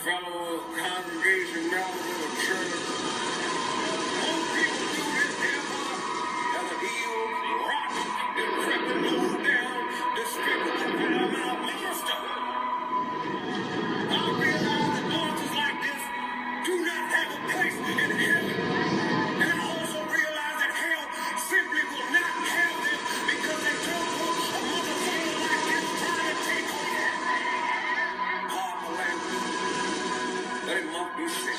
Fellow congregation members of the church, most people do this hip-hop as an evil, rotten, decrepit, low-down, despicable, phenomenal monster. I realize that monsters like this do not have a place in heaven. And I also realize that hell simply will not have them because they don't want a motherfucker like this trying to take over. Pardon the language. But it must be said.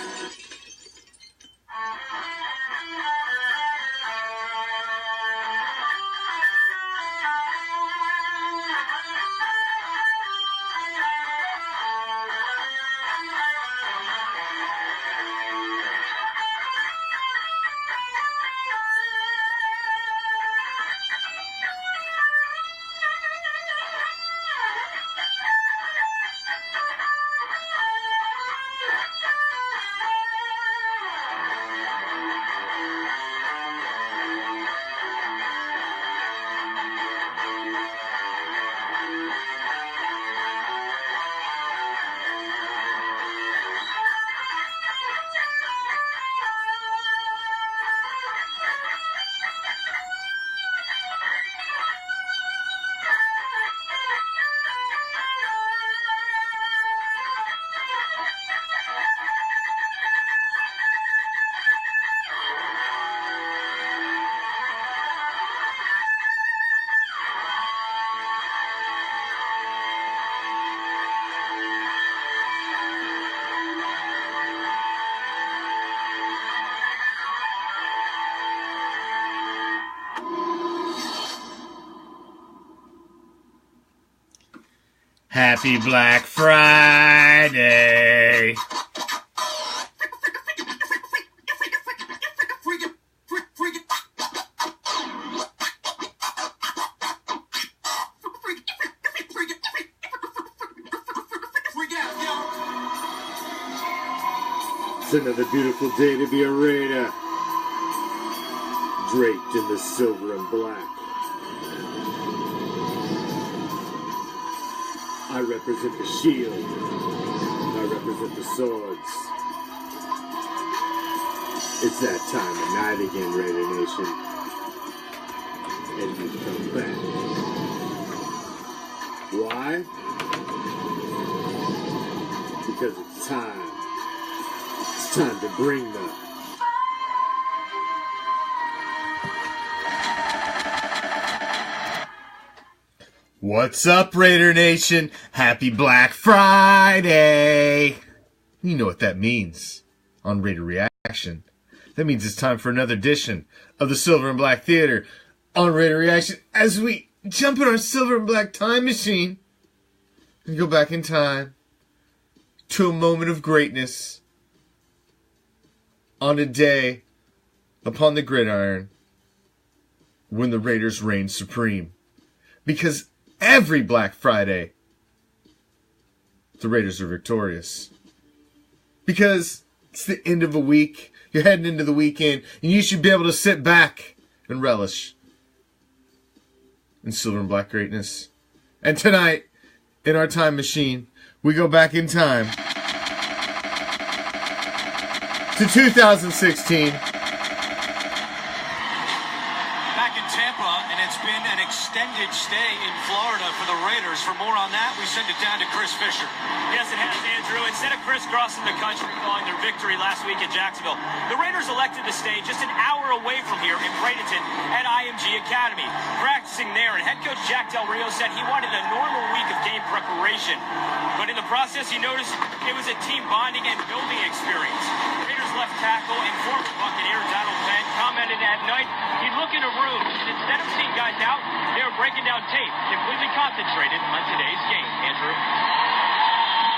Happy Black Friday. It's another beautiful day to be a Raider, draped in the silver and black. I represent the shield. I represent the swords. It's that time of night again, Raider Nation. And you come back. Why? Because it's time. It's time to bring the... What's up, Raider Nation? Happy Black Friday! You know what that means on Raider Reaction. That means it's time for another edition of the Silver and Black Theater on Raider Reaction as we jump in our silver and black time machine and go back in time to a moment of greatness on a day upon the gridiron when the Raiders reigned supreme. Because every Black Friday, the Raiders are victorious. Because it's the end of a week, you're heading into the weekend, and you should be able to sit back and relish in silver and black greatness. And tonight, in our time machine, we go back in time to 2016. Extended stay in Florida for the Raiders. For more on that, we send it down to Chris Fisher. Yes, it has, Andrew. Instead of crisscrossing the country following their victory last week at Jacksonville, the Raiders elected to stay just an hour away from here in Bradenton at IMG Academy. Practicing there, and head coach Jack Del Rio said he wanted a normal week of game preparation. But in the process, he noticed it was a team bonding and building experience. Raiders left tackle and former Buccaneer Donald Penn commented at night he'd look in a room, and instead of seeing guys out, they were breaking down tape, completely concentrated on today's game. Andrew?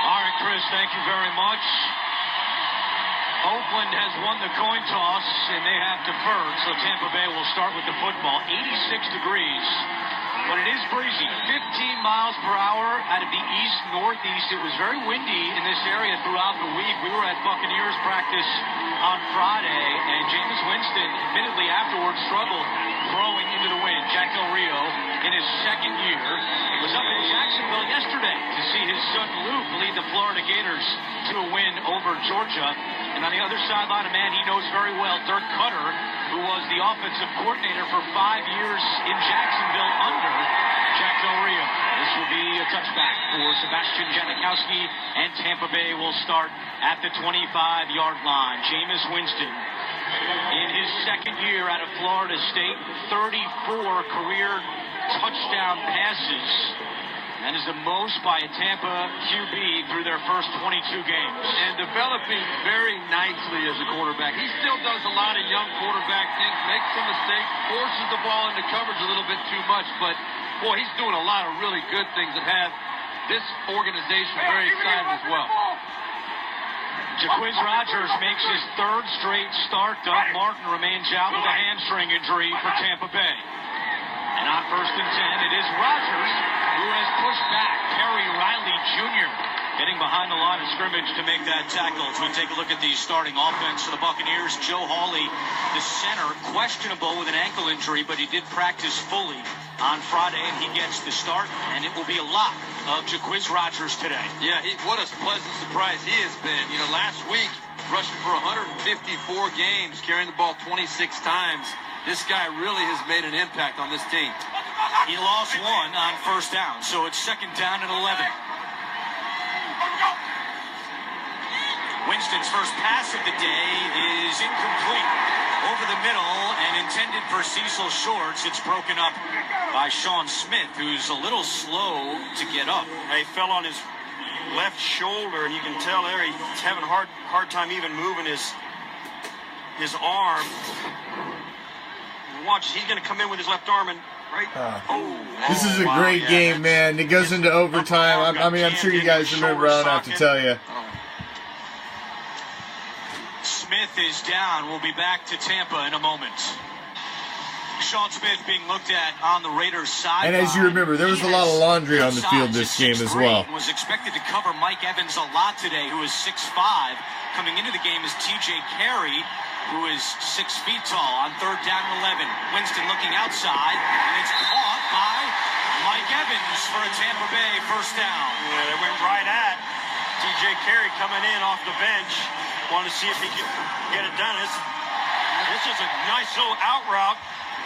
All right, Chris, thank you very much. Oakland has won the coin toss, and they have deferred, so Tampa Bay will start with the football. 86 degrees But it is breezy. 15 miles per hour out of the east-northeast. It was very windy in this area throughout the week. We were at Buccaneers practice on Friday, and Jameis Winston, admittedly afterwards, struggled throwing into the wind. Jack Del Rio, in his second year, was up in Jacksonville yesterday to see his son Luke lead the Florida Gators to a win over Georgia. And on the other sideline, a man he knows very well, Dirk Cutter, who was the offensive coordinator for 5 years in Jacksonville under Jack Del Rio. This will be a touchback for Sebastian Janikowski, and Tampa Bay will start at the 25-yard line. Jameis Winston, in his second year out of Florida State, 34 career touchdown passes. That is the most by a Tampa QB through their first 22 games. And developing very nicely as a quarterback. He still does a lot of young quarterback things, makes some mistakes, forces the ball into coverage a little bit too much, but boy, he's doing a lot of really good things that have this organization very excited as well. Jacquizz Rodgers makes his third straight start. Doug Martin remains out with a hamstring injury for Tampa Bay. And on 1st and 10, it is Rodgers who has pushed back Perry Riley Jr. getting behind the line of scrimmage to make that tackle. As we take a look at the starting offense for the Buccaneers, Joe Hawley, the center, questionable with an ankle injury, but he did practice fully on Friday, and he gets the start, and it will be a lot of Jacquizz Rodgers today. Yeah, what a pleasant surprise he has been. You know, last week, rushing for 154 games, carrying the ball 26 times. This guy really has made an impact on this team. He lost one on 1st down, so it's 2nd down and 11. Winston's first pass of the day is incomplete. Over the middle and intended for Cecil Shorts. It's broken up by Sean Smith, who's a little slow to get up. He fell on his left shoulder, and you can tell there he's having a hard time even moving his arm. Watch, he's going to come in with his left arm and This is a great game, man. It goes into overtime. I mean, I'm sure you guys remember. I don't have to tell you. Smith is down. We'll be back to Tampa in a moment. Sean Smith being looked at on the Raiders side. And as you remember, there was a lot of laundry on the field this game as well. Was expected to cover Mike Evans a lot today, who is 6'5". Coming into the game is T.J. Carey, who is 6 feet tall. On 3rd down and 11, Winston looking outside, and it's caught by Mike Evans for a Tampa Bay 1st down. Yeah, they went right at T.J. Carey coming in off the bench. Wanted to see if he could get it done. This is a nice little out route,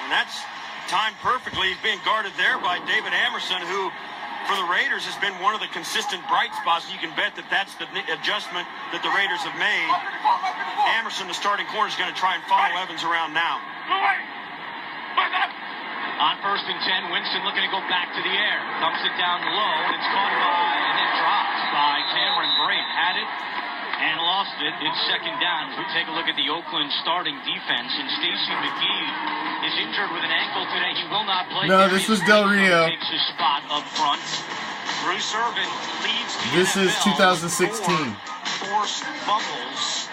and that's timed perfectly. He's being guarded there by David Amerson, who, for the Raiders, has been one of the consistent bright spots. You can bet that that's the adjustment that the Raiders have made. Amerson, the starting corner, is going to try and follow Evans around now. On 1st and 10, Winston looking to go back to the air. Dumps it down low, and it's caught by and then drops by Cameron Brate. Had it and lost it. It's 2nd down. As we take a look at the Oakland starting defense, and Stacey McGee is injured with an ankle today. He will not play. No, this was Del Rio. Takes his spot up front. Bruce Irvin leads the This is NFL 2016. Forced fumbles.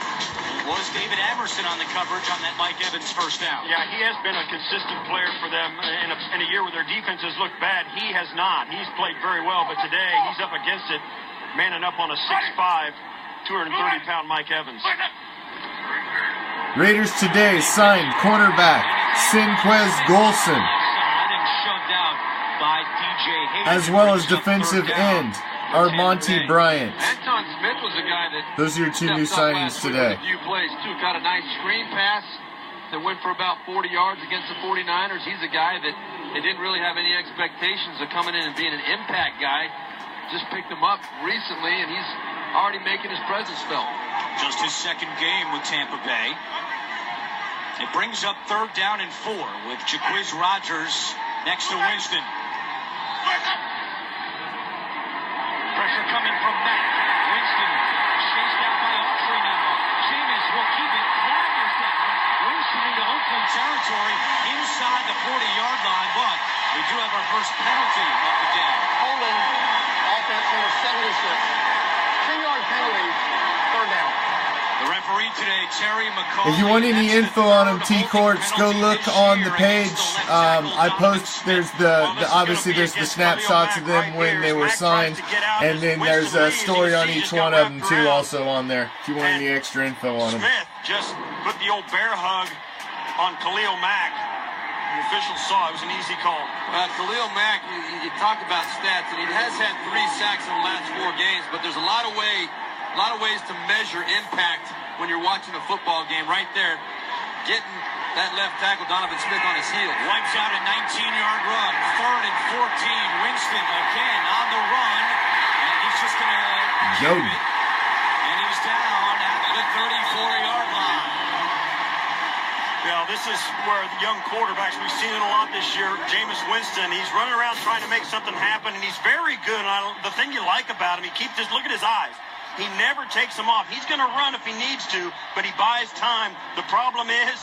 Was David Amerson on the coverage on that Mike Evans 1st down? Yeah, he has been a consistent player for them in a year where their defenses look bad. He has not. He's played very well, but today he's up against it, manning up on a 6'5", 230-pound Mike Evans. Raiders today signed cornerback Sinquez Golson, as well as defensive end Armonte Bryant. Anton Smith was a guy that Those are your two new signings today. A few plays too. Got a nice screen pass that went for about 40 yards against the 49ers. He's a guy that they didn't really have any expectations of coming in and being an impact guy. Just picked him up recently, and he's already making his presence felt. Just his 2nd game with Tampa Bay. It brings up 3rd down and 4 with Jacquizz Rodgers next to Winston. Pressure coming from Mack. Winston chased out by Autry now. Jameis will keep it. Flag is down. Winston into Oakland territory inside the 40-yard line, but we do have our first penalty of the day. Holding offense number 76. 2-yard penalty, 3rd down. The referee today, Terry McCauley. If you want any info on them, T-Courts, go look on the page. I post, there's obviously there's the snapshots of them when they were signed, and then there's a story on each one of them too also on there, if you want any extra info on them. Smith just put the old bear hug on Khalil Mack. The officials saw it was an easy call. Khalil Mack, you talk about stats, and he has had 3 sacks in the last 4 games, but there's a lot of ways to measure impact when you're watching a football game. Right there, getting that left tackle, Donovan Smith, on his heels. Wipes out a 19-yard run. 3rd and 14. Winston again on the run, and he's just going to Go. And he's down at the 34-yard line. Yeah, this is where the young quarterbacks, we've seen it a lot this year. Jameis Winston, he's running around trying to make something happen, and he's very good. The thing you like about him, look at his eyes. He never takes them off. He's going to run if he needs to, but he buys time. The problem is,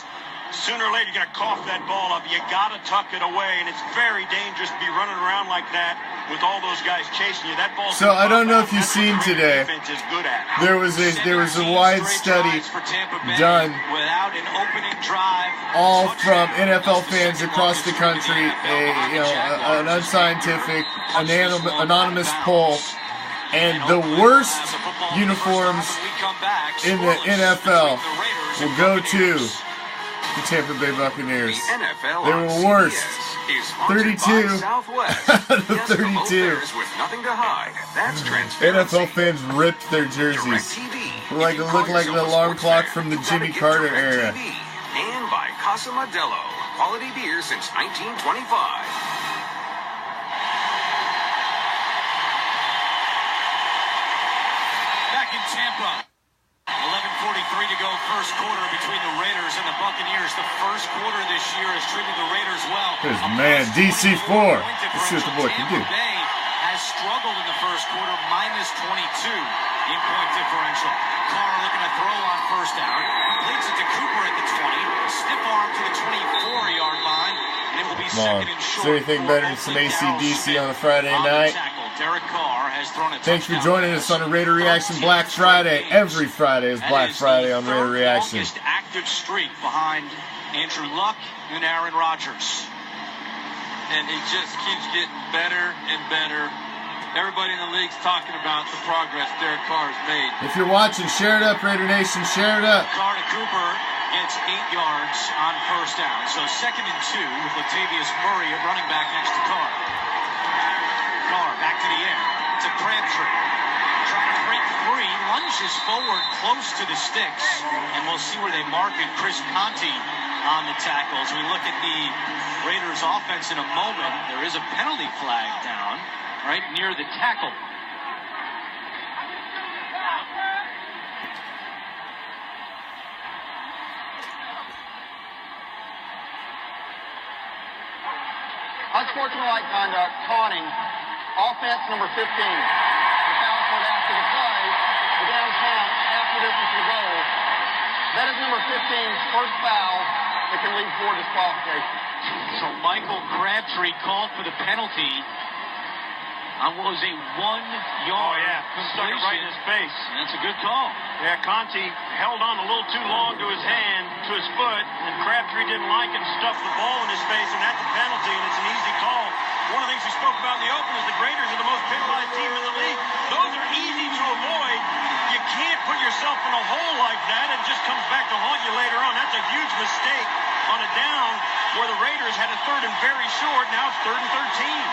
sooner or later, you're going to cough that ball up. You got to tuck it away, and it's very dangerous to be running around like that with all those guys chasing you. That ball. So I don't know if you've seen today. There was a wide study done, all from NFL fans across the country. An unscientific, anonymous poll, and the worst uniforms in the NFL will go to the Tampa Bay Buccaneers. They were worst. 32 out of 32. NFL fans ripped their jerseys. Look like an alarm clock from the Jimmy Carter era. And by Casa Modelo, quality beer since 1925. Back in Tampa. 11:43 to go, first quarter between the Raiders and the Buccaneers. The first quarter this year has treated the Raiders well. There's man, DC4. Let's see what the boy can do. Tampa Bay has struggled in the first quarter, -22 in point differential. Carr looking to throw on first down. Completes it to Cooper at the 20. Stiff arm to the 24-yard line. And it will be second and short. Is there anything better than some AC/DC on a Friday night? Derek Carr has thrown a Thanks for joining us on a Raider Reaction Black Friday. Every Friday is Black Friday on Raider Reaction. Longest active streak behind Andrew Luck and Aaron Rodgers. And he just keeps getting better and better. Everybody in the league's talking about the progress Derek Carr's made. If you're watching, share it up, Raider Nation. Share it up. Carr to Cooper gets 8 yards on first down. So 2nd and 2 with Latavius Murray at running back next to Carr. Carr back to the air to Crabtree. Trying to break free. Lunges forward close to the sticks. And we'll see where they mark it. Chris Conti on the tackles. We look at the Raiders offense in a moment. There is a penalty flag down right near the tackle. Unsportsmanlike conduct, taunting, offense number 15. The foul called after the play, the down count, half the distance to the goal. That is number 15's first foul that can lead for disqualification. So Michael Crabtree called for the penalty on what was a 1-yard Stuck it right in his face. That's a good call. Yeah, Conti held on a little too long to his hand, to his foot, and Crabtree didn't like it and stuffed the ball in his face, and that's a penalty, and it's an easy call. One of the things we spoke about in the open is the Raiders are the most penalized team in the league. Those are easy to avoid. You can't put yourself in a hole like that. It just comes back to haunt you later on. That's a huge mistake on a down where the Raiders had a 3rd and very short. Now it's 3rd and 13.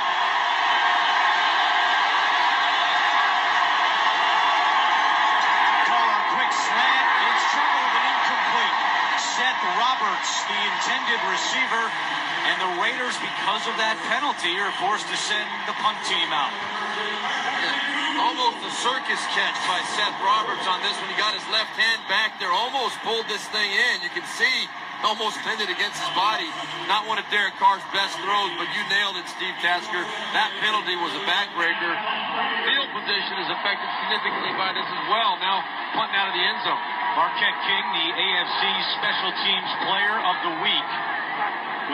Slant, it's trouble but incomplete. Seth Roberts, the intended receiver, and the Raiders, because of that penalty, are forced to send the punt team out. Almost a circus catch by Seth Roberts on this one. He got his left hand back there, almost pulled this thing in. You can see almost pinned it against his body. Not one of Derek Carr's best throws, but you nailed it, Steve Tasker. That penalty was a backbreaker. Field position is affected significantly by this as well. Now punting out of the end zone. Marquette King, the AFC Special Teams Player of the Week,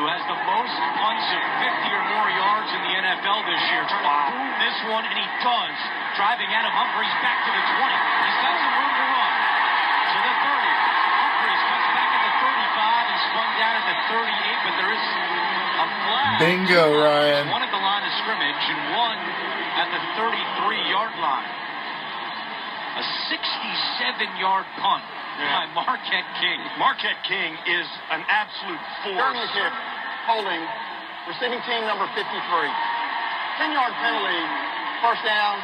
who has the most punts of 50 or more yards in the NFL this year. Trying to boom this one, and he does. Driving Adam Humphries back to the 20. He's got some room to run. To the 30. down at the 38, but there is a flag. Bingo, Ryan. One at the line of scrimmage and one at the 33-yard line. A 67-yard punt by Marquette King. Marquette King is an absolute force. During the kick, holding, receiving team number 53. 10-yard penalty, first down,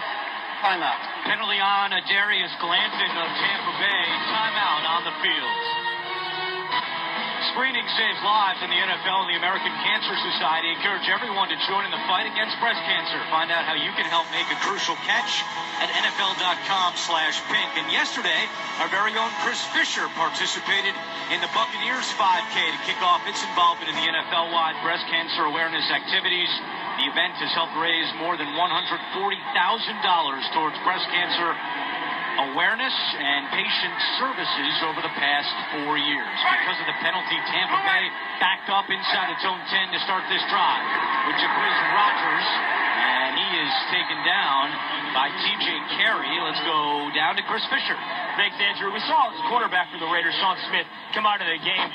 timeout. Penalty on Darius Glanton of Tampa Bay. Timeout on the field. Screening saves lives in the NFL and the American Cancer Society encourage everyone to join in the fight against breast cancer. Find out how you can help make a crucial catch at NFL.com/pink. And yesterday, our very own Chris Fisher participated in the Buccaneers 5K to kick off its involvement in the NFL-wide breast cancer awareness activities. The event has helped raise more than $140,000 towards breast cancer awareness and patient services over the past 4 years. Because of the penalty, Tampa Bay backed up inside its own 10 to start this drive with Jaquiz Rogers, and he is taken down by TJ Carey. Let's go down to Chris Fisher. Thanks, Andrew. We saw his quarterback for the Raiders, Sean Smith, come out of the game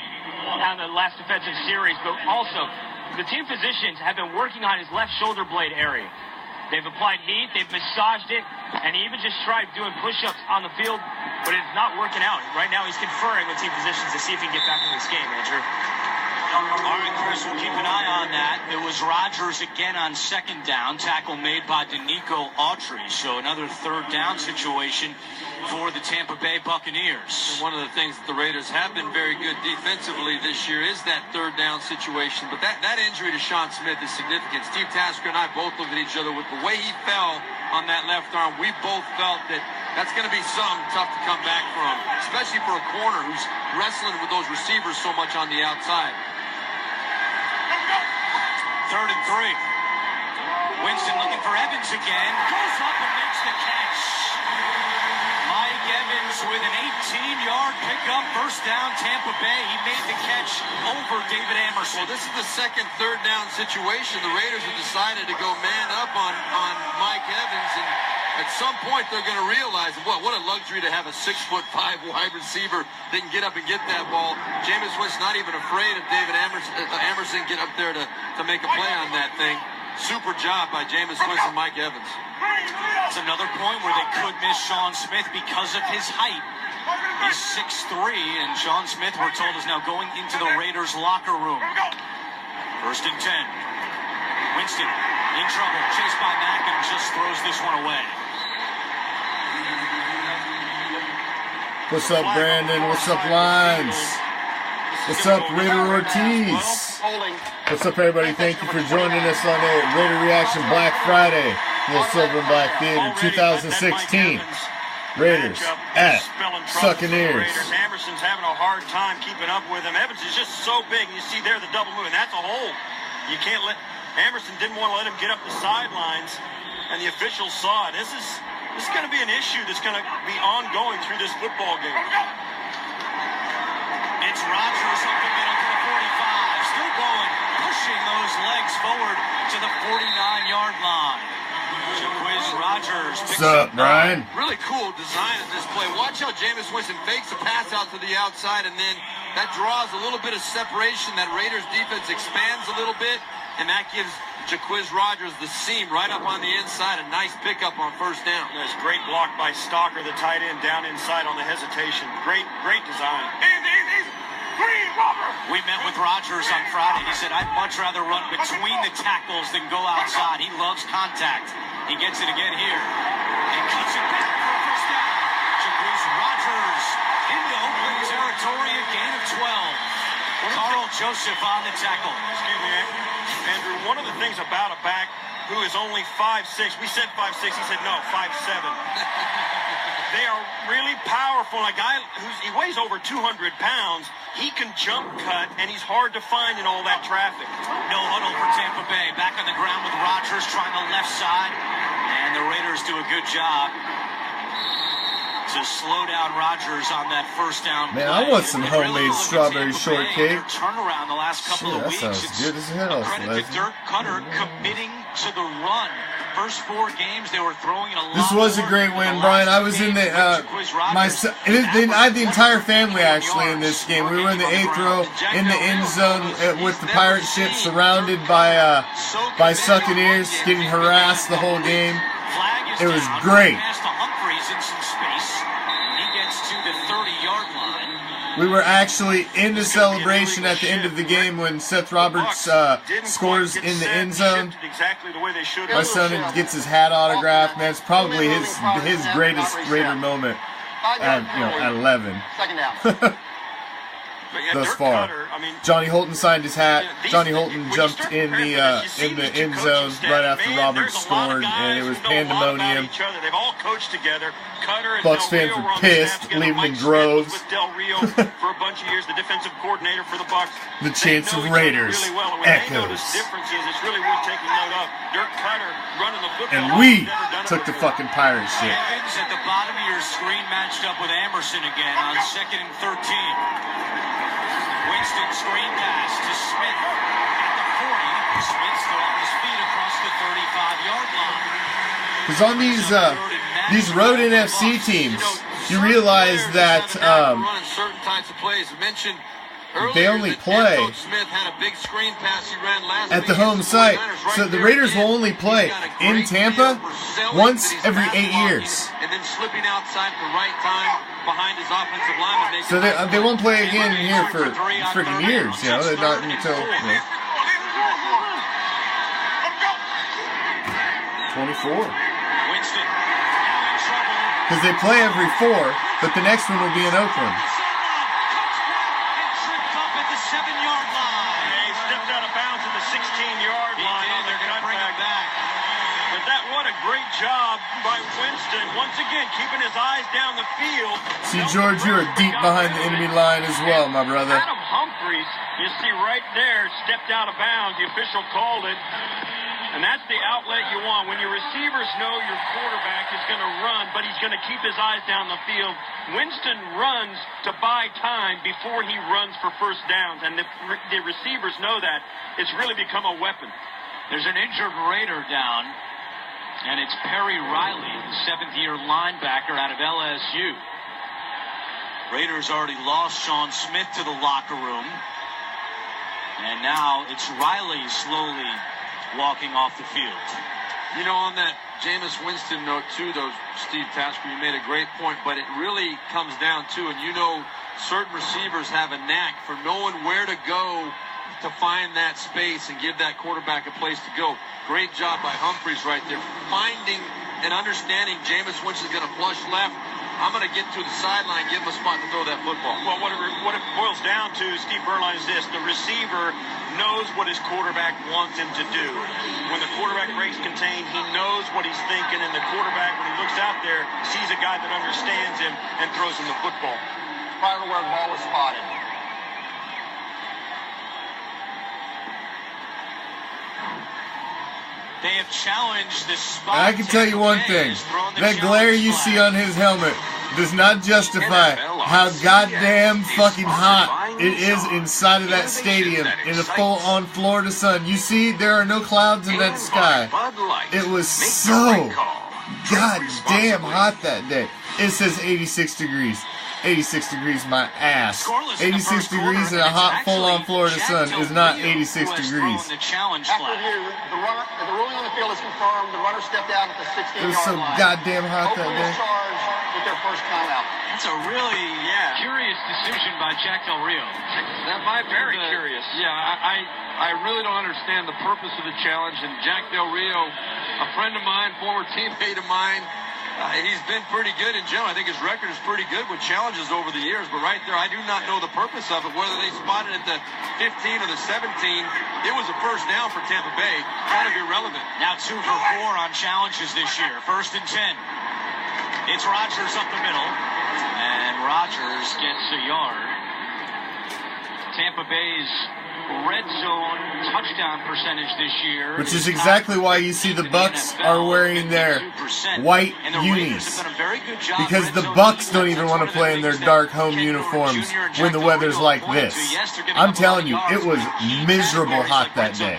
on the last defensive series, but also the team physicians have been working on his left shoulder blade area. They've applied heat, they've massaged it, and he even just tried doing push-ups on the field, but it's not working out. Right now he's conferring with team physicians to see if he can get back in this game, Andrew. All right, Chris, we'll keep an eye on that. It was Rodgers again on second down. Tackle made by Danico Autry. So another third down situation for the Tampa Bay Buccaneers. And one of the things that the Raiders have been very good defensively this year is that third down situation. But that injury to Sean Smith is significant. Steve Tasker and I both looked at each other with the way he fell on that left arm. We both felt that that's going to be something tough to come back from, especially for a corner who's wrestling with those receivers so much on the outside. 3rd and 3. Winston looking for Evans again. Goes up and makes the catch. Mike Evans with an 18-yard pickup. First down, Tampa Bay. He made the catch over David Amerson. Well, this is the second third down situation. The Raiders have decided to go man up on Mike Evans, and at some point they're going to realize, what a luxury to have a 6'5" wide receiver that can get up and get that ball. Jameis Winston not even afraid of David Amerson get up there to make a play on that thing. Super job by Jameis Winston and Mike Evans. It's another point where they could miss Sean Smith because of his height. He's 6'3", and Sean Smith, we're told, is now going into the Raiders locker room. 1st and 10. Winston in trouble, chased by Mack, and just throws this one away. What's up, Brandon? What's up, Lines? What's up, Raider Ortiz? What's up, everybody? Thank you for joining us on a Raider Reaction Black Friday in the Silver and Black Theater 2016. Raiders at Buccaneers. Amerson's having a hard time keeping up with him. Evans is just so big. You see there the double move, and that's a hold. You can't let Amerson didn't want to let him get up the sidelines, and the officials saw it. This is going to be an issue that's going to be ongoing through this football game. It's Rodgers up the middle to the 45. Still going, pushing those legs forward to the 49-yard line. Jaquiz Rogers. What's up, Brian? Really cool design in this play. Watch how Jameis Winston fakes a pass out to the outside, and then that draws a little bit of separation. That Raiders defense expands a little bit, and that gives Jaquiz Rogers the seam right up on the inside. A nice pickup on first down. That's great block by Stalker, the tight end, down inside on the hesitation. Great design. We met with Rodgers on Friday. He said, I'd much rather run between the tackles than go outside. He loves contact. He gets it again here and cuts it back for a first down. Jaquiz Rogers into open territory, a gain of 12. Carl Joseph on the tackle. Excuse me, Andrew. One of the things about a back who is only 5'6", we said 5'6", he said no, 5'7". They are really powerful. A guy he weighs over 200 pounds, he can jump cut, and he's hard to find in all that traffic. No huddle for Tampa Bay. Back on the ground with Rodgers trying the left side, and the Raiders do a good job to slow down Rodgers on that first down play. Man, I want some homemade strawberry shortcake. Turnaround the last couple of weeks. That sounds good as hell. Credit to Dirk Cutter committing to the run first 4 games, they were throwing it a lot. This was a great win, Brian. I was in the I had the entire family actually in this game. We were in the 8th row in the end zone with the pirate ship, surrounded by Succaneers, getting harassed the whole game. It was great. We were actually in the celebration at the end of the game when Seth Roberts scores in the end zone. My son gets his hat autographed. Man, it's probably his greatest Raider moment at 11. Second down. Thus far. Johnny Holton signed his hat. Johnny Holton jumped in the end zone right after Roberts scored, and it was pandemonium. They've all coached together. Bucks fans were pissed, leaving in droves. For a bunch of years, the defensive coordinator for the Bucks. The chants of Raiders echoes. And we took the fucking pirate shit. Evans at the bottom of your screen matched up with Amerson again on 2nd and 13. Winston screen pass to Smith at the 40. Smith still on his feet across the 35-yard line. Because on these road NFC teams, you realize that they only play at the home site. So the Raiders will only play in Tampa once every 8 years. So they won't play again here for freaking years, you know. They're not until 24. Because they play every 4, but the next one will be in Oakland. Great job by Winston. Once again, keeping his eyes down the field. See, George, you are deep behind the enemy line as well, my brother. Adam Humphries, you see right there, stepped out of bounds. The official called it. And that's the outlet you want. When your receivers know your quarterback is going to run, but he's going to keep his eyes down the field. Winston runs to buy time before he runs for first downs. And the receivers know that. It's really become a weapon. There's an injured Raider down. And it's Perry Riley, the 7th-year linebacker out of LSU. Raiders already lost Sean Smith to the locker room. And now it's Riley slowly walking off the field. You know, on that Jameis Winston note, too, though, Steve Tasker, you made a great point, but it really comes down to, and you know, certain receivers have a knack for knowing where to go to find that space and give that quarterback a place to go. Great job by Humphries right there, finding and understanding Jameis Winston's going to flush left. I'm going to get to the sideline, give him a spot to throw that football. Well, what it boils down to, Steve Berline, is this. The receiver knows what his quarterback wants him to do. When the quarterback breaks contain, he knows what he's thinking, and the quarterback, when he looks out there, sees a guy that understands him and throws him the football. Prior to where the ball was spotted. They have challenged this spot. I can tell you one thing. That glare you see on his helmet does not justify how goddamn fucking hot it is inside of that stadium in the full-on Florida sun. You see, there are no clouds in that sky. It was so goddamn hot that day. It says 86 degrees. 86 degrees my ass. 86 degrees in a hot, full-on Florida sun is not 86 degrees. After review, the ruling on the field is confirmed. The runner stepped out at the 16-yard line. It was so goddamn hot that day. Charged with their first timeout. That's a really curious decision by Jack Del Rio. That might be very curious. Yeah, I really don't understand the purpose of the challenge. And Jack Del Rio, a friend of mine, former teammate of mine, he's been pretty good in general. I think his record is pretty good with challenges over the years. But right there, I do not know the purpose of it. Whether they spotted it at the 15 or the 17, it was a first down for Tampa Bay. Kind of irrelevant. Now 2 for 4 on challenges this year. 1st and 10. It's Rodgers up the middle. And Rodgers gets a yard. Tampa Bay's red zone touchdown percentage this year. Which is exactly why you see the Bucks are wearing their white unis. Because the Bucks don't even want to play in their dark home uniforms when the weather's like this. I'm telling you, it was miserable hot that day.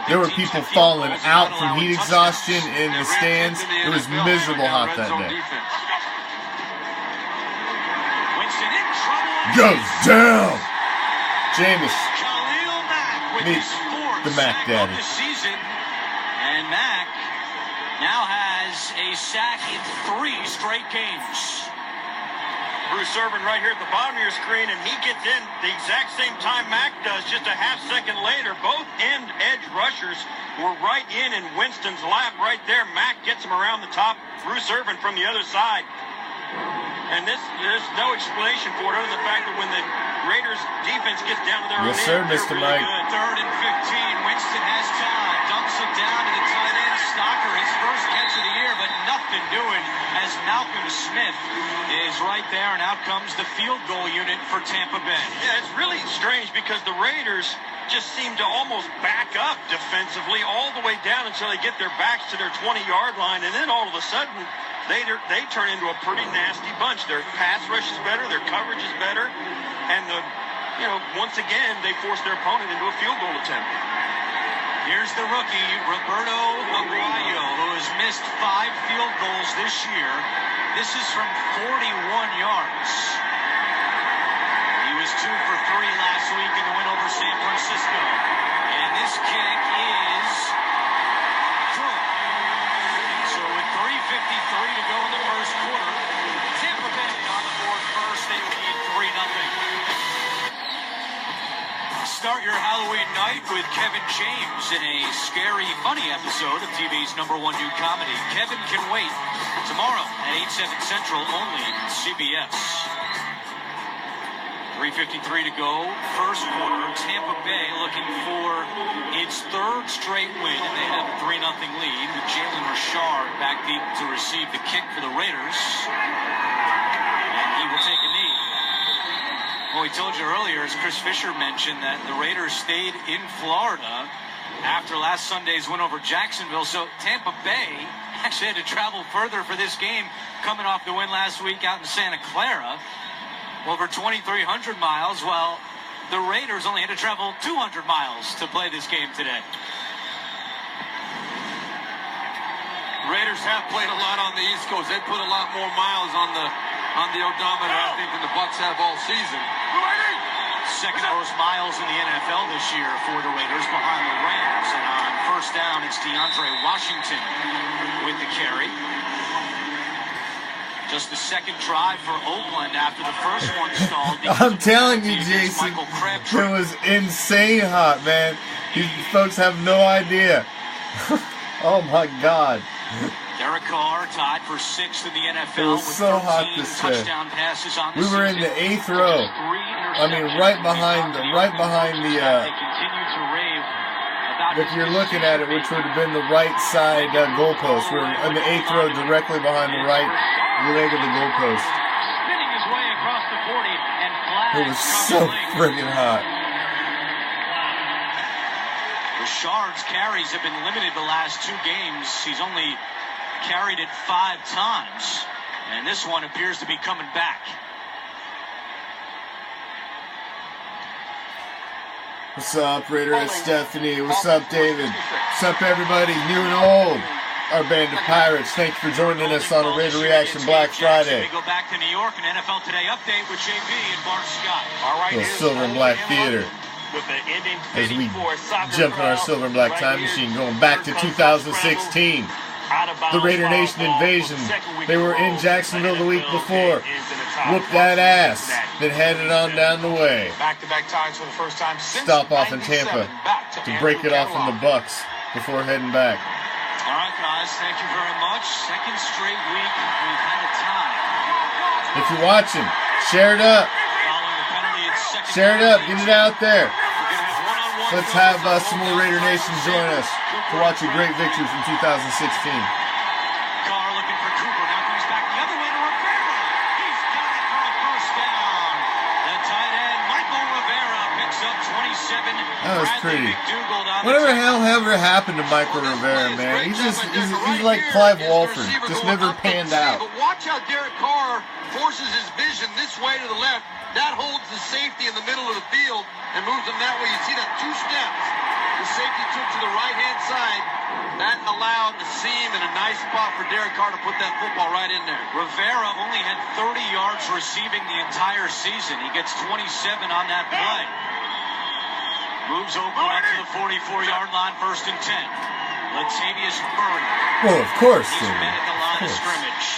There were people falling out from heat exhaustion in the stands. It was miserable hot that day. Goes down! Jameis. Meet the Mac Daddy. And Mac now has a sack in 3 straight games. Bruce Irvin right here at the bottom of your screen, and he gets in the exact same time Mac does, just a half second later. Both end edge rushers were right in Winston's lap right there. Mac gets him around the top. Bruce Irvin from the other side. And there's no explanation for it other than the fact that when the Raiders defense gets down to their yes, sir, Mr. really Mike. Good. 3rd and 15. Winston has time. Dumps it down to the tight end. Stocker, his first catch of the year, but nothing doing as Malcolm Smith is right there, and out comes the field goal unit for Tampa Bay. Yeah, it's really strange because the Raiders just seem to almost back up defensively all the way down until they get their backs to their 20-yard line, and then all of a sudden they turn into a pretty nasty bunch. Their pass rush is better, their coverage is better, and once again they force their opponent into a field goal attempt. Here's the rookie, Roberto Aguayo, who has missed 5 field goals this year. This is from 41 yards. He was 2 for 3 last week in the win over San Francisco. And this kick is good. So with 3:53 to go in the first quarter, Tampa Bay on the board first. They lead 3-0. Start your Halloween night with Kevin James in a scary, funny episode of TV's #1 new comedy, Kevin Can Wait, tomorrow at 8/7 Central, only CBS. 3:53 to go, first quarter. Tampa Bay looking for its 3rd straight win, and they have a 3-0 lead with Jalen Richard back deep to receive the kick for the Raiders. And he will take a knee. Well, we told you earlier, as Chris Fisher mentioned, that the Raiders stayed in Florida after last Sunday's win over Jacksonville. So Tampa Bay actually had to travel further for this game, coming off the win last week out in Santa Clara, over 2,300 miles, while the Raiders only had to travel 200 miles to play this game today. Raiders have played a lot on the East Coast. They put a lot more miles on the odometer, I think, than the Bucks have all season. Second most miles in the NFL this year for the Raiders, behind the Rams. And on first down, it's DeAndre Washington with the carry. Just the second drive for Oakland after the first one stalled. I'm telling you, Jason, it was insane hot, man. These folks have no idea. Oh my God. Derek Carr tied for 6th in the NFL. It was with so hot 13 this day. touchdown passes on the We were in season. the 8th row. I mean, right behind the They continue to rave about if you're looking at it, which would have been the right side goalpost. We're in the 8th row, directly behind the right leg of the goalpost. spinning his way across the 40 and flags It was come so late. friggin' hot. Richard's carries have been limited the last 2 games. He's only carried it 5 times, and this one appears to be coming back. What's up, Raider? It's Stephanie. What's up, David? What's up, everybody, new and old? Our band of pirates. Thank you for joining us on a Raider Reaction Black Friday. We go back to New York, an NFL Today update with JP and Bart Scott. All right, The here's Silver and Black Theater. with the ending As we 54 soccer jump in our crowd Silver and Black right time here. machine, going back to 2016. The Raider Nation invasion. They were in Jacksonville the week before. Whooped that ass. Then headed on down the way. Back-to-back ties for the first time since Stop off in 97, Tampa back to break it off from the Bucks before heading back. All right, guys, thank you very much. Second straight week we've had a tie. If you're watching, share it up. Following the penalty, it's second Share it up. Get it out there. We're gonna have one-on-one Let's coverage have on some more both Raider sides. Nation join us to watch a great victory from 2016. Carr looking for Cooper. Now comes back the other way to Rivera. He's got it for a first down. The tight end, Michael Rivera, picks up 26 That was pretty. McDougal down Whatever the the hell ever happened to Michael Rivera, man? He's like Clive Walford, just never panned out. But watch how Derek Carr forces his vision this way to the left. That holds the safety in the middle of the field and moves him that way. You see that 2 steps. The safety took to the right-hand side. That allowed the seam in a nice spot for Derek Carr to put that football right in there. Rivera only had 30 yards receiving the entire season. He gets 27 on that play. Moves over up to the 44-yard line, 1st and 10. Latavius Murray. Well, of course. He's been at the line of scrimmage.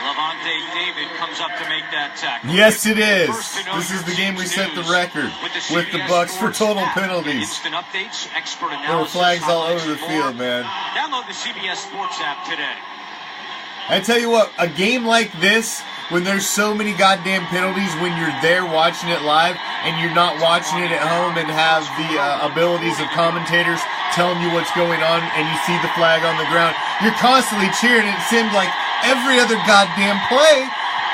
Levante David comes up to make that tackle. Yes, it is. This is the game we set the record with the Bucks for total penalties. Instant updates, expert There were analysis, flags all highlights, over the and field, more. man. Download the CBS Sports app today. I tell you what, a game like this, when there's so many goddamn penalties, when you're there watching it live and you're not watching it at home and have the abilities of commentators telling you what's going on and you see the flag on the ground, you're constantly cheering. It seemed like every other goddamn play,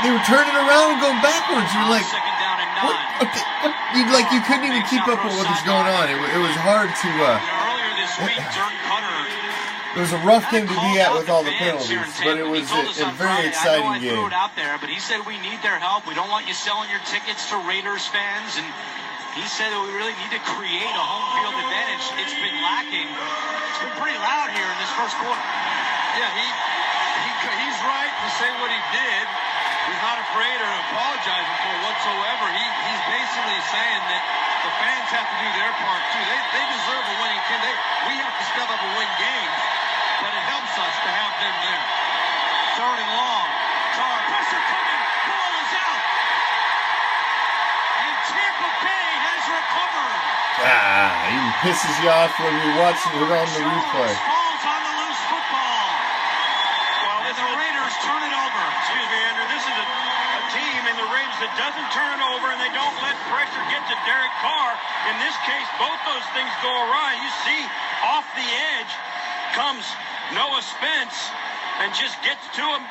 they were turning around and going backwards. You're like, Second down and 9. what? You couldn't even keep up with what was going on. It was hard to. Earlier this week, Dirk Cutter. It was a rough game to be at with all the penalties, but it was a very exciting game. I know I threw it out there, but he said we need their help. We don't want you selling your tickets to Raiders fans, and he said that we really need to create a home field advantage. It's been lacking. It's been pretty loud here in this first quarter. Yeah, he's right to say what he did. He's not afraid or apologizing for it whatsoever. He's basically saying that the fans have to do their part too. They deserve a winning team. We have to step up and win games, but it helps us to have them there. 3rd and long. Carr, pressure coming. Ball is out. And Tampa Bay has recovered. It even pisses you off when you're watching it on the replay. Falls on the loose football. Well, And the Raiders turn it over. Excuse me, Andrew. This is a team in the Raiders that doesn't turn it over, and they don't let pressure get to Derek Carr. In this case, both those things go awry. You see, off the edge comes Noah Spence and just gets to him.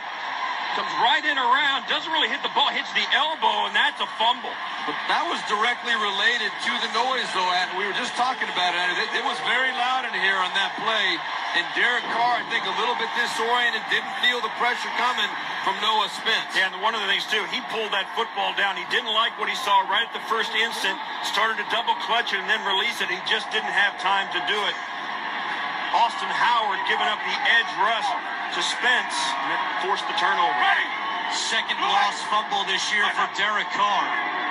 Comes right in around, doesn't really hit the ball, hits the elbow, and that's a fumble. But that was directly related to the noise, though, and we were just talking about it. It was very loud in here on that play, and Derek Carr, I think, a little bit disoriented, didn't feel the pressure coming from Noah Spence. Yeah, and one of the things, too, he pulled that football down. He didn't like what he saw right at the first instant, started to double clutch it and then release it. He just didn't have time to do it. Austin Howard giving up the edge rush to Spence, and it forced the turnover. Second lost fumble this year for Derek Carr.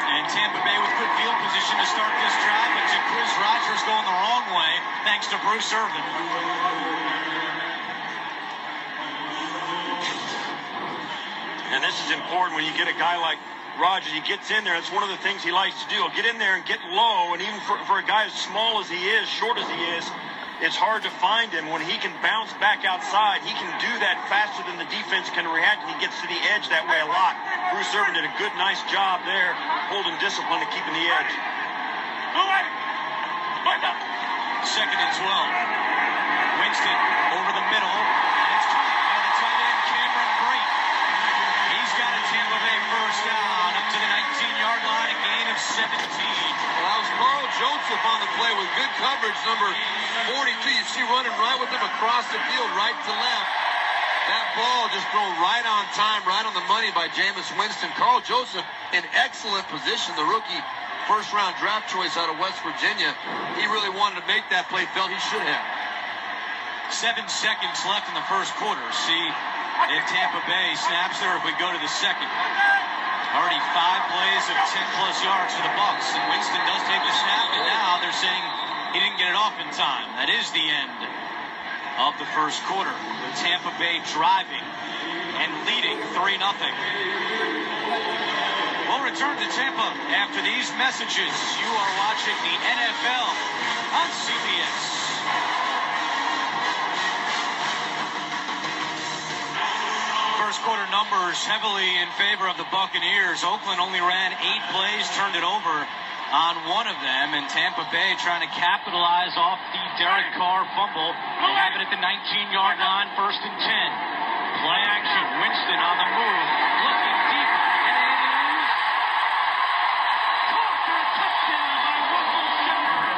And Tampa Bay with good field position to start this drive, but to Chris Rogers going the wrong way, thanks to Bruce Irvin. And this is important when you get a guy like Rogers. He gets in there. It's one of the things he likes to do. He'll get in there and get low, and even for a guy as small as he is, short as he is, it's hard to find him. When he can bounce back outside, he can do that faster than the defense can react, and he gets to the edge that way a lot. Bruce Irvin did a good, nice job there, holding discipline and keeping the edge. 2nd and 12. Winston over the middle, and it's caught by the tight end Cameron Brate. He's got a Tampa Bay first down up to the 19-yard line, a gain of 17. Well, that was Carl Joseph on the play with good coverage, number 42. You see running right with him across the field, right to left. That ball just thrown right on time, right on the money by Jameis Winston. Carl Joseph in excellent position, the rookie first-round draft choice out of West Virginia. He really wanted to make that play, felt he should have. 7 seconds left in the first quarter. See if Tampa Bay snaps there, if we go to the second. Already 5 plays of 10-plus yards for the Bucs, and Winston does take the snap, and now they're saying he didn't get it off in time. That is the end of the first quarter. Tampa Bay driving and leading 3-0. We'll return to Tampa after these messages. You are watching the NFL on CBS. First quarter numbers heavily in favor of the Buccaneers. Oakland only ran 8 plays, turned it over on one of them, and Tampa Bay trying to capitalize off the Derek Carr fumble. They have it at the 19-yard line, 1st and 10. Play action, Winston on the move, looking deep, and it is caught for a touchdown by Russell Shepard.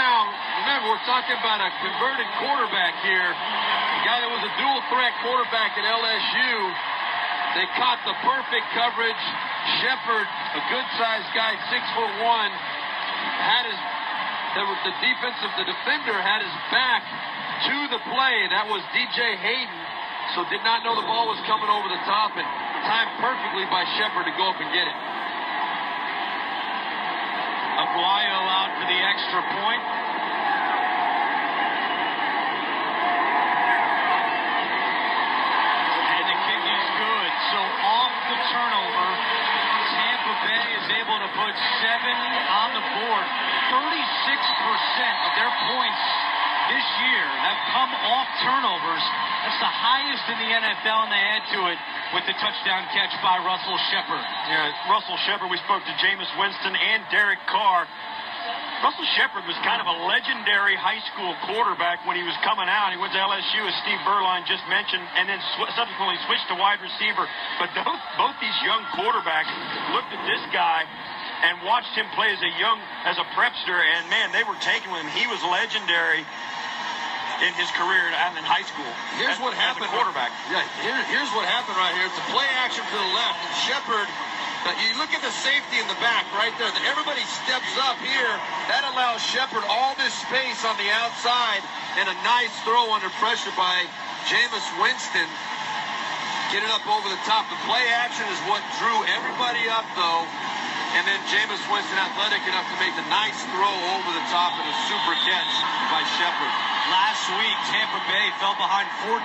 now, remember, we're talking about a converted quarterback here. The guy that was a dual threat quarterback at LSU. They caught the perfect coverage. Shepard, a good-sized guy, 6'1", had his, the defender had his back to the play. That was DJ Hayden, so did not know the ball was coming over the top, and timed perfectly by Shepard to go up and get it. Aguayo out for the extra point. And the kick is good. So off the turnover, Tampa Bay is able to put 7 on the board. 36% of their points this year have come off turnovers. That's the highest in the NFL, and they add to it with the touchdown catch by Russell Shepard. Yeah, Russell Shepard, we spoke to Jameis Winston and Derek Carr. Russell Shepard was kind of a legendary high school quarterback when he was coming out. He went to LSU, as Steve Berline just mentioned, and then subsequently switched to wide receiver. But both these young quarterbacks looked at this guy and watched him play as a prepster, and man, they were taken with him. He was legendary in his career and in high school. Here's what happened. As a quarterback. Yeah, here's what happened right here. It's a play action to the left, and Shepard, you look at the safety in the back right there. Everybody steps up here. That allows Shepard all this space on the outside, and a nice throw under pressure by Jameis Winston. Get it up over the top. The play action is what drew everybody up, though. And then Jameis Winston athletic enough to make the nice throw over the top and a super catch by Shepard. Last week, Tampa Bay fell behind 14-0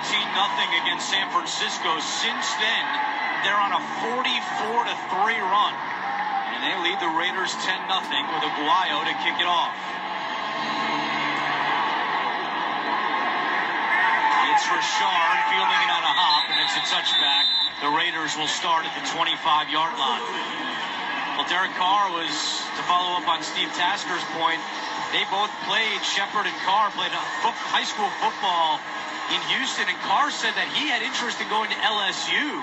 against San Francisco. Since then, they're on a 44-3 run. And they lead the Raiders 10-0 with Aguayo to kick it off. It's Richard fielding it on a hop, and it's a touchback. The Raiders will start at the 25-yard line. Well, Derek Carr was, to follow up on Steve Tasker's point, they both played, Shepard and Carr played high school football in Houston, and Carr said that he had interest in going to LSU,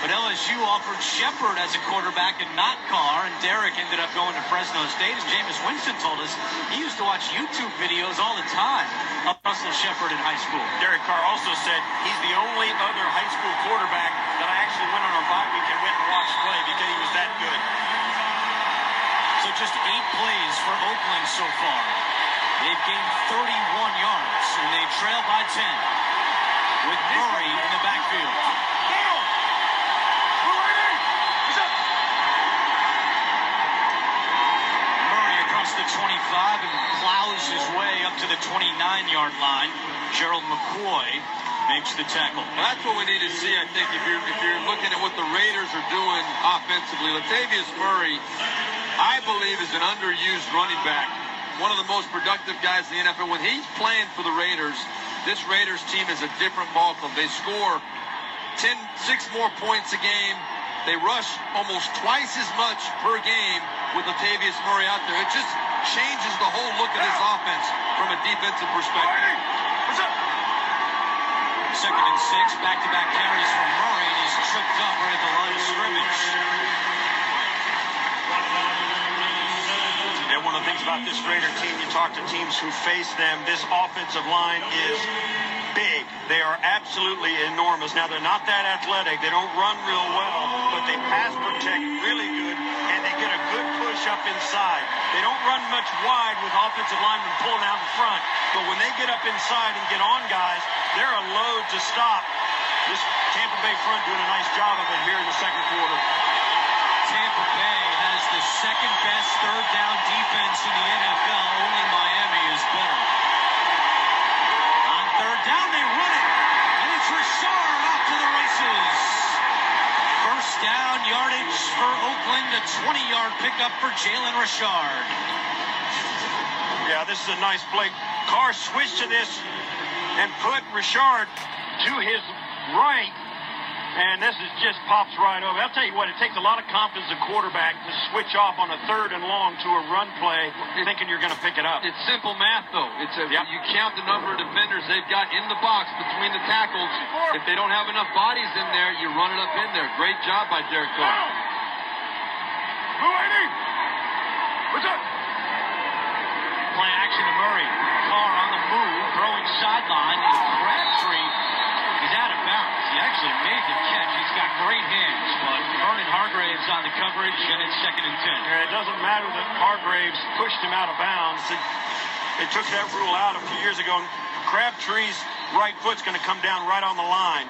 but LSU offered Shepard as a quarterback and not Carr, and Derek ended up going to Fresno State. As Jameis Winston told us, he used to watch YouTube videos all the time of Russell Shepard in high school. Derek Carr also said he's the only other high school quarterback that I actually went on our bye week and went and watched play because he was that good. So just 8 plays for Oakland so far. They've gained 31 yards, and they trail by 10 with Murray in the backfield. Murray across the 25 and plows his way up to the 29-yard line. Gerald McCoy makes the tackle. Well, that's what we need to see, I think, if you're looking at what the Raiders are doing offensively. Latavius Murray, I believe, is an underused running back. One of the most productive guys in the NFL. When he's playing for the Raiders, this Raiders team is a different ball club. They score 6 more points a game. They rush almost twice as much per game with Latavius Murray out there. It just changes the whole look of this offense from a defensive perspective. Second and 6, back-to-back carries from Murray, and he's tripped up right at the line of scrimmage. And one of the things about this Raider team, you talk to teams who face them, this offensive line is big. They are absolutely enormous. Now, they're not that athletic. They don't run real well, but they pass protect really good, and they get a good push up inside. They don't run much wide with offensive linemen pulling out in front, but when they get up inside and get on guys, they're a load to stop. This Tampa Bay front doing a nice job of it here in the second quarter. Tampa Bay has the second best third down defense in the NFL. Only Miami is better. On third down, they run it. And it's Richard off to the races. First down yardage for Oakland. A 20-yard pickup for Jalen Richard. Yeah, this is a nice play. Carr switched to this and put Richard to his right. And this is just pops right over. I'll tell you what, it takes a lot of confidence as a quarterback to switch off on a third and long to a run play, thinking you're going to pick it up. It's simple math, though. You count the number of defenders they've got in the box between the tackles. If they don't have enough bodies in there, you run it up in there. Great job by Derek Carr. Play action to Murray. Winston made the catch. He's got great hands, but Vernon Hargraves on the coverage, and it's 2nd and 10. Yeah, it doesn't matter that Hargraves pushed him out of bounds. They took that rule out a few years ago. Crabtree's right foot's going to come down right on the line.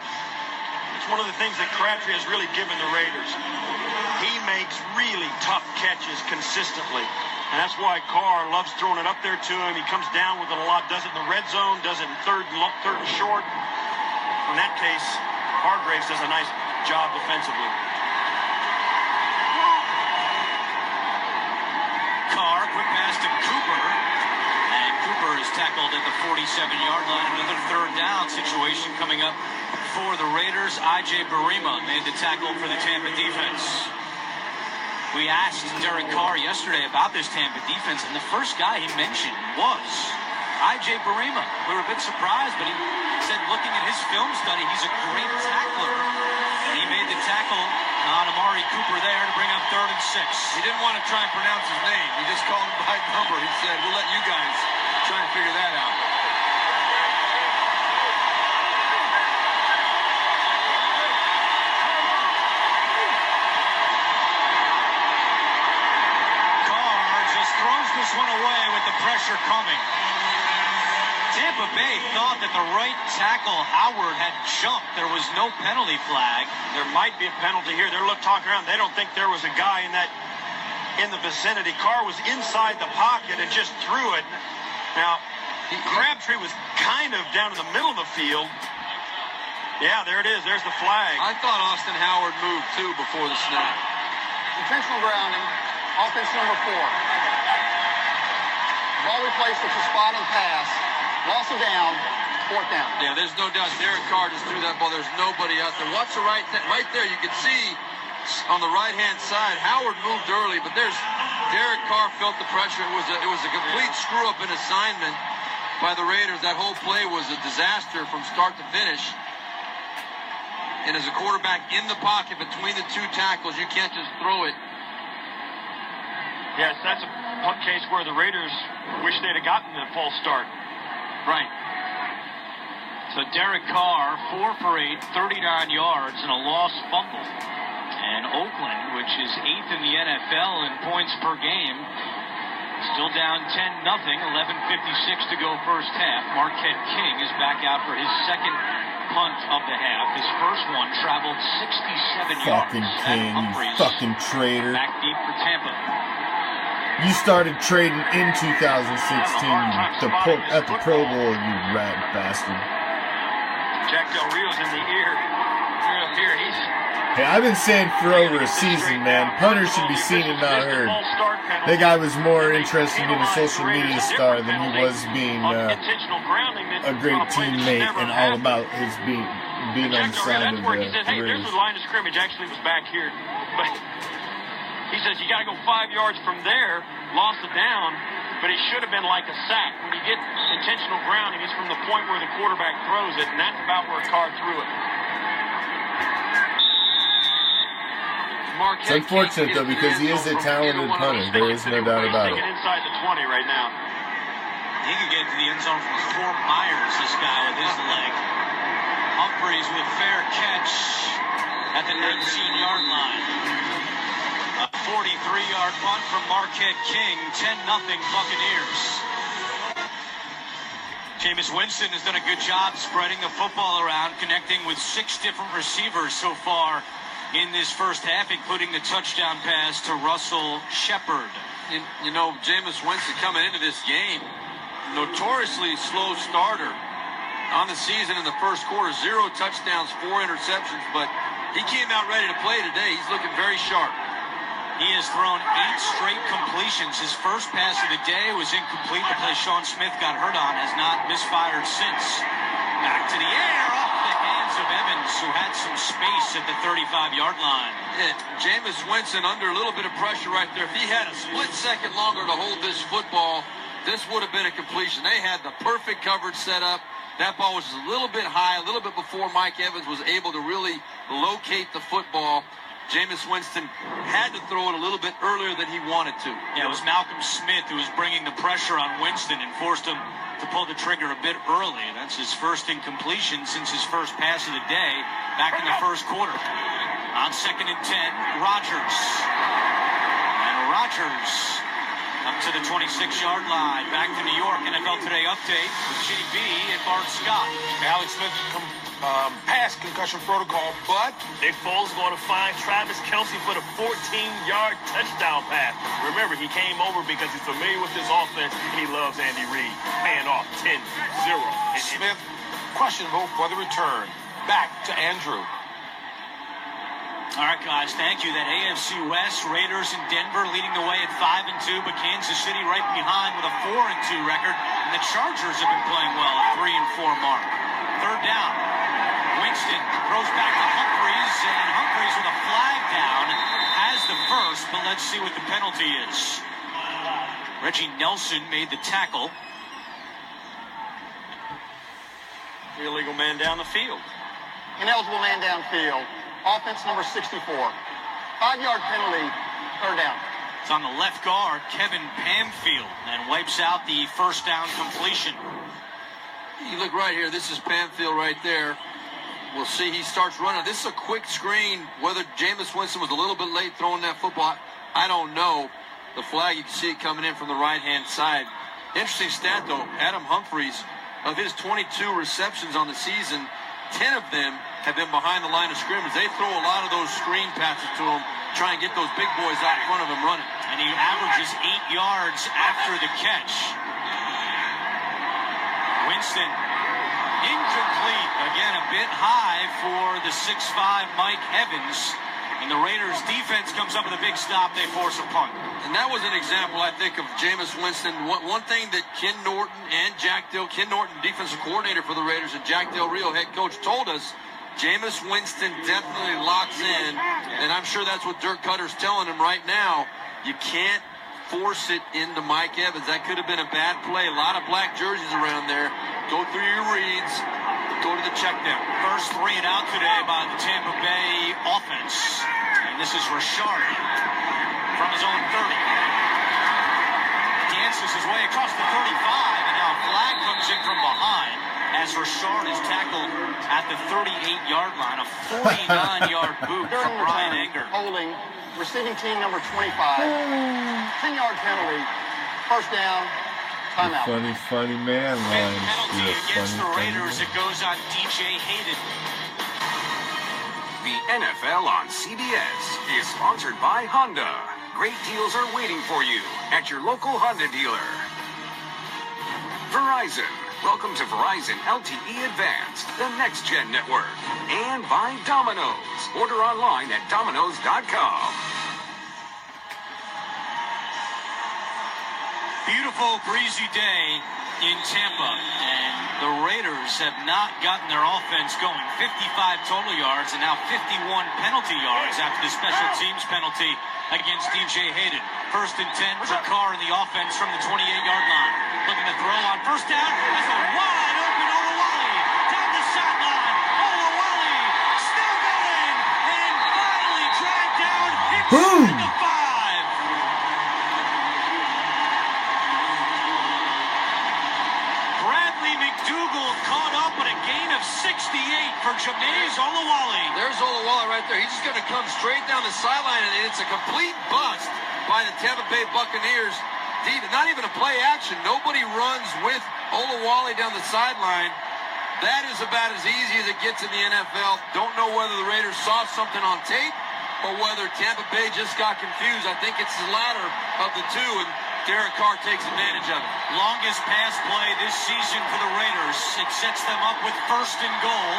It's one of the things that Crabtree has really given the Raiders. He makes really tough catches consistently. And that's why Carr loves throwing it up there to him. He comes down with it a lot, does it in the red zone, does it in third and short. In that case, Hargraves does a nice job defensively. Carr, quick pass to Cooper. And Cooper is tackled at the 47-yard line. Another 3rd down situation coming up for the Raiders. I.J. Barima made the tackle for the Tampa defense. We asked Derek Carr yesterday about this Tampa defense, and the first guy he mentioned was I.J. Barima. We were a bit surprised, but he said looking at his film study, he's a great tackler. And he made the tackle on Amari Cooper there to bring up 3rd and 6. He didn't want to try and pronounce his name. He just called him by number. He said, we'll let you guys try and figure that out. This one away with the pressure coming. Tampa Bay thought that the right tackle, Howard, had jumped. There was no penalty flag. There might be a penalty here. They're talking around. They don't think there was a guy in the vicinity. Carr was inside the pocket and just threw it. Now, Crabtree was kind of down in the middle of the field. Yeah, there it is. There's the flag. I thought Austin Howard moved, too, before the snap. Intentional grounding, offense number 4. Ball replaced with a spotting pass. Loss of down, 4th down. Yeah, there's no doubt Derek Carr just threw that ball. There's nobody out there. Watch the right there. You can see on the right-hand side, Howard moved early, but there's Derek Carr felt the pressure. It was a complete screw-up in assignment by the Raiders. That whole play was a disaster from start to finish. And as a quarterback in the pocket between the 2 tackles, you can't just throw it. Yes, that's a case where the Raiders wish they'd have gotten the false start. Right. So Derek Carr, 4 for 8, 39 yards, and a lost fumble. And Oakland, which is 8th in the NFL in points per game, still down 10-0, 11:56 to go first half. Marquette King is back out for his 2nd punt of the half. His first one traveled 67 yards. Fucking King, you fucking traitor. Back deep for Tampa. You started trading in 2016 at the Pro Bowl, you rat bastard. Jack Del Rio's in the ear. Up here, Hey, I've been saying for over a season, man, punters should be seen and not heard. That guy was more interested in a social media star than he was being a great teammate and all about his being on the side of the Raiders. Hey, there's the line of scrimmage. Actually, was back here, but he says you got to go 5 yards from there, lost it down, but it should have been like a sack. When you get intentional grounding, it's from the point where the quarterback throws it, and that's about where Carr threw it. It's unfortunate, though, because he is a talented punter. There is no doubt about it. Inside the 20 right now. He could get to the end zone from Fort Myers, this guy with his leg. Humphreys with fair catch at the 19-yard line. A 43-yard punt from Marquette King, 10-0 Buccaneers. Jameis Winston has done a good job spreading the football around, connecting with 6 different receivers so far in this first half, including the touchdown pass to Russell Shepard. You know, Jameis Winston coming into this game, notoriously slow starter on the season in the first quarter. 0 touchdowns, 4 interceptions, but he came out ready to play today. He's looking very sharp. He has thrown 8 straight completions. His first pass of the day was incomplete. The play Sean Smith got hurt on has not misfired since. Back to the air, off the hands of Evans, who had some space at the 35-yard line. Yeah, Jameis Winston under a little bit of pressure right there. If he had a split second longer to hold this football, this would have been a completion. They had the perfect coverage set up. That ball was a little bit high, a little bit before Mike Evans was able to really locate the football. Jameis Winston had to throw it a little bit earlier than he wanted to. Yeah, it was Malcolm Smith who was bringing the pressure on Winston and forced him to pull the trigger a bit early. That's his first incompletion since his first pass of the day back in the first quarter. On 2nd and 10, Rodgers. And Rodgers up to the 26-yard line. Back to New York. NFL Today update with JB and Bart Scott. Alex Smith passed concussion protocol, but Nick Foles going to find Travis Kelce for the 14-yard touchdown pass. Remember, he came over because he's familiar with this offense, and he loves Andy Reid. Paying off 10-0. Smith questionable for the return. Back to Andrew. All right, guys, thank you. That AFC West, Raiders in Denver leading the way at 5-2, but Kansas City right behind with a 4-2 record. And the Chargers have been playing well at 3-4 mark. 3rd down. Winston throws back to Humphries, and Humphries with a flag down has the first, but let's see what the penalty is. Reggie Nelson made the tackle. Illegal man down the field. Ineligible man downfield. Offense number 64. 5-yard penalty, 3rd down. It's on the left guard, Kevin Pamfield, and wipes out the first down completion. You look right here. This is Pamfield right there. We'll see he starts running. This is a quick screen. Whether Jameis Winston was a little bit late throwing that football, I don't know. The flag, you can see it coming in from the right-hand side. Interesting stat, though. Adam Humphries, of his 22 receptions on the season, 10 of them have been behind the line of scrimmage. They throw a lot of those screen passes to him, try and get those big boys out in front of him running. And he averages 8 yards after the catch. Winston, incomplete. Again, a bit high for the 6'5" Mike Evans. And the Raiders defense comes up with a big stop. They force a punt. And that was an example, I think, of Jameis Winston. One thing that Ken Norton, defensive coordinator for the Raiders, and Jack Del Rio, head coach, told us, Jameis Winston definitely locks in. And I'm sure that's what Dirk Cutter's telling him right now. You can't force it into Mike Evans. That could have been a bad play. A lot of black jerseys around there. Go through your reads. Go to the check down. First 3 and out today by the Tampa Bay offense. And this is Rashard from his own 30. Dances his way across the 35, and now a flag comes in from behind as Rashard is tackled at the 38-yard line. A 49-yard boot from Brian Anger. Holding, receiving team number 25. 10-yard penalty, 1st down, timeout. Funny man line. Penalty against the Raiders. It goes on DJ Hayden. The NFL on CBS is sponsored by Honda. Great deals are waiting for you at your local Honda dealer. Verizon. Welcome to Verizon LTE Advanced, the next-gen network. And by Domino's. Order online at Domino's.com. Beautiful, breezy day in Tampa, and the Raiders have not gotten their offense going. 55 total yards and now 51 penalty yards after the special teams penalty against DJ Hayden. 1st and 10 for Carr in the offense from the 28-yard line. Looking to throw on 1st down. That's a wide open Olawale down the sideline. Olawale still going, and finally dragged down inside the 5. McDougal caught up with a gain of 68 for Jameis Olawale. There's Olawale right there. He's just going to come straight down the sideline, and it's a complete bust by the Tampa Bay Buccaneers. Not even a play action. Nobody runs with Olawale down the sideline. That is about as easy as it gets in the NFL. Don't know whether the Raiders saw something on tape or whether Tampa Bay just got confused. I think it's the latter of the two, and Derek Carr takes advantage of it. Longest pass play this season for the Raiders. It sets them up with 1st and goal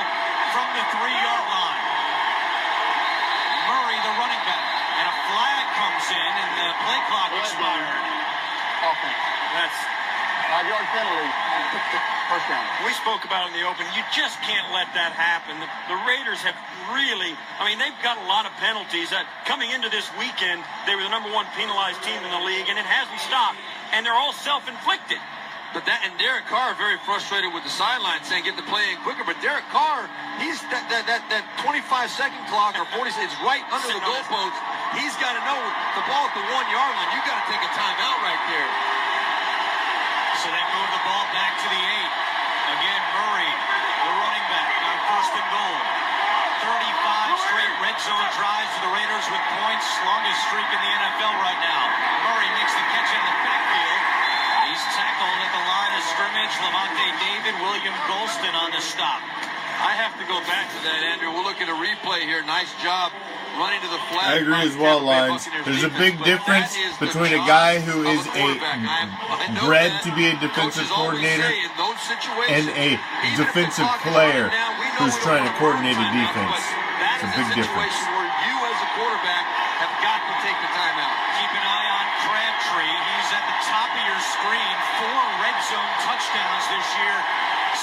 from the 3-yard line. Murray, the running back, and a flag comes in, and the play clock expired. Offense. That's 5-yard penalty, 1st down. We spoke about it in the open. You just can't let that happen. The Raiders have really, they've got a lot of penalties. Coming into this weekend, they were the #1 penalized team in the league, and it hasn't stopped. And they're all self-inflicted. But that and Derek Carr very frustrated with the sideline saying get the play in quicker. But Derek Carr, he's that 25-second clock or 40 seconds right under the goalpost. He's got to know the ball at the 1 yard line. You got to take a timeout right there. So they move the ball back to the 8. Again, Murray, the running back, on 1st and goal. 35 straight red zone drives for the Raiders with points. Longest streak in the NFL right now. Murray makes the catch in the backfield. He's tackled at the line of scrimmage. Levante David, William Golston on the stop. I have to go back to that, Andrew. We'll look at a replay here. Nice job running to the flag. I agree as well, Lines. There's a big difference between a guy who is bred to be a defensive coordinator and a defensive player who's trying to coordinate a defense. It's a big difference. Where you as a quarterback have got to take the timeout. Keep an eye on Crabtree. He's at the top of your screen. 4 red zone touchdowns this year.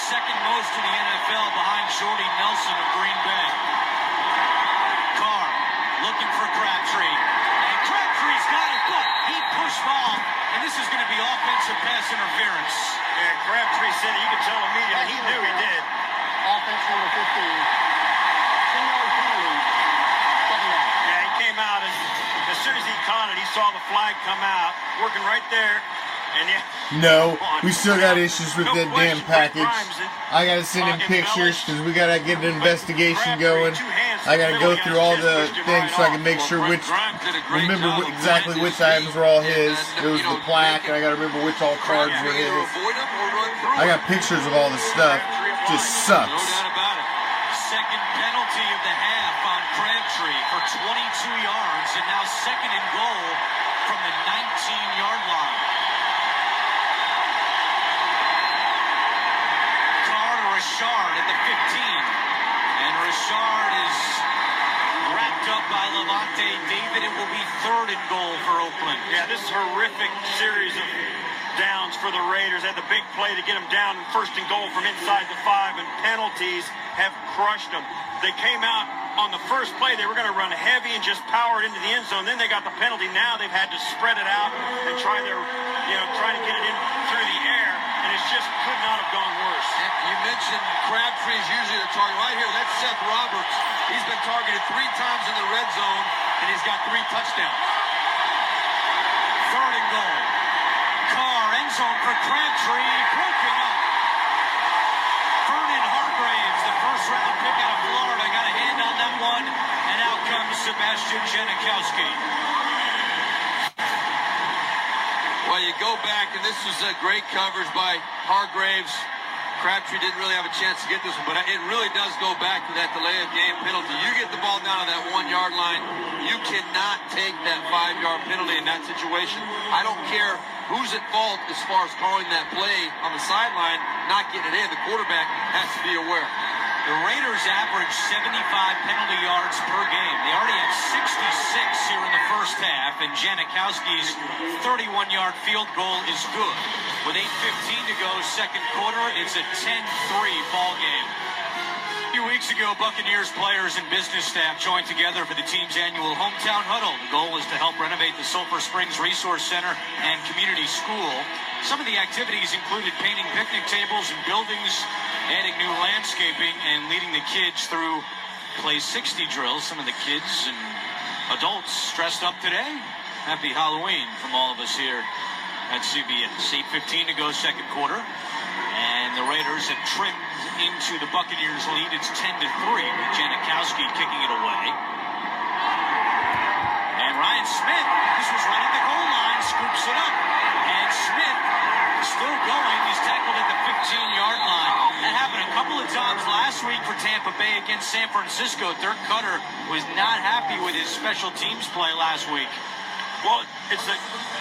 Second most in the NFL behind Jordy Nelson of Green Bay. Carr looking for Crabtree. And Crabtree's got it, but he pushed off. And this is going to be offensive pass interference. Yeah, Crabtree said it. You could tell immediately. He knew he did. Offense number 15. 10-yard penalty. Second down. Yeah, he came out, and as soon as he caught it, he saw the flag come out, working right there. And yeah, No, we still got issues with that damn package. I gotta send him pictures because we gotta get an investigation going. I gotta go through all the things so I can make sure remember exactly which items were all his. It was the plaque, and I gotta remember which all cards were his. I got pictures of all the stuff. Just sucks. No doubt about it. Second penalty of the half on Crabtree for 22 yards, and now second and goal from the 19-yard line. Richard at the 15, and Richard is wrapped up by Levante David. It will be 3rd and goal for Oakland. Yeah, this is a horrific series of downs for the Raiders. Had the big play to get them down 1st and goal from inside the 5, and penalties have crushed them. They came out on the first play. They were going to run heavy and just power it into the end zone. Then they got the penalty. Now they've had to spread it out and try to get it in through the air, and it just could not have gone worse. You mentioned Crabtree is usually the target. Right here, that's Seth Roberts. He's been targeted 3 times in the red zone, and he's got 3 touchdowns. 3rd and goal. Carr, end zone for Crabtree, broken up. Vernon Hargraves, the first-round pick out of Florida, got a hand on that one, and out comes Sebastian Janikowski. Well, you go back, and this was a great coverage by Hargraves. Crabtree didn't really have a chance to get this one, but it really does go back to that delay of game penalty. You get the ball down to that 1-yard line, you cannot take that 5-yard penalty in that situation. I don't care who's at fault as far as calling that play on the sideline, not getting it in. The quarterback has to be aware. The Raiders average 75 penalty yards per game. They already had 66 here in the first half, and Janikowski's 31-yard field goal is good. With 8:15 to go, second quarter, it's a 10-3 ball game. A few weeks ago, Buccaneers players and business staff joined together for the team's annual hometown huddle. The goal is to help renovate the Sulphur Springs Resource Center and community school. Some of the activities included painting picnic tables and buildings, adding new landscaping, and leading the kids through Play 60 drills. Some of the kids and adults dressed up today. Happy Halloween from all of us here at CBS. 8:15 to go, second quarter. And the Raiders have trimmed into the Buccaneers' lead. It's 10-3 with Janikowski kicking it away. And Ryan Smith, this was right at the goal line, scoops it up. And Smith still going. He's tackled at the 15-yard line. That happened a couple of times last week for Tampa Bay against San Francisco. Dirk Cutter was not happy with his special teams play last week. Well,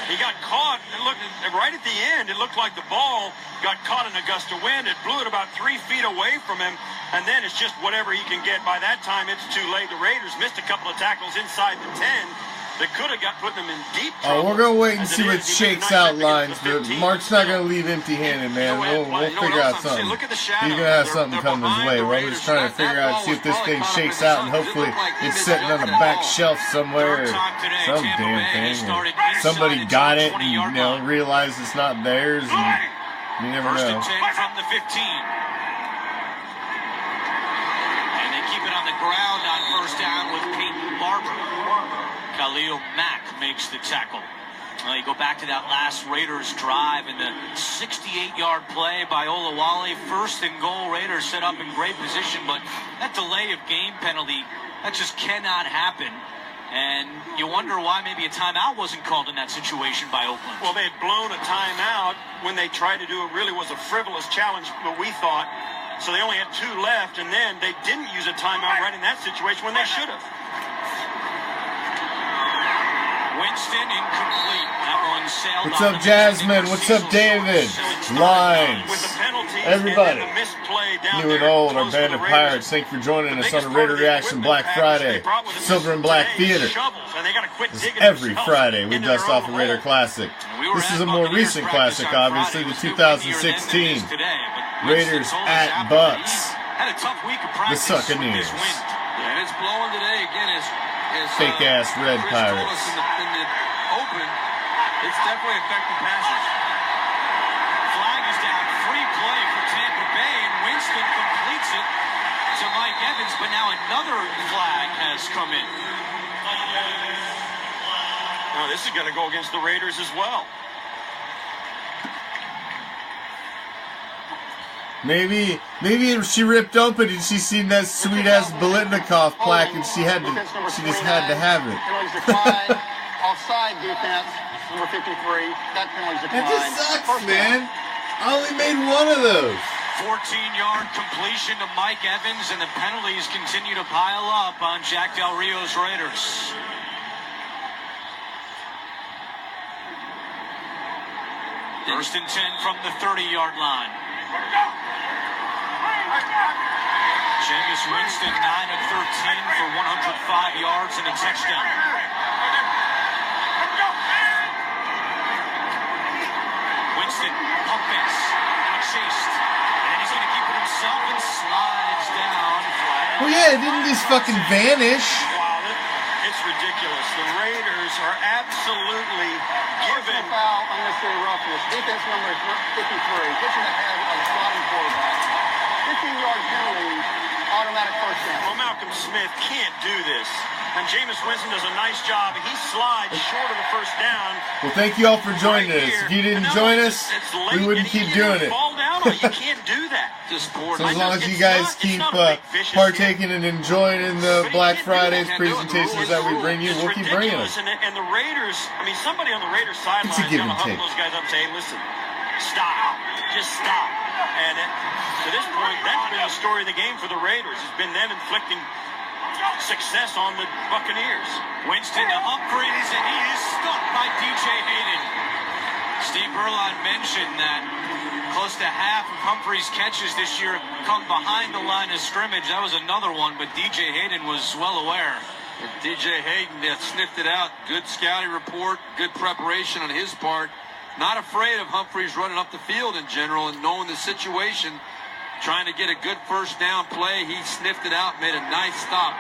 he got caught, and look, right at the end, it looked like the ball got caught in a gust of wind. It blew it about 3 feet away from him, and then it's just whatever he can get. By that time, it's too late. The Raiders missed a couple of tackles inside the 10 that could have put them in deep trouble. Oh, we're going to wait and see what shakes out, Lines, but Mark's not going to leave empty-handed, man. We'll figure out something. He's going to have something come his way. We're just trying to figure out, see if this thing shakes out, and hopefully it's sitting on the back shelf somewhere, or some damn thing. Or somebody got it and, realized it's not theirs, and You never First know. and 10 from the 15. And they keep it on the ground on first down with Peyton Barber. Khalil Mack makes the tackle. You go back to that last Raiders drive and the 68-yard play by Olawale. First and goal, Raiders set up in great position, but that delay of game penalty, that just cannot happen. And you wonder why maybe a timeout wasn't called in that situation by Oakland. Well, they had blown a timeout when they tried to do it. Really was a frivolous challenge, what we thought. So they only had 2 left, and then they didn't use a timeout right in that situation when they should have. Winston incomplete. That one sailed. What's up, Jasmine? What's up, David? Lines. Everybody. New and old, our band of pirates. Thank you for joining us on the Raider Reaction Black Friday. Silver and Black Theater. Every Friday we dust off a Raider classic. This is a more recent classic, obviously, the 2016 Raiders at Bucks. The Succaneers. And it's blowing today again. Fake ass red Pirates. In the open, it's definitely affecting passes. Flag is down. Free play for Tampa Bay, and Winston completes it to Mike Evans, but now another flag has come in. Now this is going to go against the Raiders as well. Maybe she ripped open and she seen that sweet ass Bolitnikov plaque and she just had to have it. Offside defense, number 53. That penalty's declined. It just sucks, man. I only made one of those. 14-yard completion to Mike Evans, and the penalties continue to pile up on Jack Del Rio's Raiders. First and 10 from the 30-yard line. Jameis Winston, 9 of 13 for 105 yards and a touchdown. Winston, pump fakes, now chased, and he's going to keep it himself and slides down. Well, yeah, it didn't just fucking vanish. Wow, it's ridiculous. The Raiders are absolutely given. Foul, unnecessary roughness. Defense number 53, pitching ahead of the slotting quarterback. 15-yard penalty, automatic first down. Well, Malcolm Smith can't do this. And Jameis Winston does a nice job. He slides short of the first down. Well, thank you all for joining us. If you didn't join us, we wouldn't keep doing it. Fall down on it. You can't do that. So as long as you guys keep partaking and enjoying in the Black Fridays presentations that we bring you, we'll keep bringing them. And the Raiders, I mean, somebody on the Raiders sideline is going to hug those guys up and say, hey, listen, stop. Just stop. And to this point, that's been the story of the game for the Raiders. It's been them inflicting success on the Buccaneers. Winston to Humphries, and he is stuck by DJ Hayden. Steve Berlon mentioned that close to half of Humphries' catches this year come behind the line of scrimmage. That was another one, but DJ Hayden was well aware. And DJ Hayden sniffed it out. Good scouting report, good preparation on his part. Not afraid of Humphries running up the field in general and knowing the situation. Trying to get a good first down play. He sniffed it out, made a nice stop.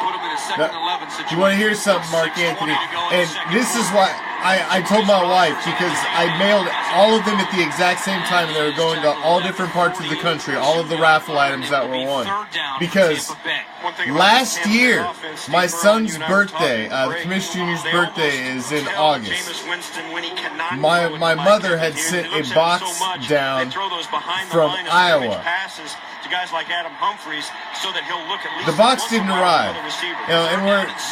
Put him in a second 11 situation. You want to hear something, Mark Anthony? And this is why I told my wife, because I mailed all of them at the exact same time, and they were going to all different parts of the country, all of the raffle items that were won. Because last year, my son's birthday, the Commish Jr.'s birthday is in August. My mother had sent a box down from Iowa. To guys like Adam Humphries, so that he'll look at least the box didn't arrive, and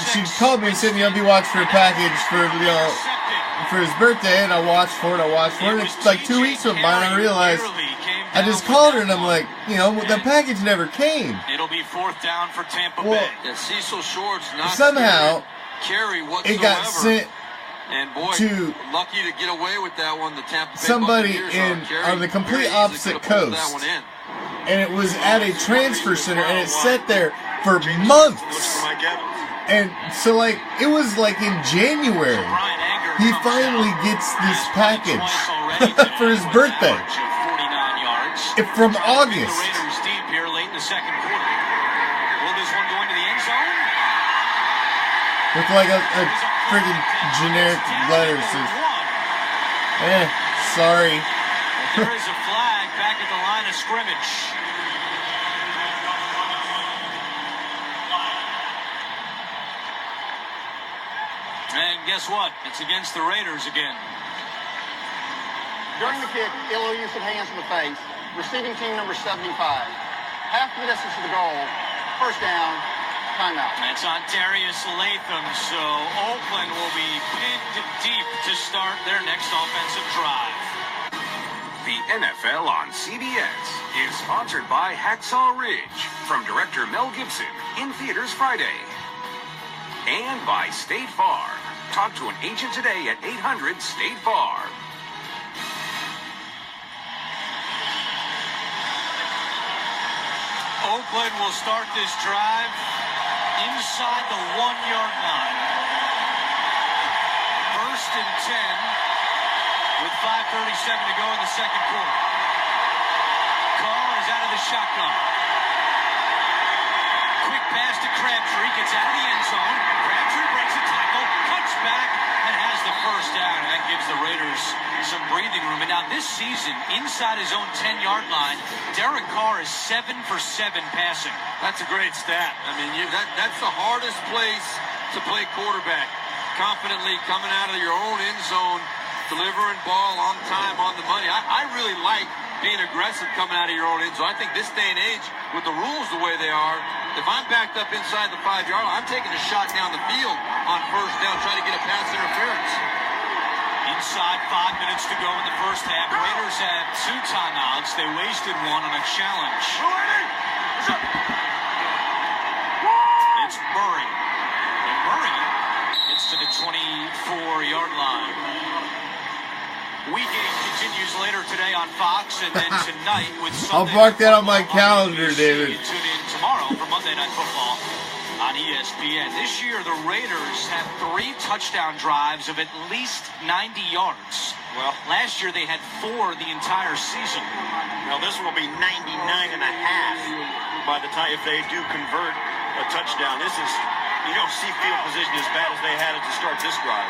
she called me and said, "I'll be watching for a package for his birthday," and I watched for it. And it's like 2 weeks went by, and I realized I just called her, and I'm like, the package never came. It'll be fourth down for Tampa Bay. Cecil Short's not somehow carry whatsoever. It got sent. And boy, to lucky to get away with that one. The Tampa Bay somebody Buccaneers on the complete opposite coast. And it was at a transfer center, and it sat there for months. And so, it was like in January, he finally gets this package for his birthday. From August. Raiders deep here late in the second quarter. Will this one go into the end zone? With a friggin' generic letter that says, sorry. There is a flag back at the line of scrimmage. And guess what? It's against the Raiders again. During the kick, illegal use of hands to the face. Receiving team number 75. Half the distance to the goal. First down. Timeout. That's on Darius Latham, so Oakland will be pinned deep to start their next offensive drive. The NFL on CBS is sponsored by Hacksaw Ridge from director Mel Gibson, in theaters Friday. And by State Farm. Talk to an agent today at 800-STATE-FARM. Oakland will start this drive inside the 1-yard line. 1st and 10 with 5:37 to go in the second quarter. Carr is out of the shotgun. Quick pass to Crabtree, gets out of the end zone. Crabtree breaks a tackle, cuts back, and has the first down. And that gives the Raiders some breathing room. And now this season, inside his own 10-yard line, Derek Carr is 7 for 7 passing. That's a great stat. I mean, that's the hardest place to play quarterback. Confidently coming out of your own end zone, delivering ball on time, on the money. I really like being aggressive coming out of your own end zone. I think this day and age, with the rules the way they are, if I'm backed up inside the 5-yard line, I'm taking a shot down the field on first down, trying to get a pass interference. Inside 5 minutes to go in the first half. Raiders have 2 timeouts. They wasted one on a challenge. It's Murray. And Murray gets to the 24-yard line. Weekend continues later today on Fox, and then tonight with Sunday. I'll mark that on my calendar, David. Tune in tomorrow for Monday Night Football on ESPN. This year, the Raiders have 3 touchdown drives of at least 90 yards. Well, last year they had 4 the entire season. Well, this will be 99 and a half by the time, if they do convert a touchdown. This is, you don't see field position as bad as they had it to start this drive.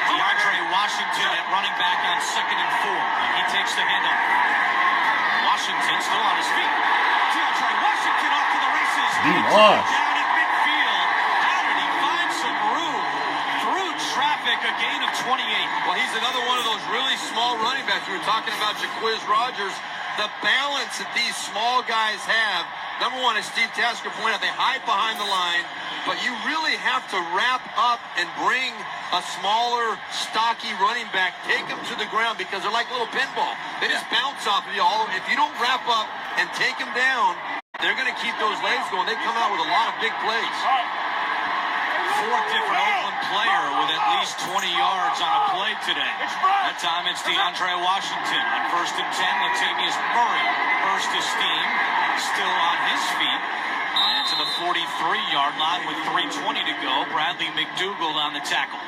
DeAndre Washington at running back on 2nd and 4. He takes the handoff. Washington still on his feet. DeAndre Washington off to the races. D-Wash. Down at midfield. How did he find some room? Through traffic, a gain of 28. Well, he's another one of those really small running backs. We were talking about Jaquiz Rogers. The balance that these small guys have. Number one, as Steve Tasker pointed out, they hide behind the line. But you really have to wrap up and bring a smaller, stocky running back, take them to the ground because they're like little pinball. They just bounce off of you. If you don't wrap up and take them down, they're going to keep those legs going. They come out with a lot of big plays. 4 different Oakland player with at least 20 yards on a play today. That time it's DeAndre Washington. On 1st and 10, Latavius Murray. First to steam, still on his feet. And to the 43-yard line with 3:20 to go. Bradley McDougald on the tackle.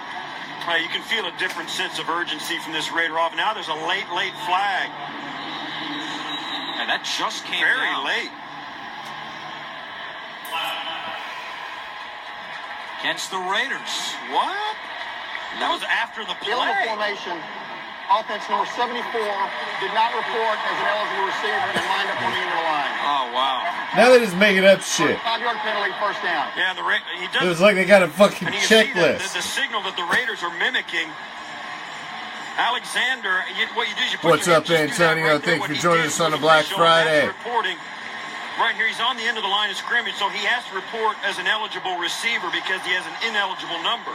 You can feel a different sense of urgency from this Raider off. Now there's a late flag. And that just came very down. late. Against the Raiders. What? That was after the play. Illegal formation. Offense number 74 did not report as an eligible receiver and lined up on the end of the line. Oh, wow. Now they're just making up shit. 5-yard penalty, first down. Yeah, he does. It was like they got a fucking and you can checklist. see the signal that the Raiders are mimicking. Alexander, what you do is you put What's your up, hands, just do that Antonio? right there. Thanks What for he joining did us on was a Black official, and Friday. that's reporting. Right here, he's on the end of the line of scrimmage, so he has to report as an eligible receiver because he has an ineligible number.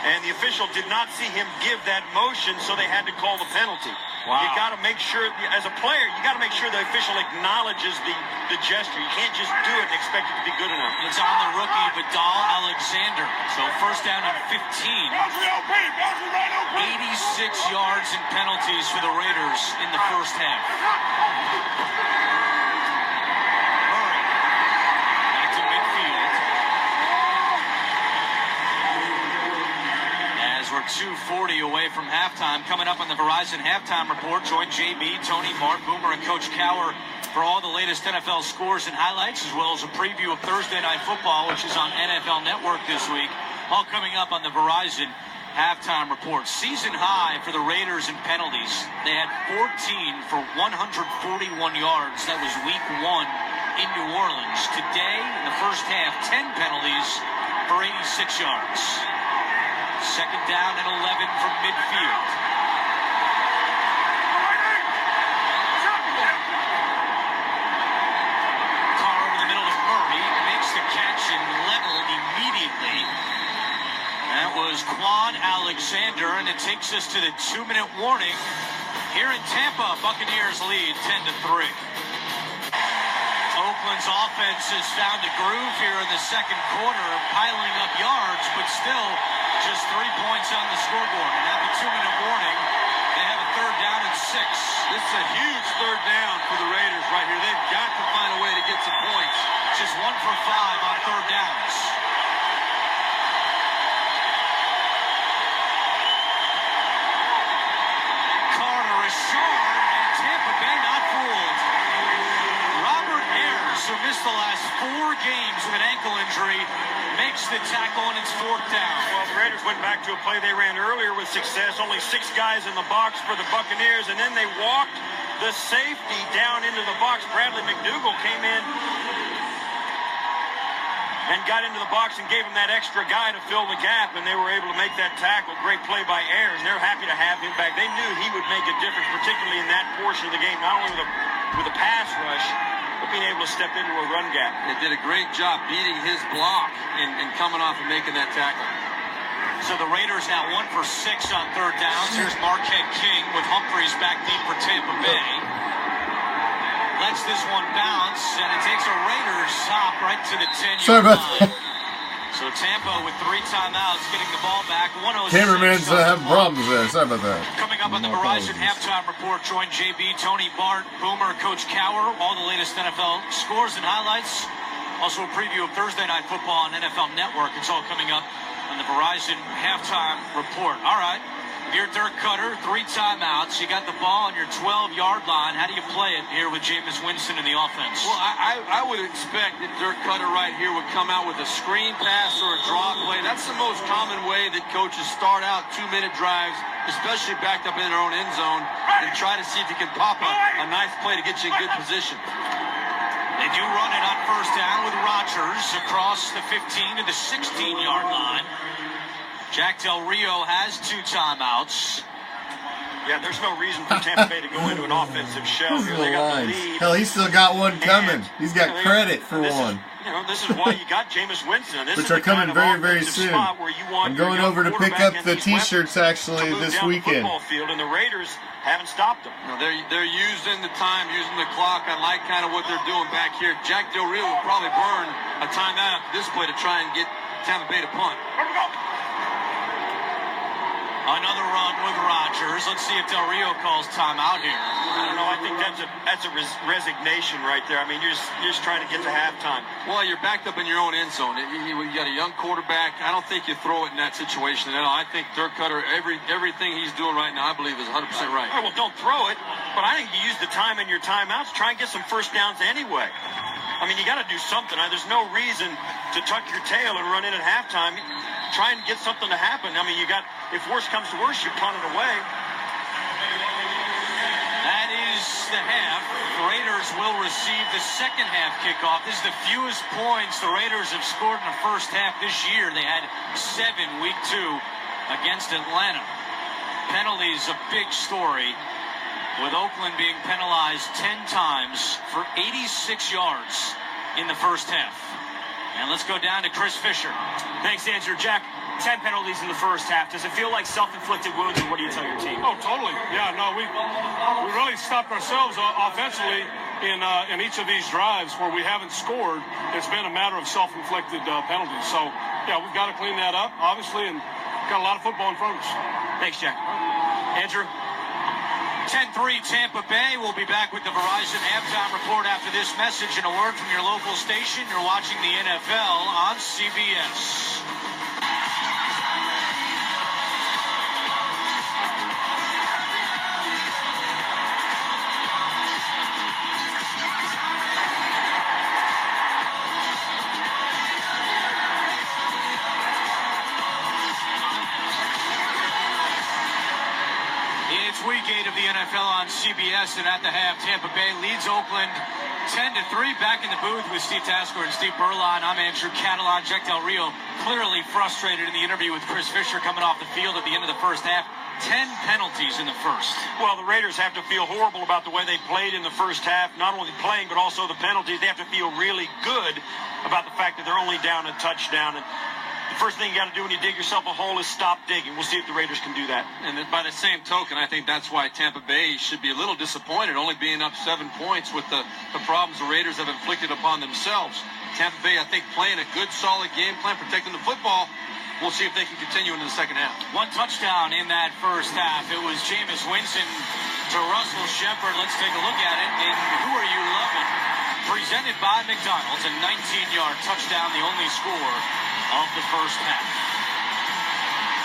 And the official did not see him give that motion, so they had to call the penalty. Wow. You got to make sure, as a player, you got to make sure the official acknowledges the gesture. You can't just do it and expect it to be good enough. It's on the rookie, Vidal Alexander. So first down and 15. 86 yards and penalties for the Raiders in the first half. Murray back to midfield. As we're 2:40 away from halftime, coming up on the Verizon Halftime Report, join JB, Tony, Mark, Boomer, and Coach Cower for all the latest NFL scores and highlights, as well as a preview of Thursday Night Football, which is on NFL Network this week. All coming up on the Verizon halftime report. Season high for the Raiders in penalties. They had 14 for 141 yards. That was week 1 in New Orleans. Today, in the first half, 10 penalties for 86 yards. Second down and 11 from midfield. Carr over the middle of Murray makes the catch and leveled immediately. That was Quan Alexander, and it takes us to the 2-minute warning. Here in Tampa, Buccaneers lead 10-3. Oakland's offense has found a groove here in the second quarter, piling up yards, but still just 3 points on the scoreboard. And at the 2-minute warning, they have a third down and 6. This is a huge third down for the Raiders right here. They've got to find a way to get some points. Just 1 for 5 on third downs. Carter is short, and Tampa Bay not fooled. Robert Ayers, who missed the last 4 games with an ankle injury, makes the tackle, and it's 4th down. Well, the Raiders went back to a play they ran earlier with success. Only 6 guys in the box for the Buccaneers, and then they walked the safety down into the box. Bradley McDougal came in and got into the box and gave him that extra guy to fill the gap, and they were able to make that tackle. Great play by Ayers. They're happy to have him back. They knew he would make a difference, particularly in that portion of the game, not only with a pass rush, but being able to step into a run gap. They did a great job beating his block and coming off and making that tackle. So the Raiders now 1 for 6 on third downs. Here's Marquette King with Humphreys back deep for Tampa Bay. Lets this one bounce, and it takes a Raiders hop right to the 10-yard line. So Tampa with 3 timeouts, getting the ball back. 106. Cameraman's having problems there. Sorry about that. Coming up on the Verizon halftime report, join JB, Tony, Bart, Boomer, Coach Cower, all the latest NFL scores and highlights. Also a preview of Thursday Night Football on NFL Network. It's all coming up on the Verizon halftime report. All right. You're Dirk Cutter, 3 timeouts. You got the ball on your 12-yard line. How do you play it here with Jameis Winston in the offense? Well, I would expect that Dirk Cutter right here would come out with a screen pass or a draw play. That's the most common way that coaches start out 2-minute drives, especially backed up in their own end zone, and try to see if you can pop a nice play to get you in good position. They do run it on first down with Rodgers across the 15 to the 16-yard line. Jack Del Rio has 2 timeouts. Yeah, there's no reason for Tampa Bay to go into an offensive shell here. They got the lead. Hell, he's still got one coming. He's got credit for one. This is why you got Jameis Winston. This Which is are coming very, very offensive soon. spot where you want I'm going your over to pick quarterback up and the these weapons T-shirts actually to move this down the weekend. football field, and the Raiders haven't stopped them. No, they're using the time, using the clock. I like kind of what they're doing back here. Jack Del Rio will probably burn a timeout after this play to try and get Tampa Bay to punt. Another run with Rodgers. Let's see if Del Rio calls timeout here. I don't know. I think that's a resignation right there. I mean, you're just trying to get to halftime. Well, you're backed up in your own end zone. You got a young quarterback. I don't think you throw it in that situation at all. I think Dirk Cutter, everything he's doing right now, I believe is 100% right. Well, don't throw it, but I think you use the time in your timeouts. Try and get some first downs anyway. I mean, you got to do something. There's no reason to tuck your tail and run in at halftime. Try and get something to happen. I mean, if worse comes to worse, you punt it away. That is the half. The Raiders will receive the second half kickoff. This is the fewest points the Raiders have scored in the first half this year. They had 7 week 2 against Atlanta. Penalties, a big story, with Oakland being penalized 10 times for 86 yards in the first half. And let's go down to Chris Fisher. Thanks, Andrew. Jack, 10 penalties in the first half. Does it feel like self-inflicted wounds, or what do you tell your team? Oh, totally. Yeah, no, we really stopped ourselves offensively in each of these drives where we haven't scored. It's been a matter of self-inflicted penalties. So, yeah, we've got to clean that up, obviously, and got a lot of football in front of us. Thanks, Jack. Andrew? 10-3 Tampa Bay. We'll be back with the Verizon halftime report after this message and a word from your local station. You're watching the NFL on CBS. Week 8 of the NFL on CBS, and at the half, Tampa Bay leads Oakland 10-3. Back in the booth with Steve Tasker and Steve Berline. I'm Andrew Catalan. Jack Del Rio clearly frustrated in the interview with Chris Fisher coming off the field at the end of the first half. 10 penalties in the first. Well, the Raiders have to feel horrible about the way they played in the first half. Not only playing, but also the penalties. They have to feel really good about the fact that they're only down a touchdown. And the first thing you got to do when you dig yourself a hole is stop digging. We'll see if the Raiders can do that. And by the same token, I think that's why Tampa Bay should be a little disappointed, only being up 7 points with the problems the Raiders have inflicted upon themselves. Tampa Bay, I think, playing a good, solid game plan, protecting the football. We'll see if they can continue into the second half. One touchdown in that first half. It was Jameis Winston to Russell Shepard. Let's take a look at it. And Who Are You Loving? Presented by McDonald's. A 19-yard touchdown, the only score of the first half.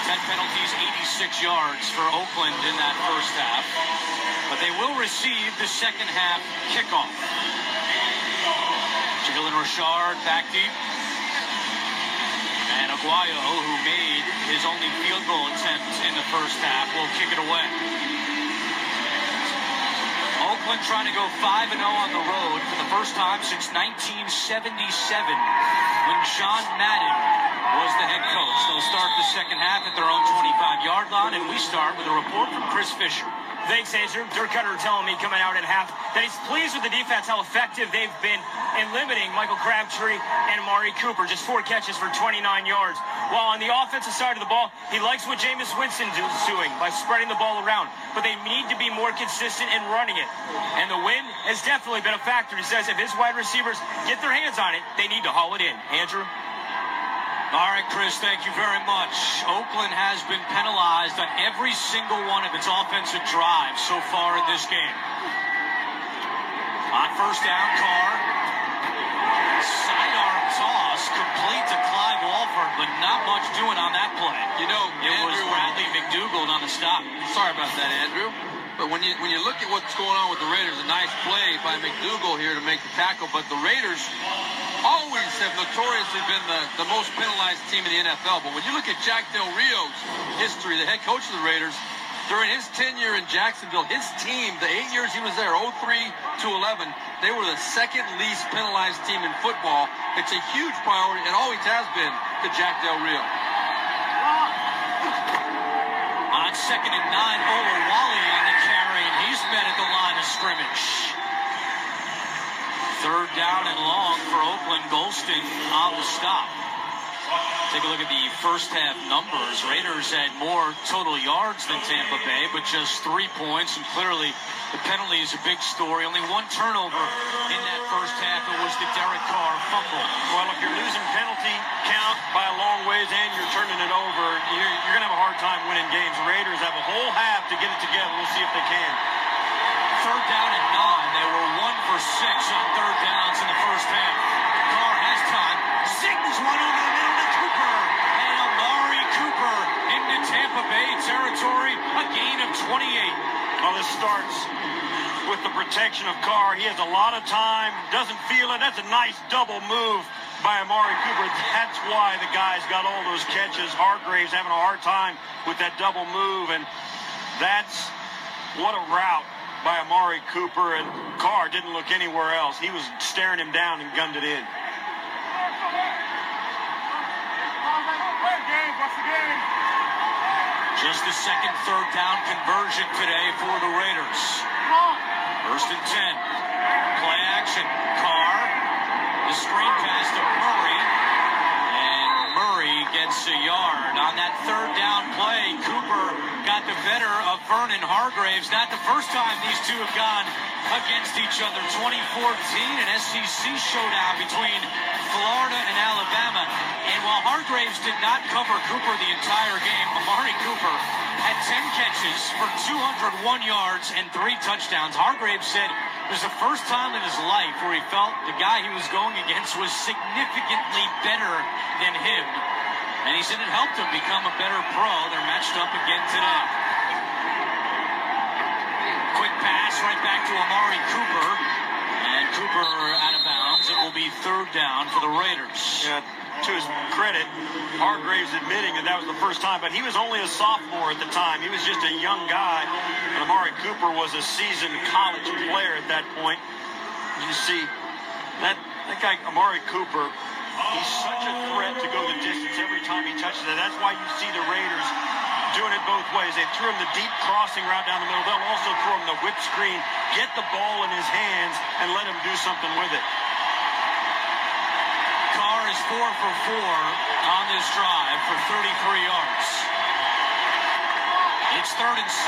10 penalties, 86 yards for Oakland in that first half. But they will receive the second half kickoff. Jalen Richard back deep. And Aguayo, who made his only field goal attempt in the first half, will kick it away. Oakland trying to go 5-0 on the road for the first time since 1977, when John Madden was the head coach. They'll start the second half at their own 25-yard line, and we start with a report from Chris Fisher. Thanks, Andrew. Dirk Cutter telling me coming out at half that he's pleased with the defense, how effective they've been in limiting Michael Crabtree and Amari Cooper. Just 4 catches for 29 yards. While on the offensive side of the ball, he likes what Jameis Winston is doing by spreading the ball around. But they need to be more consistent in running it. And the win has definitely been a factor. He says if his wide receivers get their hands on it, they need to haul it in. Andrew? All right, Chris, thank you very much. Oakland has been penalized on every single one of its offensive drives so far in this game. On first down, Carr. Sidearm toss, complete to Clive Walford, but not much doing on that play. You know, it was Bradley McDougald on the stop. Sorry about that, Andrew. But when you look at what's going on with the Raiders, a nice play by McDougald here to make the tackle, but the Raiders always have notoriously been the most penalized team in the NFL. But when you look at Jack Del Rio's history, the head coach of the Raiders, during his tenure in Jacksonville, his team, the 8 years he was there, 03 to 11, they were the second least penalized team in football. It's a huge priority, and always has been, to Jack Del Rio. On 2nd and 9, Olawale on the carry, and he's met at the line of scrimmage. 3rd down and long for Oakland. Golston on the stop. Take a look at the first half numbers. Raiders had more total yards than Tampa Bay, but just 3 points, and clearly the penalty is a big story. Only 1 turnover in that first half. It was the Derek Carr fumble. Well, if you're losing penalty count by a long ways and you're turning it over, you're going to have a hard time winning games. The Raiders have a whole half to get it together. We'll see if they can. 3rd down and 9. They were 1 for 6 on 3rd downs in the first half. Carr has time. Sings one over the middle to Cooper. And Amari Cooper into Tampa Bay territory. A gain of 28. Well, this starts with the protection of Carr. He has a lot of time. Doesn't feel it. That's a nice double move by Amari Cooper. That's why the guys got all those catches. Hargraves having a hard time with that double move. And that's what a route by Amari Cooper, and Carr didn't look anywhere else. He was staring him down and gunned it in. Just the second 3rd down conversion today for the Raiders. 1st and 10. Play action. Carr. The screen pass to Murray. And Murray gets a yard. On that 3rd down play, Cooper got the better of Vernon Hargraves. Not the first time these two have gone against each other. 2014, an SEC showdown between Florida and Alabama. And while Hargraves did not cover Cooper the entire game, Amari Cooper had 10 catches for 201 yards and 3 touchdowns. Hargraves said it was the first time in his life where he felt the guy he was going against was significantly better than him. And he said it helped him become a better pro. They're matched up again today. Quick pass right back to Amari Cooper. And Cooper out of bounds. It will be 3rd down for the Raiders. Yeah, to his credit, Hargraves admitting that was the first time, but he was only a sophomore at the time. He was just a young guy. And Amari Cooper was a seasoned college player at that point. You see, that guy, Amari Cooper, he's such a threat to go the distance every time he touches it. That's why you see the Raiders doing it both ways. They threw him the deep crossing route down the middle. They'll also throw him the whip screen, get the ball in his hands, and let him do something with it. Carr is 4 for 4 on this drive for 33 yards. It's 3rd and 6.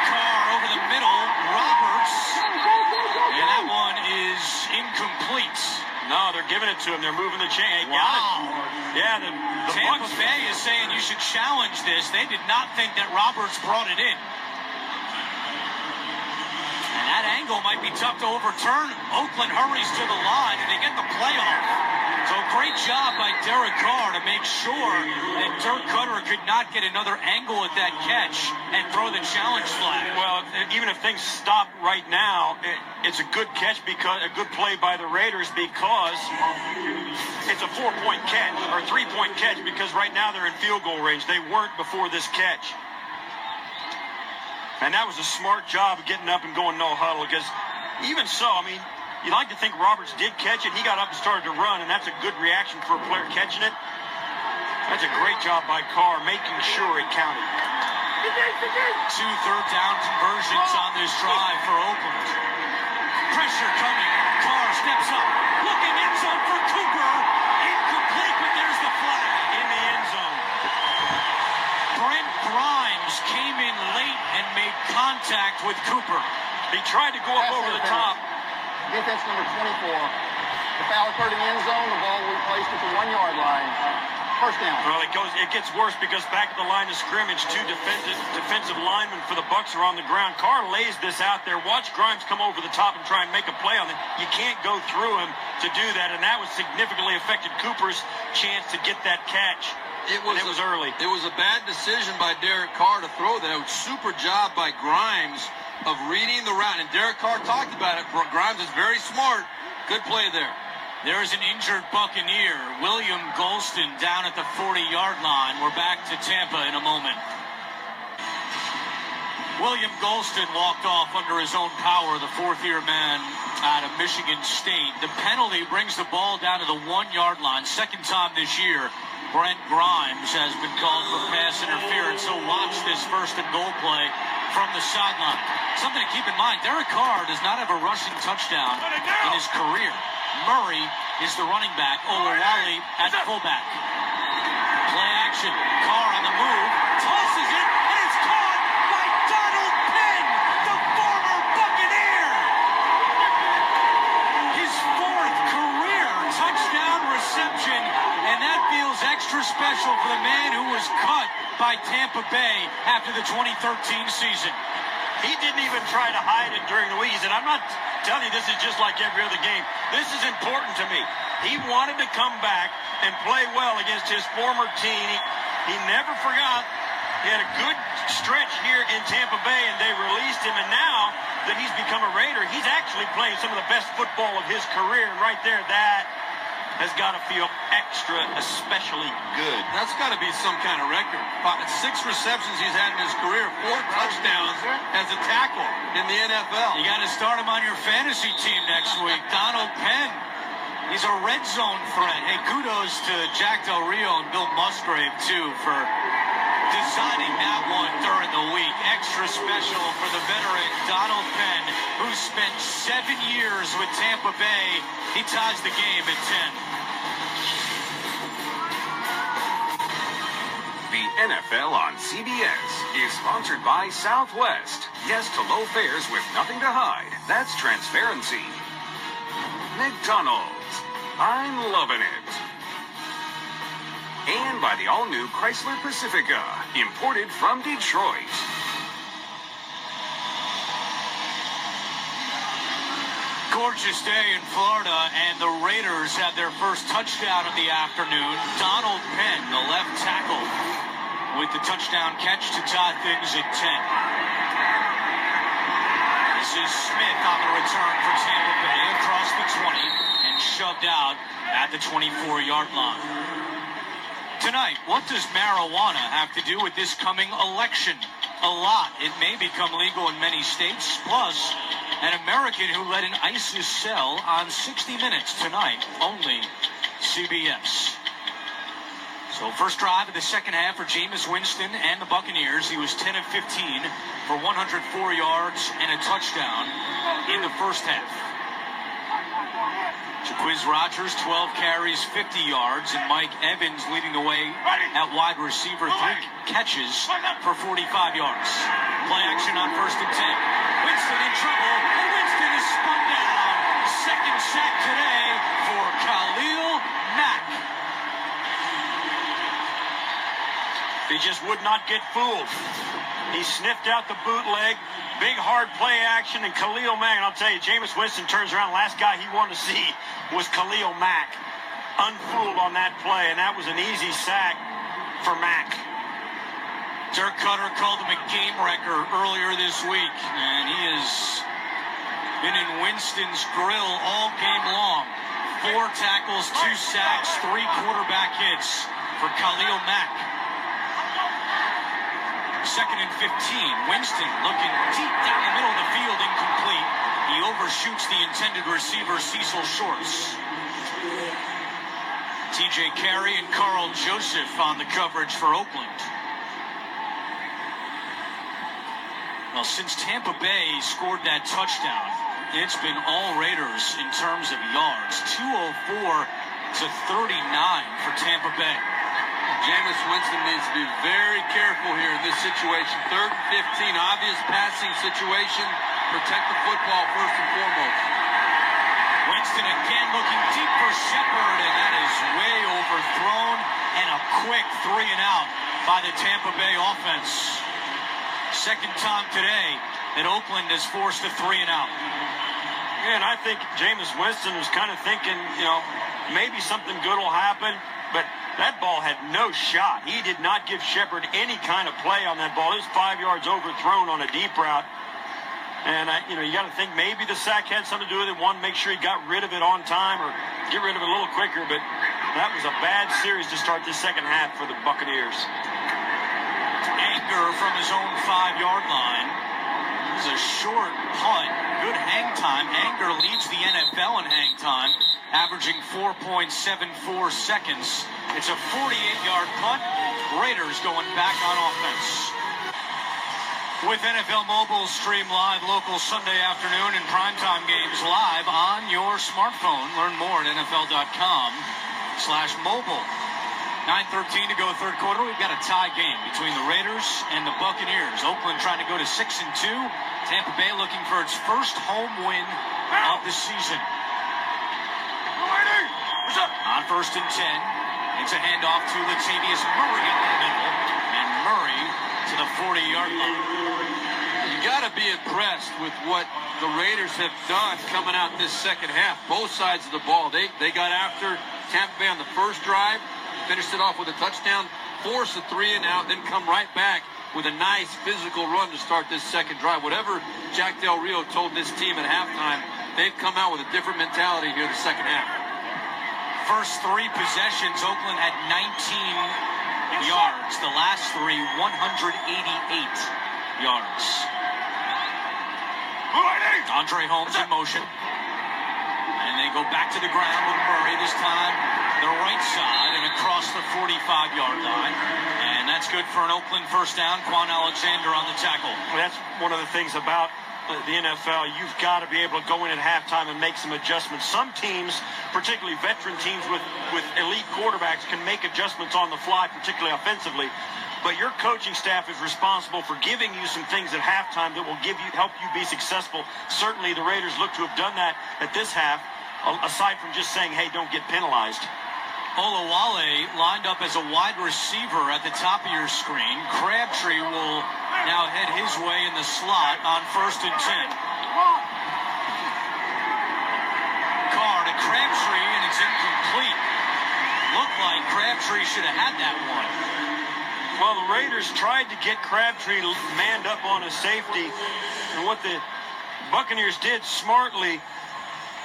Carr over the middle, Roberts, and that one is incomplete. No, they're giving it to him. They're moving the chain. Wow. Yeah, the Tampa Bucs. Bay is saying you should challenge this. They did not think that Roberts brought it in. And that angle might be tough to overturn. Oakland hurries to the line, and they get the playoff. So great job by Derek Carr to make sure that Dirk Cutter could not get another angle at that catch and throw the challenge flag. Well, even if things stop right now, it's a good catch, because a good play by the Raiders, because it's a 4-point catch or 3-point catch, because right now they're in field goal range. They weren't before this catch. And that was a smart job of getting up and going no huddle, because even so, I mean, you'd like to think Roberts did catch it. He got up and started to run, and that's a good reaction for a player catching it. That's a great job by Carr, making sure it counted. 2 third-down conversions on this drive for Oakland. Pressure coming. Carr steps up. Looking end zone for Cooper. Incomplete, but there's the flag. In the end zone. Brent Grimes came in late and made contact with Cooper. He tried to go up over the top. Defense number 24. The foul occurred in the end zone. The ball will be placed at the 1-yard line. First down. Well, it gets worse, because back at the line of scrimmage, 2 defensive linemen for the Bucs are on the ground. Carr lays this out there. Watch Grimes come over the top and try and make a play on it. You can't go through him to do that, and that was significantly affected Cooper's chance to get that catch. It was early. It was a bad decision by Derek Carr to throw that. It was super job by Grimes of reading the route. And Derek Carr talked about it. Grimes is very smart. Good play there. There is an injured Buccaneer, William Golston, down at the 40-yard line. We're back to Tampa in a moment. William Golston walked off under his own power, the 4th-year man out of Michigan State. The penalty brings the ball down to the 1-yard line. Second time this year, Brent Grimes has been called for pass interference. So watch this 1st and goal play from the sideline. Something to keep in mind, Derek Carr does not have a rushing touchdown in his career. Murray is the running back. Olawale at fullback. Play action. Carr on the move. Tosses it, and it's caught by Donald Penn, the former Buccaneer. His 4th career touchdown reception, and that feels extra special for the man who was cut by Tampa Bay after the 2013 season. He didn't even try to hide it during the week. He said, I'm not telling you this is just like every other game. This is important to me. He wanted to come back and play well against his former team. He never forgot. He had a good stretch here in Tampa Bay, and they released him. And now that he's become a Raider, he's actually playing some of the best football of his career. And right there, that has got to feel especially good. That's got to be some kind of record. 6 receptions he's had in his career, 4 touchdowns as a tackle in the NFL. You got to start him on your fantasy team next week. Donald Penn, he's a red zone threat. Hey, kudos to Jack Del Rio and Bill Musgrave, too, for deciding that one during the week. Extra special for the veteran Donald Penn, who spent 7 years with Tampa Bay. He ties the game at 10. The NFL on CBS is sponsored by Southwest. Yes to low fares with nothing to hide. That's transparency. McDonald's. I'm loving it. And by the all-new Chrysler Pacifica, imported from Detroit. Gorgeous day in Florida, and the Raiders had their first touchdown of the afternoon. Donald Penn, the left tackle, with the touchdown catch to tie things at 10. This is Smith on the return for Tampa Bay across the 20, and shoved out at the 24-yard line. Tonight, what does marijuana have to do with this coming election? A lot. It may become legal in many states. Plus, an American who led an ISIS cell on 60 Minutes tonight, only CBS. So first drive of the second half for Jameis Winston and the Buccaneers. He was 10 of 15 for 104 yards and a touchdown in the first half. Jaquiz Rodgers, 12 carries, 50 yards, and Mike Evans leading the way at wide receiver, 3 catches for 45 yards. Play action on 1st and 10. Winston in trouble, and Winston is spun down. Second sack today for Khalil Mack. He just would not get fooled. He sniffed out the bootleg. Big, hard play action, and Khalil Mack, and I'll tell you, Jameis Winston turns around. Last guy he wanted to see was Khalil Mack. Unfooled on that play, and that was an easy sack for Mack. Dirk Cutter called him a game wrecker earlier this week, and he has been in Winston's grill all game long. 4 tackles, 2 sacks, 3 quarterback hits for Khalil Mack. 2nd and 15. Winston looking deep down the middle of the field, incomplete. He overshoots the intended receiver, Cecil Shorts. TJ Carey and Carl Joseph on the coverage for Oakland. Well, since Tampa Bay scored that touchdown, it's been all Raiders in terms of yards. 204 to 39 for Tampa Bay. Jameis Winston needs to be very careful here in this situation. 3rd and 15, obvious passing situation. Protect the football first and foremost. Winston again looking deep for Shepard, and that is way overthrown, and a quick 3 and out by the Tampa Bay offense. Second time today that Oakland is forced a 3 and out. Yeah, and I think Jameis Winston was kind of thinking, maybe something good will happen, but that ball had no shot. He did not give Shepard any kind of play on that ball. It was 5 yards overthrown on a deep route. And, you got to think maybe the sack had something to do with it. One, make sure he got rid of it on time or get rid of it a little quicker. But that was a bad series to start this second half for the Buccaneers. Anger from his own 5-yard line. This is a short punt. Good hang time. Anger leads the NFL in hang time, averaging 4.74 seconds. It's a 48-yard punt. Raiders going back on offense. With NFL Mobile, stream live local Sunday afternoon and primetime games live on your smartphone. Learn more at NFL.com/mobile. 9:13 to go third quarter. We've got a tie game between the Raiders and the Buccaneers. Oakland trying to go to 6-2. Tampa Bay looking for its first home win of the season. On 1st and 10, it's a handoff to Latavius Murray in the middle, and Murray to the 40-yard line. You got to be impressed with what the Raiders have done coming out this second half. Both sides of the ball. They got after Tampa Bay on the first drive, finished it off with a touchdown, force a 3 and out, then come right back with a nice physical run to start this second drive. Whatever Jack Del Rio told this team at halftime, they've come out with a different mentality here the second half. First 3 possessions, Oakland had 19 yards. The last 3, 188 yards. Andre Holmes in motion. And they go back to the ground with Murray, this time the right side and across the 45-yard line. And that's good for an Oakland first down. Quan Alexander on the tackle. Well, that's one of the things about the NFL. You've got to be able to go in at halftime and make some adjustments. Some teams, particularly veteran teams with elite quarterbacks, can make adjustments on the fly, particularly offensively. But your coaching staff is responsible for giving you some things at halftime that will help you be successful. Certainly the Raiders look to have done that at this half, aside from just saying, hey, don't get penalized. Olawale lined up as a wide receiver at the top of your screen. Crabtree will now head his way in the slot on 1st and 10. Carr to Crabtree, and it's incomplete. Looked like Crabtree should have had that one. Well, the Raiders tried to get Crabtree manned up on a safety, and what the Buccaneers did smartly,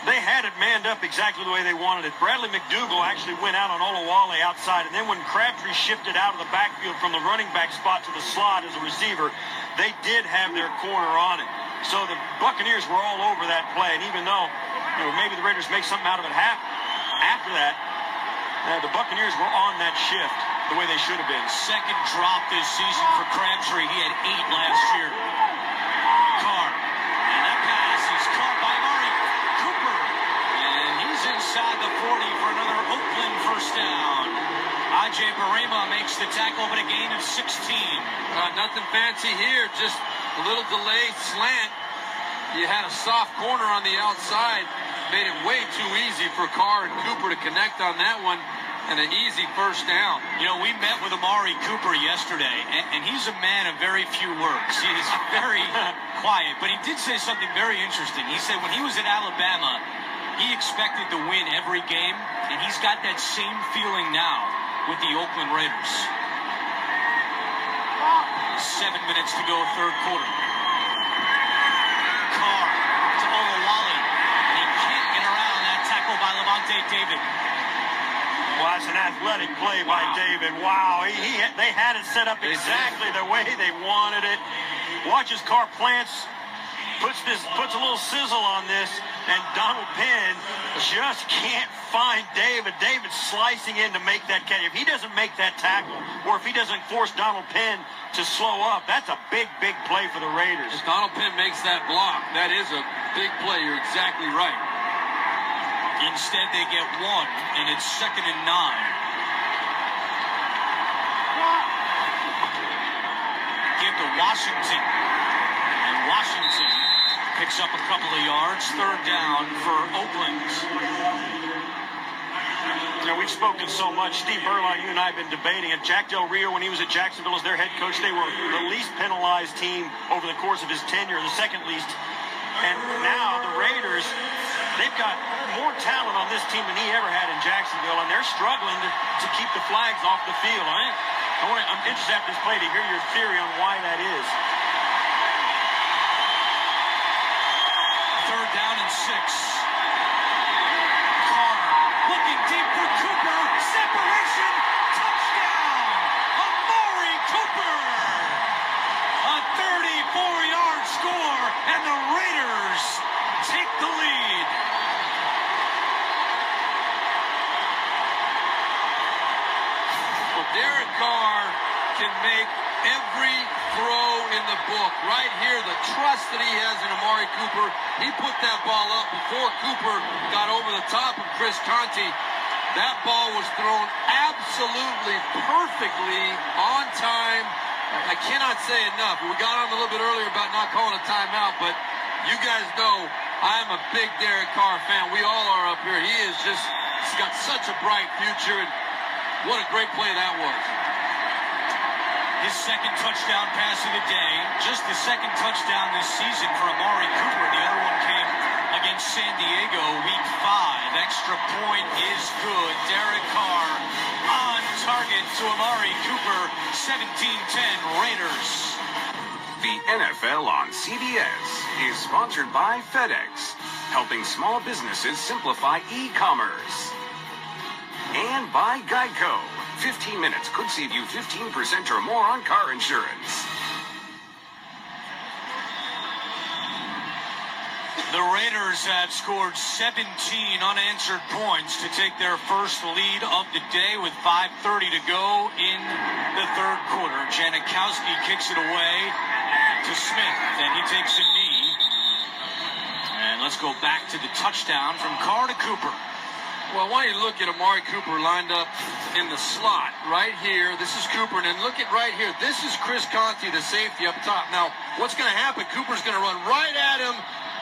They had it manned up exactly the way they wanted it. Bradley McDougal actually went out on Olawale outside, and then when Crabtree shifted out of the backfield from the running back spot to the slot as a receiver, they did have their corner on it. So the Buccaneers were all over that play, and even though maybe the Raiders make something out of it after that, the Buccaneers were on that shift the way they should have been. Second drop this season for Crabtree. He had 8 last year. Carr. And that pass is caught by Amari Cooper. And he's inside the 40 for another Oakland first down. Ajay Barema makes the tackle, but a gain of 16. Nothing fancy here, just a little delayed slant. You had a soft corner on the outside. Made it way too easy for Carr and Cooper to connect on that one. And an easy first down. We met with Amari Cooper yesterday, and he's a man of very few words. He's very quiet, but he did say something very interesting. He said when he was at Alabama, he expected to win every game, and he's got that same feeling now with the Oakland Raiders. 7 minutes to go, third quarter. Carr to Olawale. He can't get around that tackle by Levante David. Well, that's an athletic play by David. Wow, they had it set up exactly the way they wanted it. Watch as Carr plants, puts a little sizzle on this, and Donald Penn just can't find David. David's slicing in to make that catch. If he doesn't make that tackle, or if he doesn't force Donald Penn to slow up, that's a big, big play for the Raiders. If Donald Penn makes that block, that is a big play. You're exactly right. Instead, they get 1, and it's 2nd and 9. Give to Washington. And Washington picks up a couple of yards. Third down for Oakland. We've spoken so much. Steve Berline, you and I have been debating it. Jack Del Rio, when he was at Jacksonville as their head coach, they were the least penalized team over the course of his tenure, the second least. And now the Raiders, they've got more talent on this team than he ever had in Jacksonville, and they're struggling to keep the flags off the field. I'm interested after this play to hear your theory on why that is. Third down and 6. Carr looking deep for Cooper. Separation. Touchdown. Amari Cooper. A 34-yard score, and the Raiders take the lead. Well, Derek Carr can make every throw in the book. Right here, the trust that he has in Amari Cooper. He put that ball up before Cooper got over the top of Chris Conte. That ball was thrown absolutely perfectly on time. I cannot say enough. We got on a little bit earlier about not calling a timeout, but you guys know I'm a big Derek Carr fan. We all are up here. He's got such a bright future, and what a great play that was. His second touchdown pass of the day. Just the second touchdown this season for Amari Cooper. The other one came against San Diego, week 5. Extra point is good. Derek Carr on target to Amari Cooper. 17-10 Raiders. The NFL on CBS is sponsored by FedEx, helping small businesses simplify e-commerce. And by Geico. 15 minutes could save you 15% or more on car insurance. The Raiders have scored 17 unanswered points to take their first lead of the day with 5:30 to go in the third quarter. Janikowski kicks it away to Smith, and he takes a knee. And let's go back to the touchdown from Carr to Cooper. Well, I want you to look at Amari Cooper lined up in the slot right here. This is Cooper, and then look at right here. This is Chris Conte, the safety up top. Now, what's going to happen? Cooper's going to run right at him,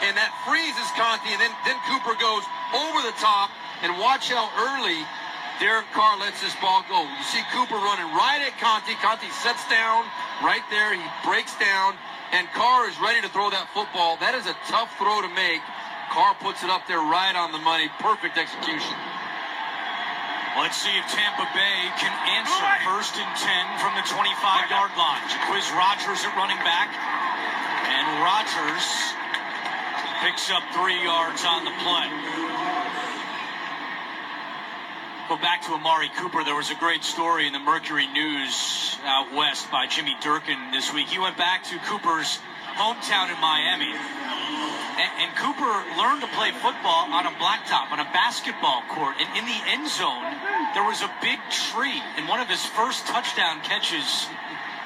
and that freezes Conte, and then Cooper goes over the top, and watch how early Derek Carr lets this ball go. You see Cooper running right at Conte. Conte sets down right there. He breaks down, and Carr is ready to throw that football. That is a tough throw to make. Carr puts it up there right on the money. Perfect execution. Let's see if Tampa Bay can answer 1st and 10 from the 25-yard line. Jacquizz Rodgers at running back. And Rodgers Picks up 3 yards on the play. Go back to Amari Cooper. There was a great story in the Mercury News out west by Jimmy Durkin this week. He went back to Cooper's hometown in Miami. And Cooper learned to play football on a blacktop, on a basketball court. And in the end zone, there was a big tree. And one of his first touchdown catches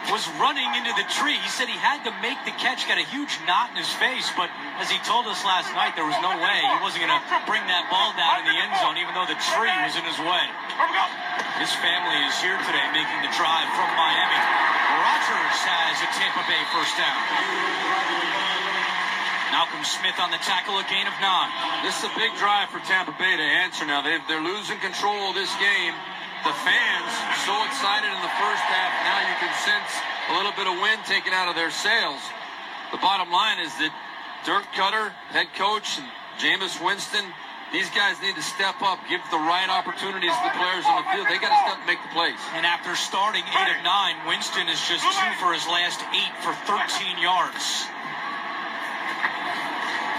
was running into the tree. He said he had to make the catch, got a huge knot in his face. But as he told us last night, there was no way he wasn't going to bring that ball down in the end zone, even though the tree was in his way. His family is here today making the drive from Miami. Rodgers has a Tampa Bay first down. Malcolm Smith on the tackle, a gain of 9. This is a big drive for Tampa Bay to answer now. They're losing control of this game. The fans so excited in the first half. Now you can sense a little bit of wind taken out of their sails. The bottom line is that Dirk Cutter, head coach, and Jameis Winston, these guys need to step up, give the right opportunities to the players on the field. They got to step and make the plays. And after starting 8 of 9, Winston is just 2 for his last 8 for 13 yards.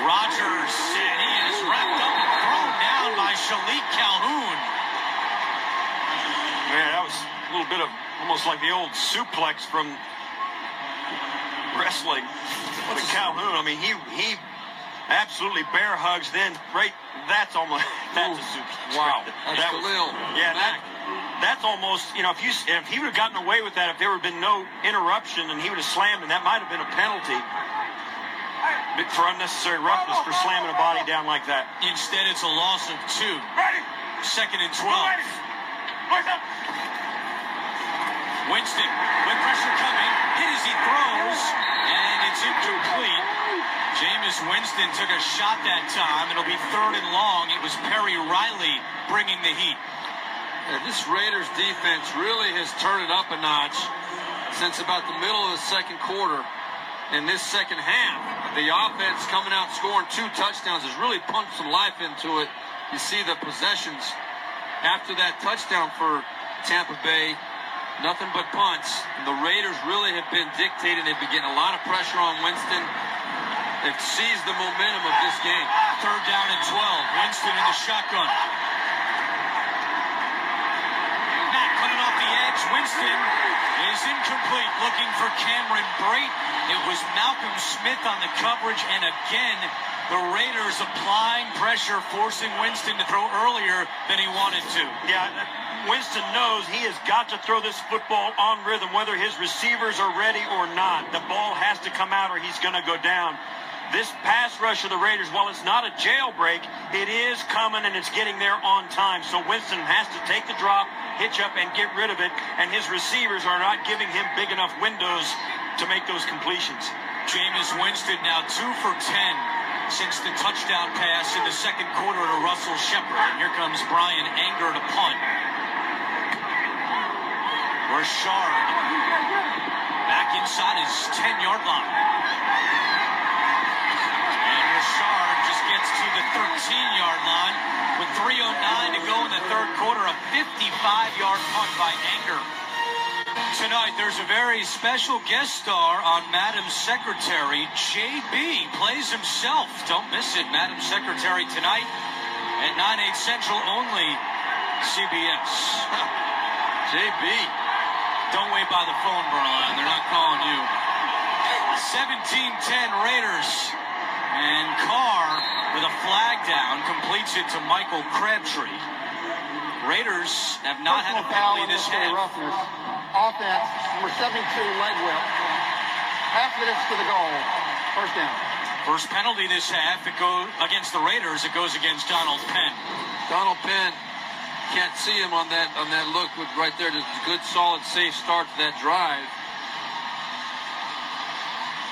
Rodgers, and he is wrapped up and thrown down by Shalik Calhoun. Man, that was a little bit of almost like the old suplex from wrestling. What a Calhoun. I mean, he absolutely bear hugs. Then that's almost that's a suplex. Wow, Right. that's Khalil. Yeah, that's almost, you know, if he would have gotten away with that, if there would have been no interruption and he would have slammed, and that might have been a penalty for unnecessary roughness for slamming a body down like that. Instead, it's a loss of 2. 2nd and 12. Winston, with pressure coming, hit as he throws, and it's incomplete. Jameis Winston took a shot that time. It'll be 3rd and long. It was Perry Riley bringing the heat. Yeah, this Raiders defense really has turned it up a notch since about the middle of the second quarter. In this second half, the offense coming out scoring 2 touchdowns has really pumped some life into it. You see the possessions after that touchdown for Tampa Bay, nothing but punts. And the Raiders really have been dictating. They've been getting a lot of pressure on Winston. They've seized the momentum of this game. 3rd down and 12. Winston in the shotgun. Matt coming off the edge. Winston is incomplete. Looking for Cameron Brate. It was Malcolm Smith on the coverage. And again, the Raiders applying pressure, forcing Winston to throw earlier than he wanted to. Yeah, Winston knows he has got to throw this football on rhythm, whether his receivers are ready or not. The ball has to come out or he's going to go down. This pass rush of the Raiders, while it's not a jailbreak, it is coming and it's getting there on time. So Winston has to take the drop, hitch up, and get rid of it. And his receivers are not giving him big enough windows to make those completions. Jameis Winston now 2 for 10 since the touchdown pass in the second quarter to Russell Shepard. And here comes Brian Anger to punt. Rashard back inside his 10-yard line. And Rashard just gets to the 13-yard line with 3:09 to go in the third quarter. A 55-yard punt by Anger. Tonight, there's a very special guest star on Madam's Secretary. JB plays himself. Don't miss it. Madam's Secretary tonight at 9/8 Central, only CBS. JB. Don't wait by the phone, Berline. They're not calling you. 17-10 Raiders. And Carr, with a flag down, completes it to Michael Crabtree. Raiders have not had a penalty this half. Offense, number 72, leg whip. Half minutes to the goal. First down. First penalty this half. It goes against the Raiders. It goes against Donald Penn. Donald Penn, can't see him on that look with right there. Just a good, solid, safe start to that drive.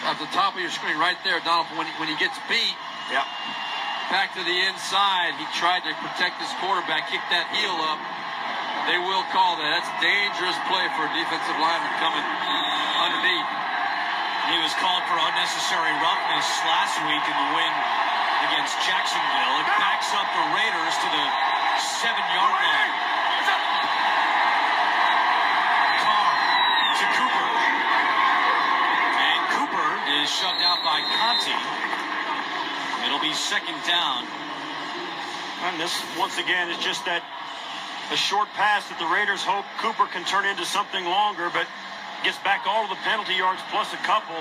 At the top of your screen, right there, Donald. When he gets beat, yeah, back to the inside. He tried to protect his quarterback, kick that heel up. They will call that. That's a dangerous play for a defensive lineman coming underneath. He was called for unnecessary roughness last week in the win against Jacksonville. It backs up the Raiders to the 7-yard line. Carr to Cooper. And Cooper is shoved out by Conti. It'll be second down. And this, once again, is just that a short pass that the Raiders hope Cooper can turn into something longer, but gets back all of the penalty yards plus a couple.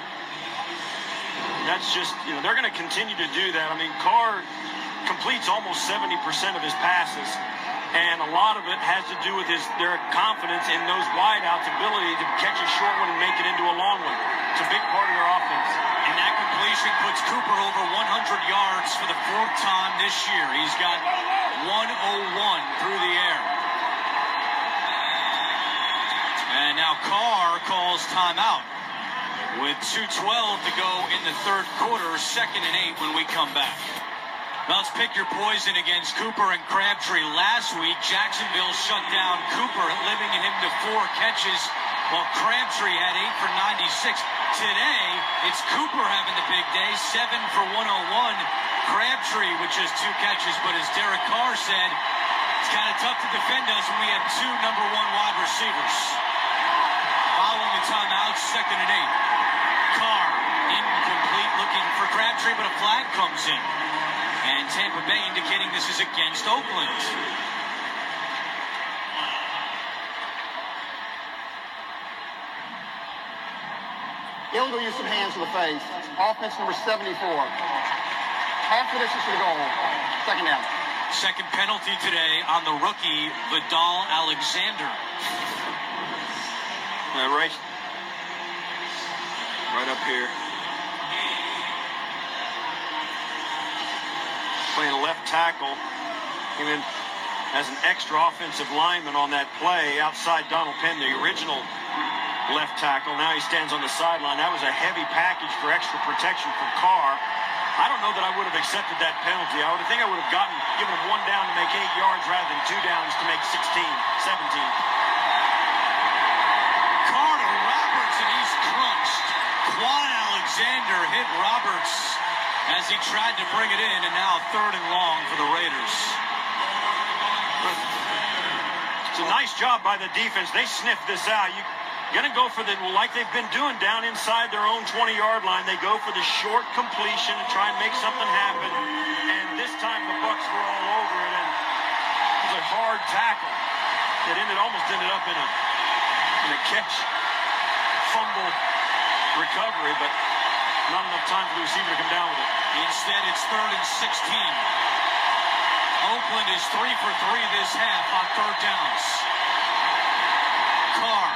That's just, they're going to continue to do that. I mean, Carr completes almost 70% of his passes, and a lot of it has to do with their confidence in those wideouts' ability to catch a short one and make it into a long one. It's a big part of their offense. And that completion puts Cooper over 100 yards for the fourth time this year. He's got 101 through the air. And now Carr calls timeout with 2:12 to go in the third quarter, 2nd and 8 when we come back. Well, let's pick your poison against Cooper and Crabtree. Last week, Jacksonville shut down Cooper, limiting him to 4 catches, while Crabtree had 8 for 96. Today, it's Cooper having the big day, 7 for 101. Crabtree with just 2 catches, but as Derek Carr said, it's kind of tough to defend us when we have 2 number 1 wide receivers. Following the timeout, 2nd and 8. Carr, incomplete, looking for Crabtree, but a flag comes in. And Tampa Bay indicating this is against Oakland. Illegal use of hands to the face. Offense number 74. Half the distance to the goal. 2nd down. Second penalty today on the rookie, Vidal Alexander. Right up here. Playing left tackle. Came in as an extra offensive lineman on that play outside Donald Penn, the original left tackle. Now he stands on the sideline. That was a heavy package for extra protection from Carr. I don't know that I would have accepted that penalty. I would have given him 1 down to make 8 yards rather than 2 downs to make 16, 17. Carr to Roberts, and he's crunched. Quan Alexander hit Roberts as he tried to bring it in, and now 3rd and long for the Raiders. It's a nice job by the defense. They sniffed this out. You're going to go for like they've been doing down inside their own 20-yard line. They go for the short completion and try and make something happen. And this time the Bucs were all over it, and it was a hard tackle that almost ended up in a catch, fumble, recovery, but not enough time for the receiver to come down with it. Instead, it's 3rd and 16. Oakland is 3 for 3 this half on 3rd downs. Carr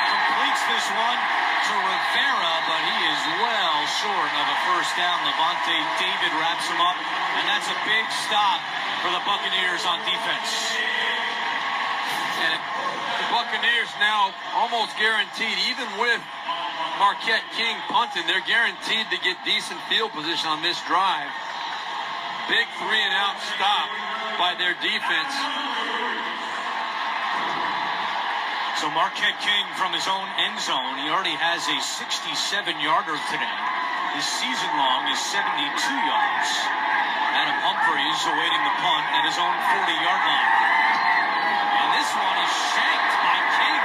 completes this one to Rivera, but he is well short of a first down. Levante David wraps him up, and that's a big stop for the Buccaneers on defense. And the Buccaneers now almost guaranteed, even with Marquette King punting, they're guaranteed to get decent field position on this drive. Big 3-and-out stop by their defense. So Marquette King from his own end zone, he already has a 67-yarder today. His season long is 72 yards. Adam Humphries awaiting the punt at his own 40-yard line. And this one is shanked by King.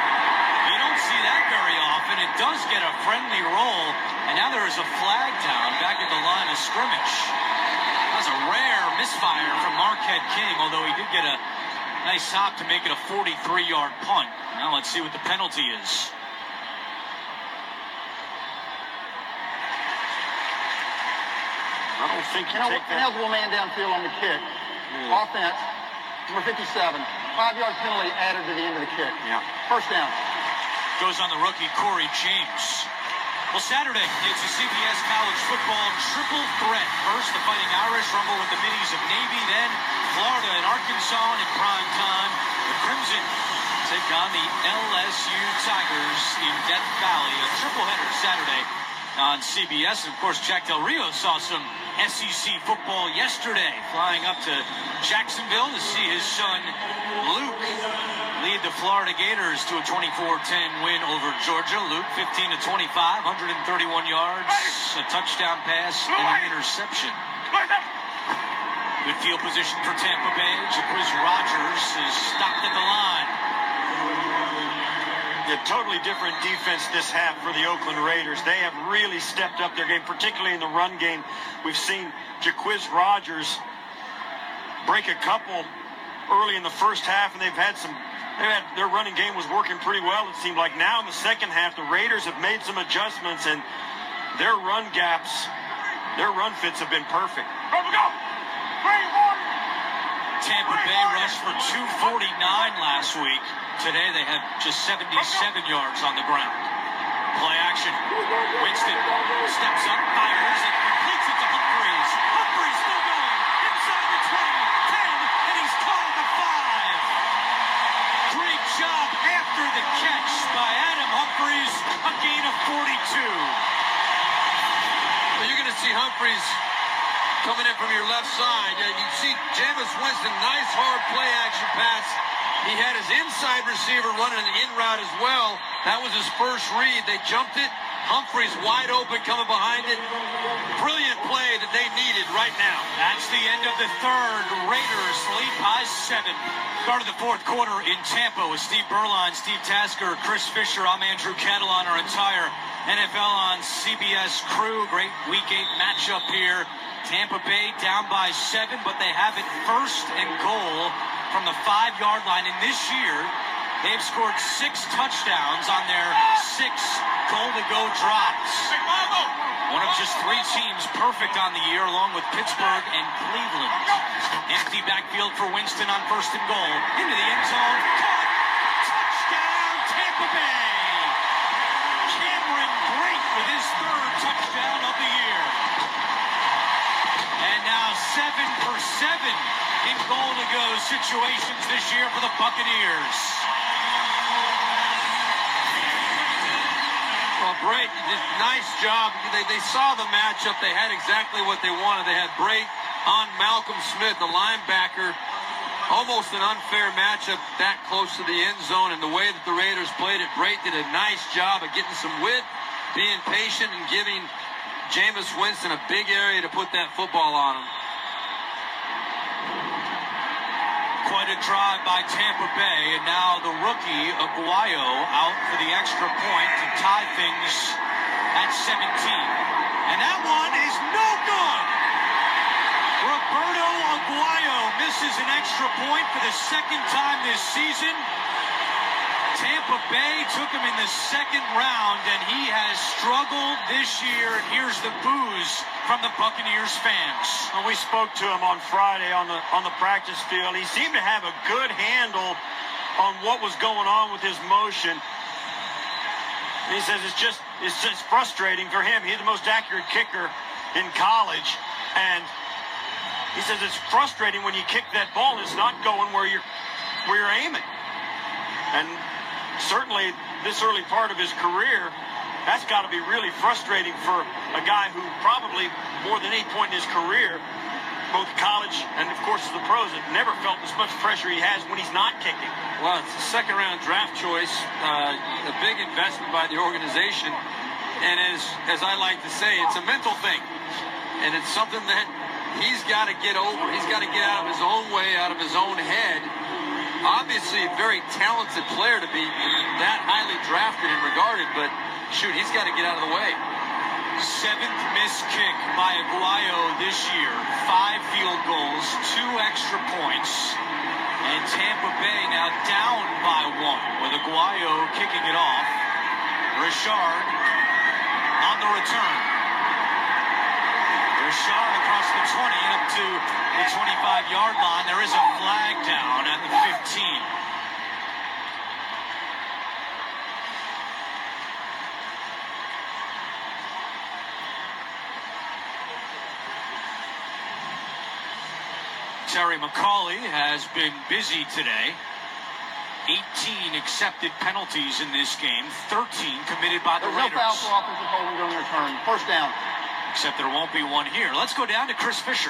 You don't see that very often. It does get a friendly roll, and now there is a flag down back at the line of scrimmage. That was a rare misfire from Marquette King, although he did get a nice hop to make it a 43-yard punt. Now let's see what the penalty is. I don't think ineligible man downfield on the kick. Offense, number 57. 5-yard penalty added to the end of the kick. Yeah. First down. Goes on the rookie, Corey James. Well, Saturday, it's a CBS college football triple threat. First, the Fighting Irish rumble with the middies of Navy. Then, Florida and Arkansas in prime time. The Crimson take on the LSU Tigers in Death Valley. A triple-header Saturday on CBS. And, of course, Jack Del Rio saw some SEC football yesterday, flying up to Jacksonville to see his son, Luke, lead the Florida Gators to a 24-10 win over Georgia. Luke, 15-25, 131 yards, a touchdown pass, and an interception. Good field position for Tampa Bay. Jacquizz Rodgers is stopped at the line. A totally different defense this half for the Oakland Raiders. They have really stepped up their game, particularly in the run game. We've seen Jaquiz Rogers break a couple early in the first half, and their running game was working pretty well, it seemed like. Now in the second half, the Raiders have made some adjustments, and their run gaps, their run fits have been perfect. Tampa Bay rushed for 249 last week. Today they had just 77 yards on the ground. Play action. Winston steps up, fires, and completes it to Humphries. Humphries still going. Inside the 20, 10, and he's called the 5. Great job after the catch by Adam Humphries. A gain of 42. Well, you're going to see Humphries coming in from your left side. You see Jameis Winston, nice hard play action pass. He had his inside receiver running an in route as well. That was his first read. They jumped it. Humphries wide open coming behind it. Brilliant play that they needed right now. That's the end of the third. Raiders lead by 7. Start of the fourth quarter in Tampa with Steve Berline, Steve Tasker, Chris Fisher. I'm Andrew Catalon, our entire NFL on CBS crew. Great Week 8 matchup here. Tampa Bay down by 7, but they have it first and goal from the 5-yard line. And this year, they've scored 6 touchdowns on their 6 goal-to-go drops. One of just 3 teams perfect on the year, along with Pittsburgh and Cleveland. Empty backfield for Winston on first and goal. Into the end zone. Caught. Touchdown, Tampa Bay. Cameron Brate with his 3rd touchdown of the year. And now 7 for 7 in goal-to-go situations this year for the Buccaneers. Well, Brate did a nice job. They saw the matchup. They had exactly what they wanted. They had Brate on Malcolm Smith, the linebacker. Almost an unfair matchup that close to the end zone. And the way that the Raiders played it, Brate did a nice job of getting some width, being patient, and giving Jameis Winston a big area to put that football on him. Quite a drive by Tampa Bay, and now the rookie Aguayo out for the extra point to tie things at 17. And that one is no good. Roberto Aguayo misses an extra point for the 2nd time this season. Tampa Bay took him in the 2nd round, and he has struggled this year. Here's the boos from the Buccaneers fans. Well, we spoke to him on Friday on the practice field. He seemed to have a good handle on what was going on with his motion. He says it's just frustrating for him. He's the most accurate kicker in college, and he says it's frustrating when you kick that ball and it's not going where you're aiming. And certainly this early part of his career, that's got to be really frustrating for a guy who probably more than any point in his career, both college and of course the pros, have never felt as much pressure he has when he's not kicking. Well, it's a 2nd-round draft choice, a big investment by the organization, and as I like to say, it's a mental thing, and it's something that he's got to get over. He's got to get out of his own way, out of his own head. Obviously a very talented player to be that highly drafted and regarded, but shoot, he's got to get out of the way. 7th missed kick by Aguayo this year. 5 field goals, 2 extra points. And Tampa Bay now down by 1 with Aguayo kicking it off. Richard on the return. Richard across the 20 and up to the 25-yard line. There is a flag down at the 15. Terry McCauley has been busy today. 18 accepted penalties in this game, 13 committed by the Raiders. No foul for offensive holding during the return. First down. Except there won't be one here. Let's go down to Chris Fisher.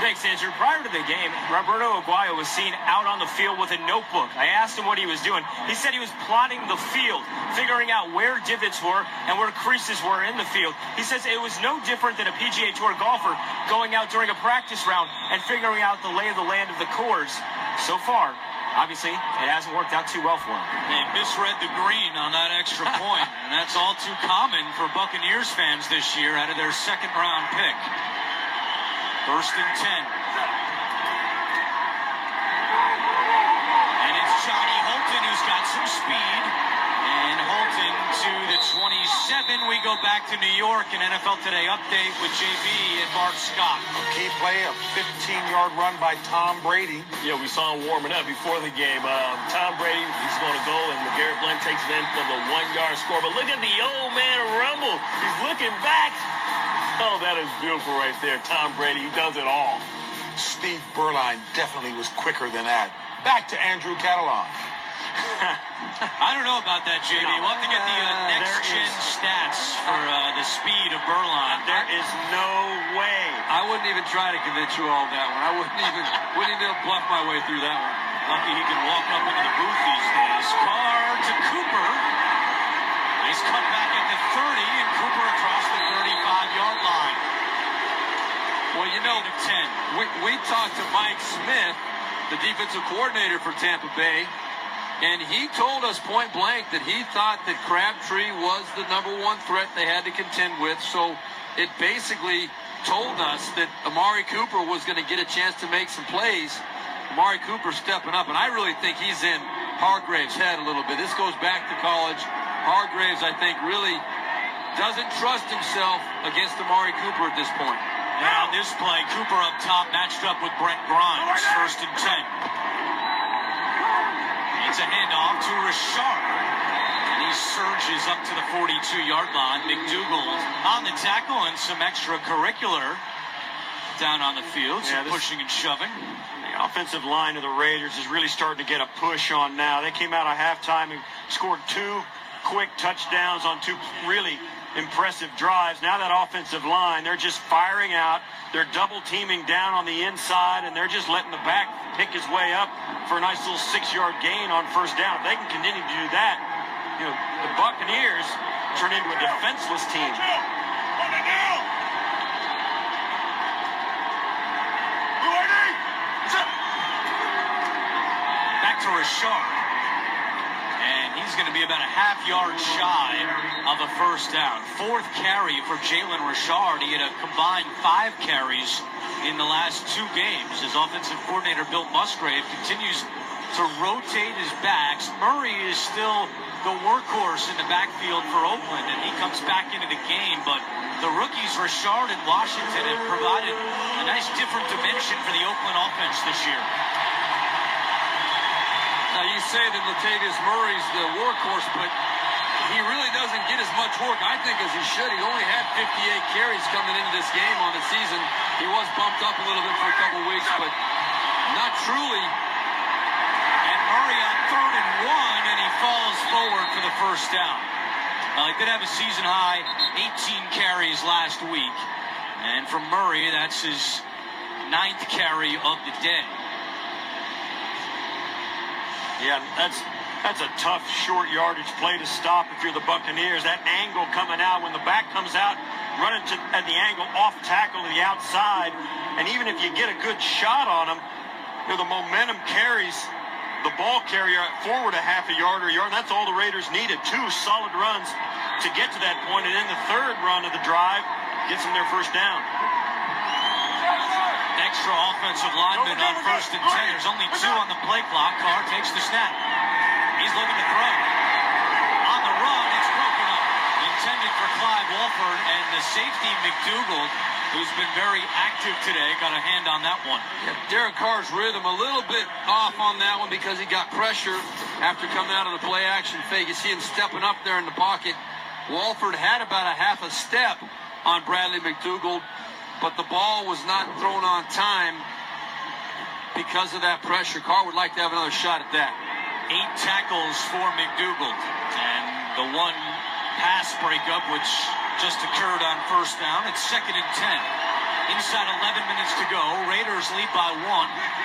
Thanks, Andrew. Prior to the game, Roberto Aguayo was seen out on the field with a notebook. I asked him what he was doing. He said he was plotting the field, figuring out where divots were and where creases were in the field. He says it was no different than a PGA Tour golfer going out during a practice round and figuring out the lay of the land of the course. So far, obviously, it hasn't worked out too well for him. They misread the green on that extra point, and that's all too common for Buccaneers fans this year out of their second-round pick. 1st and 10. And it's Johnny Holton who's got some speed. And Holton to the 27. We go back to New York, an NFL Today update with JB and Mark Scott. A key play, a 15-yard run by Tom Brady. Yeah, we saw him warming up before the game. Tom Brady, he's going to go, and LeGarrette Blount takes it in for the 1-yard score. But look at the old man rumble. He's looking back. Oh, that is beautiful right there. Tom Brady, he does it all. Steve Berline definitely was quicker than that. Back to Andrew Catalan. I don't know about that, JB. We'll have to get the next-gen stats for the speed of Berline. There is no way. I wouldn't even try to convince you all of that one. I wouldn't even bluff my way through that one. Lucky he can walk up into the booth these days. Carr to Cooper. Nice cut back at the 30, and Cooper across the 35-yard line. Well, you know, 10. we talked to Mike Smith, the defensive coordinator for Tampa Bay, and he told us point blank that he thought that Crabtree was the #1 threat they had to contend with. So it basically told us that Amari Cooper was going to get a chance to make some plays. Amari Cooper stepping up, and I really think he's in Hargrave's head a little bit. This goes back to college. Hargraves, I think, really doesn't trust himself against Amari Cooper at this point. And on this play, Cooper up top matched up with Brent Grimes. 1st and 10. It's a handoff to Richard. And he surges up to the 42-yard line. McDougald on the tackle and some extracurricular down on the field. Some pushing and shoving. The offensive line of the Raiders is really starting to get a push on now. They came out of halftime and scored 2 quick touchdowns on 2 really impressive drives. Now that offensive line, they're just firing out. They're double teaming down on the inside, and they're just letting the back pick his way up for a nice little 6-yard gain on 1st down. If they can continue to do that, you know, the Buccaneers turn into a defenseless team. Back to Richard. And he's going to be about a half-yard shy of a 1st down. 4th carry for Jalen Richard. He had a combined 5 carries in the last 2 games. His offensive coordinator, Bill Musgrave, continues to rotate his backs. Murray is still the workhorse in the backfield for Oakland, and he comes back into the game. But the rookies, Richard and Washington, have provided a nice different dimension for the Oakland offense this year. Now, you say that Latavius Murray's the workhorse, but he really doesn't get as much work, I think, as he should. He only had 58 carries coming into this game on the season. He was bumped up a little bit for a couple weeks, but not truly. And Murray on 3rd and 1, and he falls forward for the 1st down. Well, he did have a season-high 18 carries last week. And for Murray, that's his 9th carry of the day. Yeah, that's a tough short yardage play to stop if you're the Buccaneers. That angle coming out when the back comes out, running at the angle off tackle to the outside, and even if you get a good shot on him, you know, the momentum carries the ball carrier forward a half a yard or a yard. That's all the Raiders needed. 2 solid runs to get to that point, and then the 3rd run of the drive gets them their 1st down. Extra offensive lineman on 1st and 10. There's only 2 on the play clock. Carr takes the snap. He's looking to throw. On the run, it's broken up. Intended for Clive Walford, and the safety McDougald, who's been very active today, got a hand on that one. Yeah, Derek Carr's rhythm a little bit off on that one because he got pressure after coming out of the play action fake. You see him stepping up there in the pocket. Walford had about a half a step on Bradley McDougald, but the ball was not thrown on time because of that pressure. Carr would like to have another shot at that. 8 tackles for McDougald. And the 1 pass breakup, which just occurred on 1st down. It's 2nd and 10. Inside 11 minutes to go. Raiders lead by 1,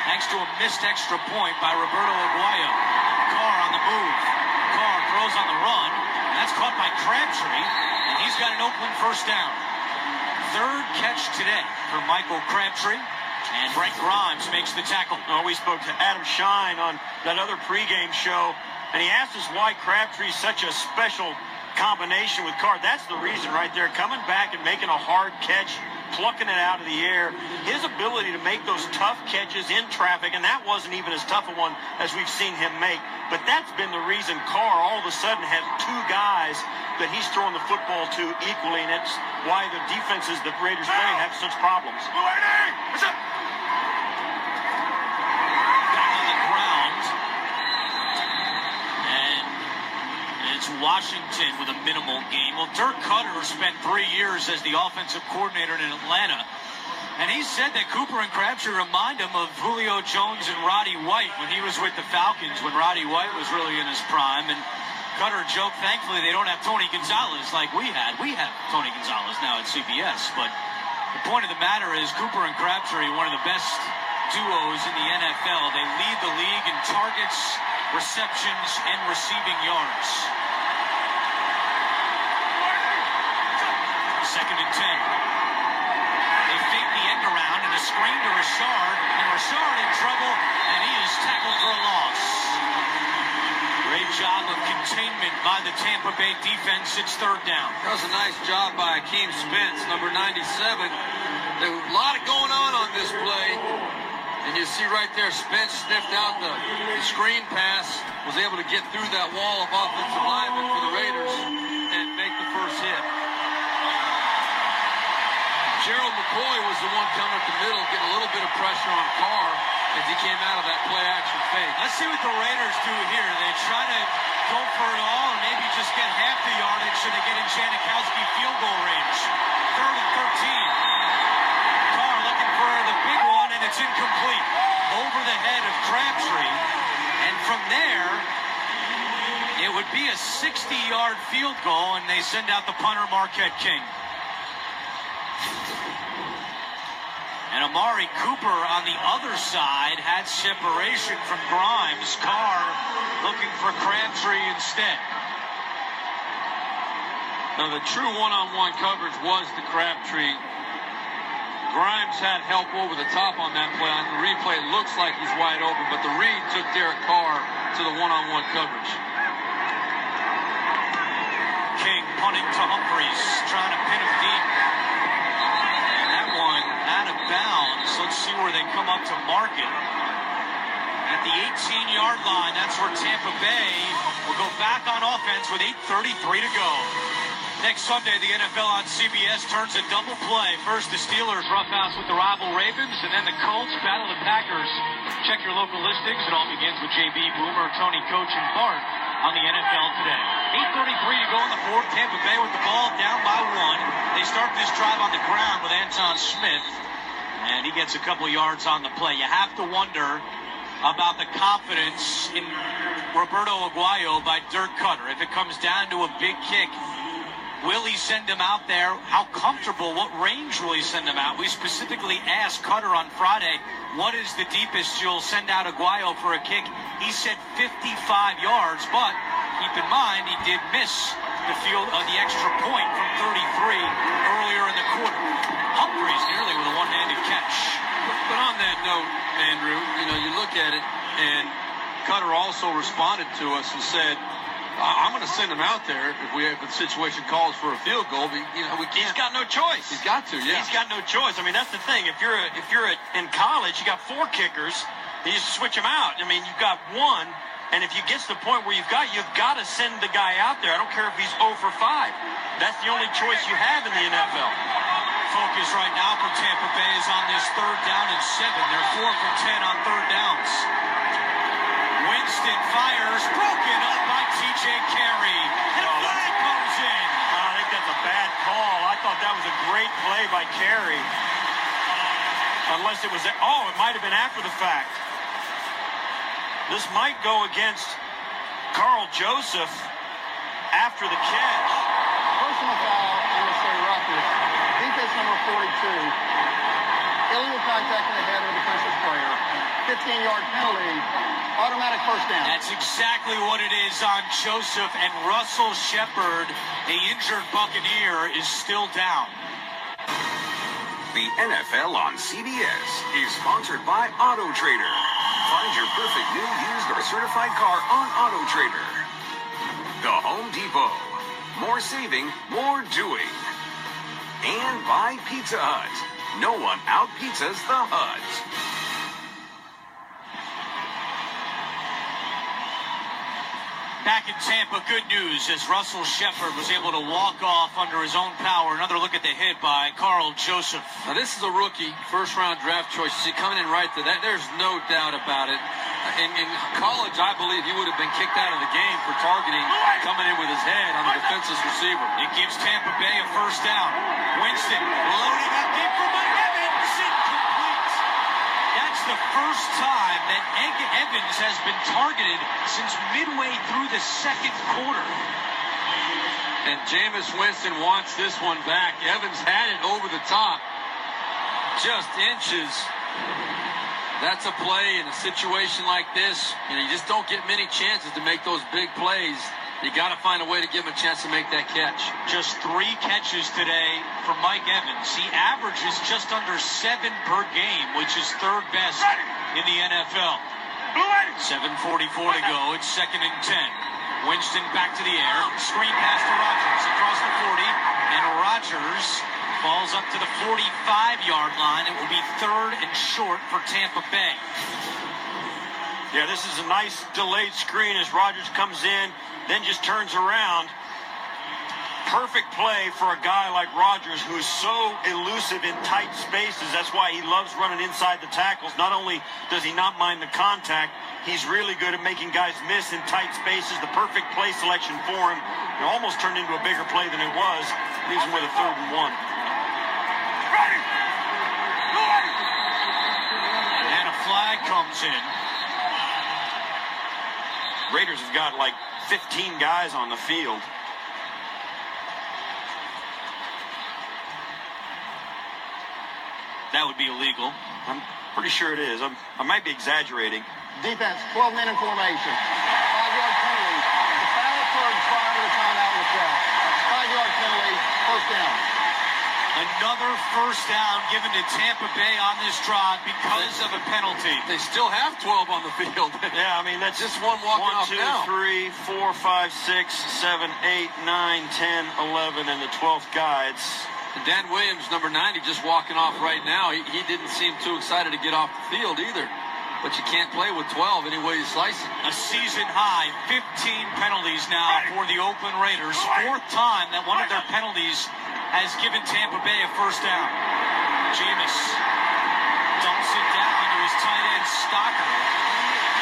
thanks to a missed extra point by Roberto Aguayo. Carr on the move. Carr throws on the run. That's caught by Crabtree, and he's got an Oakland 1st down. 3rd catch today for Michael Crabtree. And Brent Grimes makes the tackle. Oh, we spoke to Adam Shine on that other pregame show, and he asked us why Crabtree's such a special combination with Carr. That's the reason right there. Coming back and making a hard catch, plucking it out of the air. His ability to make those tough catches in traffic, and that wasn't even as tough a one as we've seen him make. But that's been the reason Carr all of a sudden has two guys that he's throwing the football to equally, and it's why the defenses that Raiders play have such problems. Back on the ground. And it's Washington with a minimal game. Well, Dirk Cutter spent 3 years as the offensive coordinator in Atlanta. And he said that Cooper and Crabtree remind him of Julio Jones and Roddy White when he was with the Falcons, when Roddy White was really in his prime. And Cutter joked, thankfully, they don't have Tony Gonzalez like we had. We have Tony Gonzalez now at CBS. But the point of the matter is Cooper and Crabtree, one of the best duos in the NFL. They lead the league in targets, receptions, and receiving yards. 2nd and 10. They fake the end around and a screen to Richard, and Richard in trouble, and he is tackled for a loss. Great job of containment by the Tampa Bay defense. It's 3rd down. That was a nice job by Akeem Spence, number 97. There was a lot going on this play. And you see right there, Spence sniffed out the screen pass, was able to get through that wall of offensive linemen for the Raiders and make the first hit. Gerald McCoy was the one coming up the middle, getting a little bit of pressure on Carr as he came out of that play-action fake. Let's see what the Raiders do here. They try to go for it all and maybe just get half the yardage so they get in Janikowski field goal range. 3rd and 13. Carr looking for the big one, and it's incomplete. Over the head of Crabtree. And from there, it would be a 60-yard field goal, and they send out the punter, Marquette King. And Amari Cooper on the other side had separation from Grimes. Carr looking for Crabtree instead. Now the true one-on-one coverage was the Crabtree. Grimes had help over the top on that play. On the replay, it looks like he's wide open, but the read took Derek Carr to the one-on-one coverage. King punting to Humphreys, trying to pin him deep. Out of bounds. Let's see where they come up to mark it. At the 18-yard line, that's where Tampa Bay will go back on offense with 8:33 to go. Next Sunday, the NFL on CBS turns a double play. First, the Steelers roughhouse with the rival Ravens, and then the Colts battle the Packers. Check your local listings. It all begins with JB, Boomer, Tony, Coach, and Bart on the NFL Today. 8:33 to go in the 4th. Tampa Bay with the ball down by 1. They start this drive on the ground with Anton Smith, and he gets a couple yards on the play. You have to wonder about the confidence in Roberto Aguayo by Dirk Cutter. If it comes down to a big kick, will he send him out there? How comfortable? What range will he send him out? We specifically asked Cutter on Friday, what is the deepest you'll send out Aguayo for a kick? He said 55 yards, but keep in mind he did miss the extra point from 33 earlier in the quarter. Humphreys nearly with a one-handed catch. But on that note, Andrew, you look at it, and Cutter also responded to us and said, I'm going to send him out there if the situation calls for a field goal. We can't. He's got no choice. He's got to, yeah. He's got no choice. I mean, that's the thing. If you're in college, you got 4 kickers. You just switch them out. I mean, you've got one, and if you get to the point where you've got to send the guy out there. I don't care if he's 0 for 5. That's the only choice you have in the NFL. Focus right now for Tampa Bay is on this 3rd down and 7. They're 4 for 10 on 3rd downs. Winston fires, broken up by T.J. Carey. And a flag comes in. I think that's a bad call. I thought that was a great play by Carey. Unless it was, it might have been after the fact. This might go against Carl Joseph after the catch. Personal foul, I'm going to say roughness. Defense number 42. Illegal contact in the head of the defensive player. 15-yard penalty. Automatic first down. That's exactly what it is on Joseph, and Russell Shepard, the injured Buccaneer, is still down. The NFL on CBS is sponsored by Auto Trader. Find your perfect new, used, or certified car on Auto Trader. The Home Depot. More saving, more doing. And by Pizza Hut. No one out-pizzas the Hut. Back in Tampa, good news as Russell Shepard was able to walk off under his own power. Another look at the hit by Carl Joseph. Now, this is a rookie, first-round draft choice. See, coming in right to that, there's no doubt about it. In college, I believe he would have been kicked out of the game for targeting, coming in with his head on the defenseless receiver. It gives Tampa Bay a first down. Winston loading up deep for Mike Evans. Incomplete. That's the first time that Evans has been targeted since midway through the second quarter. And Jameis Winston wants this one back. Evans had it over the top. Just inches. That's a play in a situation like this. You know, you just don't get many chances to make those big plays. You got to find a way to give him a chance to make that catch. Just 3 catches today for Mike Evans. He averages just under 7 per game, which is 3rd best in the NFL. 7:44 to go. It's 2nd and 10. Winston back to the air. Screen pass to Rodgers across the 40. And Rodgers falls up to the 45-yard line. It will be 3rd and short for Tampa Bay. Yeah, this is a nice delayed screen as Rodgers comes in, then just turns around. Perfect play for a guy like Rodgers, who's so elusive in tight spaces. That's why he loves running inside the tackles. Not only does he not mind the contact, he's really good at making guys miss in tight spaces. The perfect play selection for him. It almost turned into a bigger play than it was. Leaves him with a 3rd and 1. And a flag comes in. Raiders have got like 15 guys on the field. That would be illegal. I'm pretty sure it is. I might be exaggerating. Defense, 12 men in formation. 5-yard penalty. The foul occurred prior to the timeout was called. 5-yard penalty, first down. Another first down given to Tampa Bay on this drive because of a penalty. They still have 12 on the field. Yeah, I mean, that's just one walking off now. 1, 2, 3, 4, 5, 6, 7, 8, 9, 10, 11, and the 12th guy. Dan Williams, number 90, just walking off right now. He didn't seem too excited to get off the field either. But you can't play with 12 any way you slice it. A season high, 15 penalties now for the Oakland Raiders. 4th time that one of their penalties has given Tampa Bay a first down. Jameis dumps it down to his tight end, Stocker.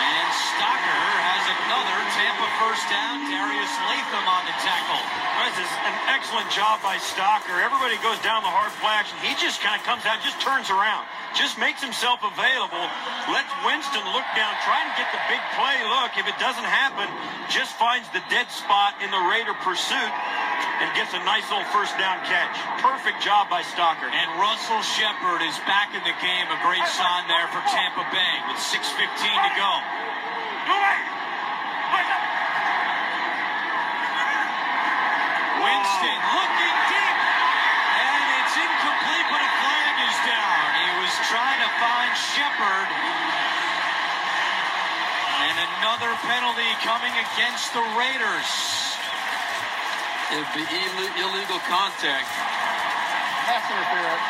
And Stocker has another Tampa first down. Darius Latham on the tackle. This is an excellent job by Stocker. Everybody goes down the hard play action. He just kind of comes out, just turns around. Just makes himself available. Lets Winston look down, try and get the big play look. If it doesn't happen, just finds the dead spot in the Raider pursuit and gets a nice little first down catch. Perfect job by Stocker. And Russell Shepard is back in the game. A great sign there for Tampa Bay with 6:15 to go. Winston looking deep. And it's incomplete, but a flag is down. He was trying to find Shepard. And another penalty coming against the Raiders. It'd be illegal contact. Pass interference.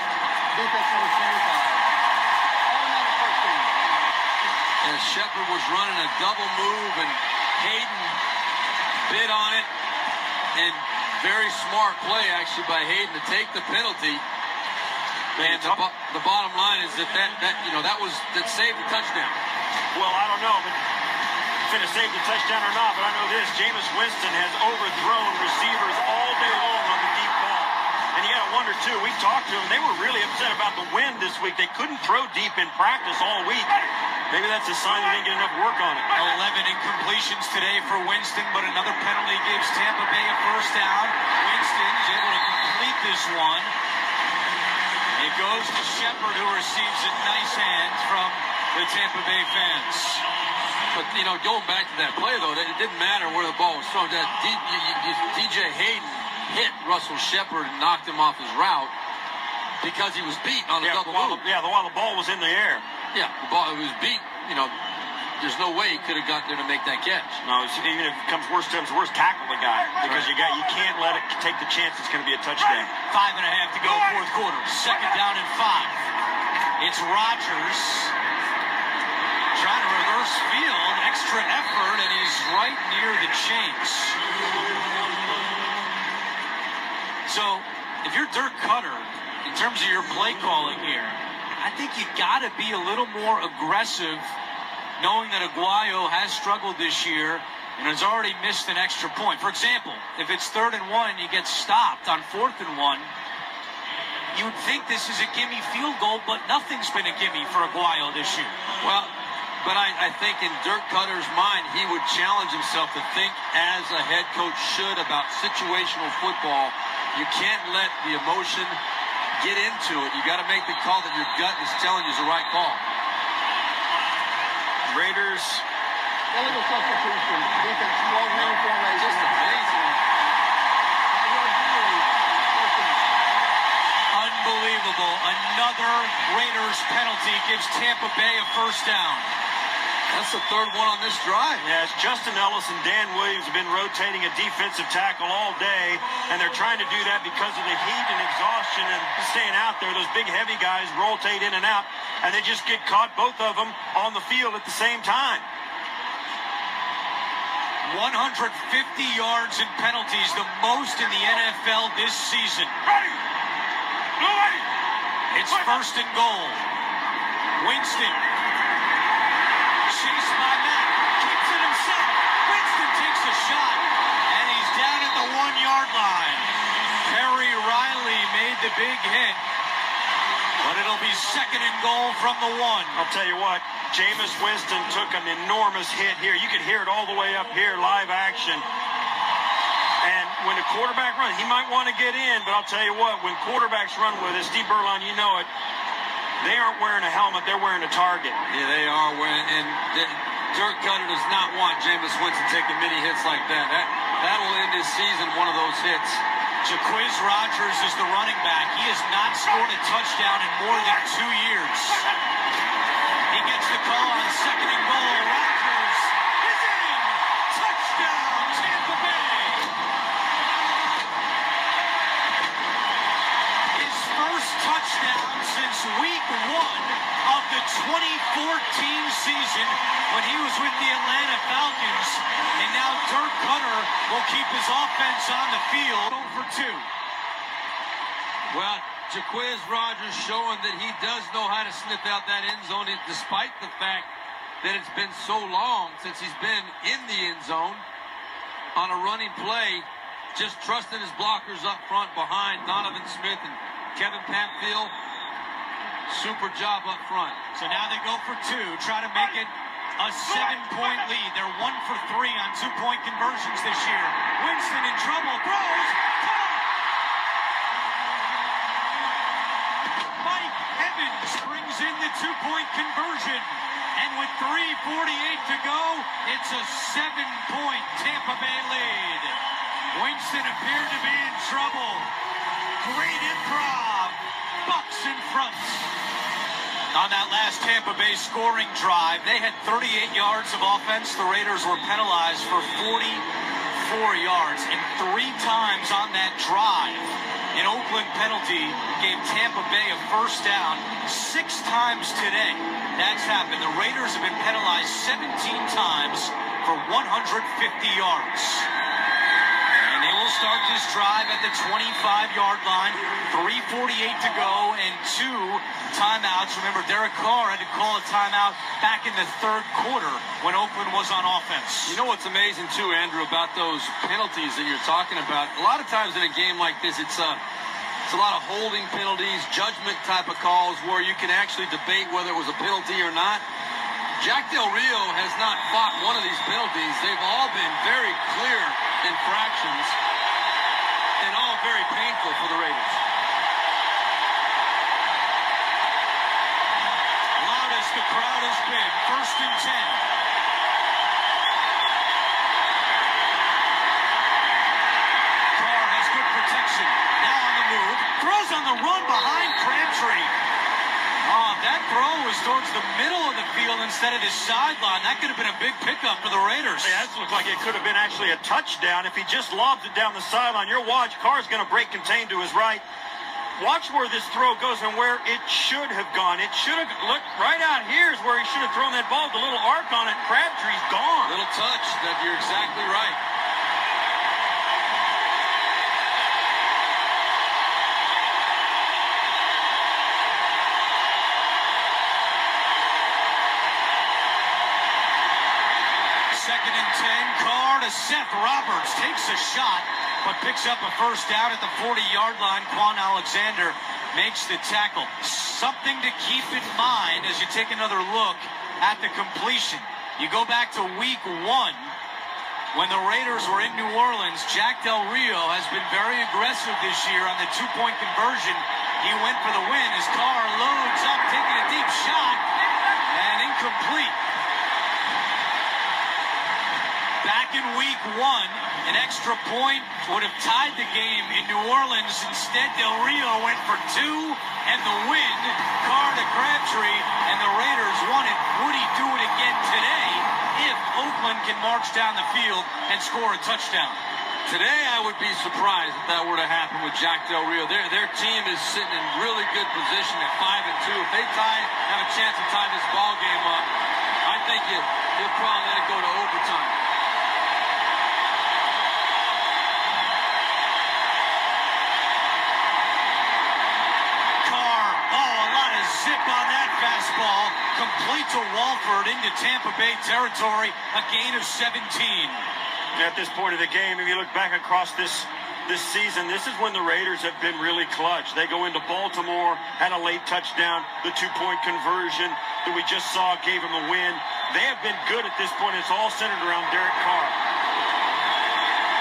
Defense number 25. Automatic first down. And Shepard was running a double move, and Hayden bid on it. And very smart play, actually, by Hayden to take the penalty. And the bottom line is that saved the touchdown. Well, I don't know, but if it saved the touchdown or not, but I know this: Jameis Winston has overthrown receivers all day long on the deep ball. And you got to wonder, too, we talked to them. They were really upset about the wind this week. They couldn't throw deep in practice all week. Maybe that's a sign they didn't get enough work on it. 11 incompletions today for Winston, but another penalty gives Tampa Bay a first down. Winston's able to complete this one. It goes to Shepard, who receives a nice hand from the Tampa Bay fans. But, going back to that play, though, it didn't matter where the ball was thrown. DJ Hayden hit Russell Shepard and knocked him off his route. because he was beat on a double move. While the ball was in the air. Yeah, the ball was beat. You know, there's no way he could have got there to make that catch. No, even if it comes worse, tackle the guy because you can't let it take the chance it's going to be a touchdown. 5.5 to go, fourth quarter. Second down and 5. It's Rodgers trying to reverse field, extra effort, and he's right near the chains. So, if you're Dirk Cutter, in terms of your play calling here, I think you got to be a little more aggressive, knowing that Aguayo has struggled this year and has already missed an extra point. For example, if it's 3rd and 1 and you get stopped on 4th and 1, you would think this is a gimme field goal, but nothing's been a gimme for Aguayo this year. Well, but I think in Dirk Cutter's mind, he would challenge himself to think as a head coach should about situational football. You can't let the emotion get into it. You got to make the call that your gut is telling you is the right call. Raiders. Illegal substitution. Defense 12-man formation. Just amazing. Unbelievable. Another Raiders penalty gives Tampa Bay a first down. That's the 3rd one on this drive. Yes, Justin Ellis and Dan Williams have been rotating a defensive tackle all day, and they're trying to do that because of the heat and exhaustion and staying out there. Those big, heavy guys rotate in and out, and they just get caught, both of them, on the field at the same time. 150 yards in penalties, the most in the NFL this season. It's 1st and goal. Winston. Chased by Matt. Keeps it himself. Winston takes a shot. And he's down at the 1-yard line. Perry Riley made the big hit. But it'll be 2nd and goal from the 1. I'll tell you what, Jameis Winston took an enormous hit here. You could hear it all the way up here, live action. And when the quarterback runs, he might want to get in, but I'll tell you what, when quarterbacks run with it, Steve Berline, you know it, they aren't wearing a helmet, they're wearing a target. Yeah, they are wearing, and Dirk Cutter does not want Jameis Winston taking many hits like that. That will end his season, one of those hits. Jaquiz Rodgers is the running back. He has not scored a touchdown in more than 2 years. He gets the call on 2nd and goal. Rodgers is in. Touchdown, Tampa Bay. His first touchdown since week 1 of the 2014 season when he was with the Atlanta Falcons. And now Dirk Cutter will keep his offense on the field. 0 for 2. Well, Jaquiz Rodgers showing that he does know how to sniff out that end zone, despite the fact that it's been so long since he's been in the end zone on a running play, just trusting his blockers up front behind Donovan Smith and Kevin Patfield. Super job up front. So now they go for 2, try to make it a 7-point lead. They're 1 for 3 on 2-point conversions this year. Winston in trouble, throws, Mike Evans brings in the 2-point conversion. And with 3:48 to go, it's a 7-point Tampa Bay lead. Winston appeared to be in trouble. Great improv. Bucks in front. On that last Tampa Bay scoring drive, they had 38 yards of offense. The Raiders were penalized for 44 yards. And 3 times on that drive, an Oakland penalty gave Tampa Bay a first down. 6 times today, that's happened. The Raiders have been penalized 17 times for 150 yards. And they will start this drive at the 25-yard line. 3:48 to go and 2 timeouts. Remember, Derek Carr had to call a timeout back in the 3rd quarter when Oakland was on offense. You know what's amazing, too, Andrew, about those penalties that you're talking about? A lot of times in a game like this, it's a lot of holding penalties, judgment type of calls where you can actually debate whether it was a penalty or not. Jack Del Rio has not fought one of these penalties. They've all been very clear infractions and all very painful for the Raiders. Loudest the crowd has been. 1st and 10. Carr has good protection. Now on the move. Throws on the run behind Cram. throw was towards the middle of the field instead of the sideline. That could have been a big pickup for the Raiders. Yeah, that looked like it could have been actually a touchdown if he just lobs it down the sideline. Your watch, Carr's going to break contain to his right. Watch where this throw goes and where it should have gone. It should have looked right out here is where he should have thrown that ball with a little arc on it. Crabtree's gone. Little touch. That you're exactly right. Second and 10, Carr to Seth Roberts. Takes a shot, but picks up a first down at the 40-yard line. Quan Alexander makes the tackle. Something to keep in mind as you take another look at the completion. You go back to week 1 when the Raiders were in New Orleans. Jack Del Rio has been very aggressive this year on the two-point conversion. He went for the win as Carr loads up, taking a deep shot, and incomplete. Back in week 1, an extra point would have tied the game in New Orleans. Instead, Del Rio went for 2 and the win. Carr to Crabtree, and the Raiders won it. Would he do it again today if Oakland can march down the field and score a touchdown? Today, I would be surprised if that were to happen with Jack Del Rio. Their team is sitting in really good position at 5-2. If they have a chance to tie this ball game up, I think you'll probably let it go to overtime. Zip on that fastball, complete to Walford into Tampa Bay territory, a gain of 17. At this point of the game, if you look back across this season, this is when the Raiders have been really clutch. They go into Baltimore, had a late touchdown, the two-point conversion that we just saw gave them a win. They have been good at this point. It's all centered around Derek Carr.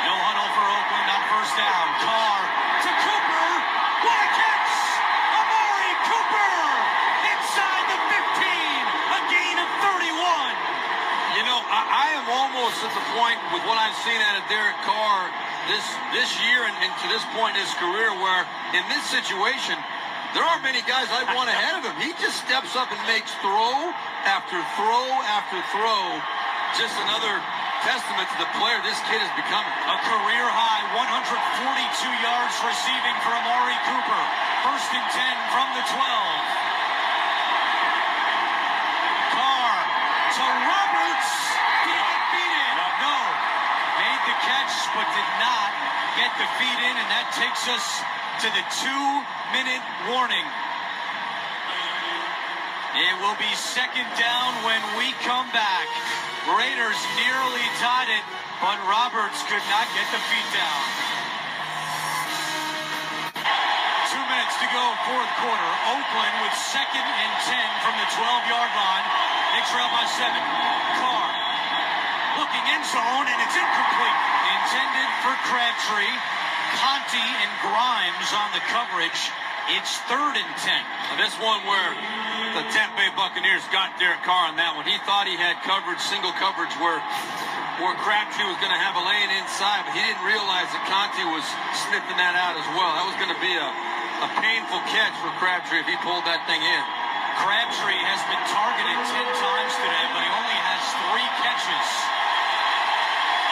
No huddle for Oakland on first down. Carr to Cooper. What a catch! Amari Cooper! Inside the 15, a gain of 31. You know, I am almost at the point with what I've seen out of Derek Carr this year and to this point in his career where in this situation, there aren't many guys I'd want ahead of him. He just steps up and makes throw after throw after throw. Just another testament to the player this kid is becoming. A career high 142 yards receiving for Amari Cooper. First and 10 from the 12. To Roberts, did he get feet in? No. Made the catch, but did not get the feet in, and that takes us to the 2-minute warning. It will be second down when we come back. Raiders nearly tied it, but Roberts could not get the feet down. 2 minutes to go, fourth quarter. Oakland with second and 10 from the 12-yard line. They trail by 7. Carr looking end zone, and it's incomplete. Intended for Crabtree. Conti and Grimes on the coverage. It's third and 10. This one where the Tampa Bay Buccaneers got Derek Carr on that one. He thought he had coverage, single coverage, where Crabtree was going to have a lane inside, but he didn't realize that Conti was sniffing that out as well. That was going to be a painful catch for Crabtree if he pulled that thing in. Crabtree has been targeted 10 times today, but he only has 3 catches.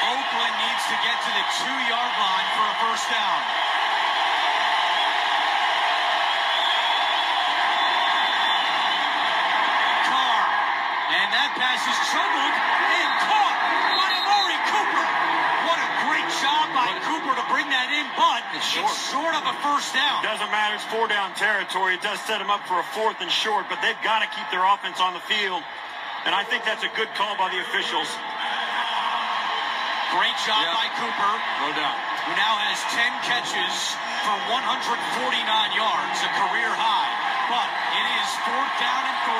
Oakland needs to get to the 2-yard line for a first down. Carr, and that pass is shoveled and caught by Amari Cooper. What a great job by Cooper to bring that in, but it's short of a first down. Doesn't matter, it's 4-down territory. It does set them up for a 4th and short, but they've got to keep their offense on the field, and I think that's a good call by the officials. Great job by Cooper, no doubt, who now has 10 catches for 149 yards, a career high. But it is 4th down and 3.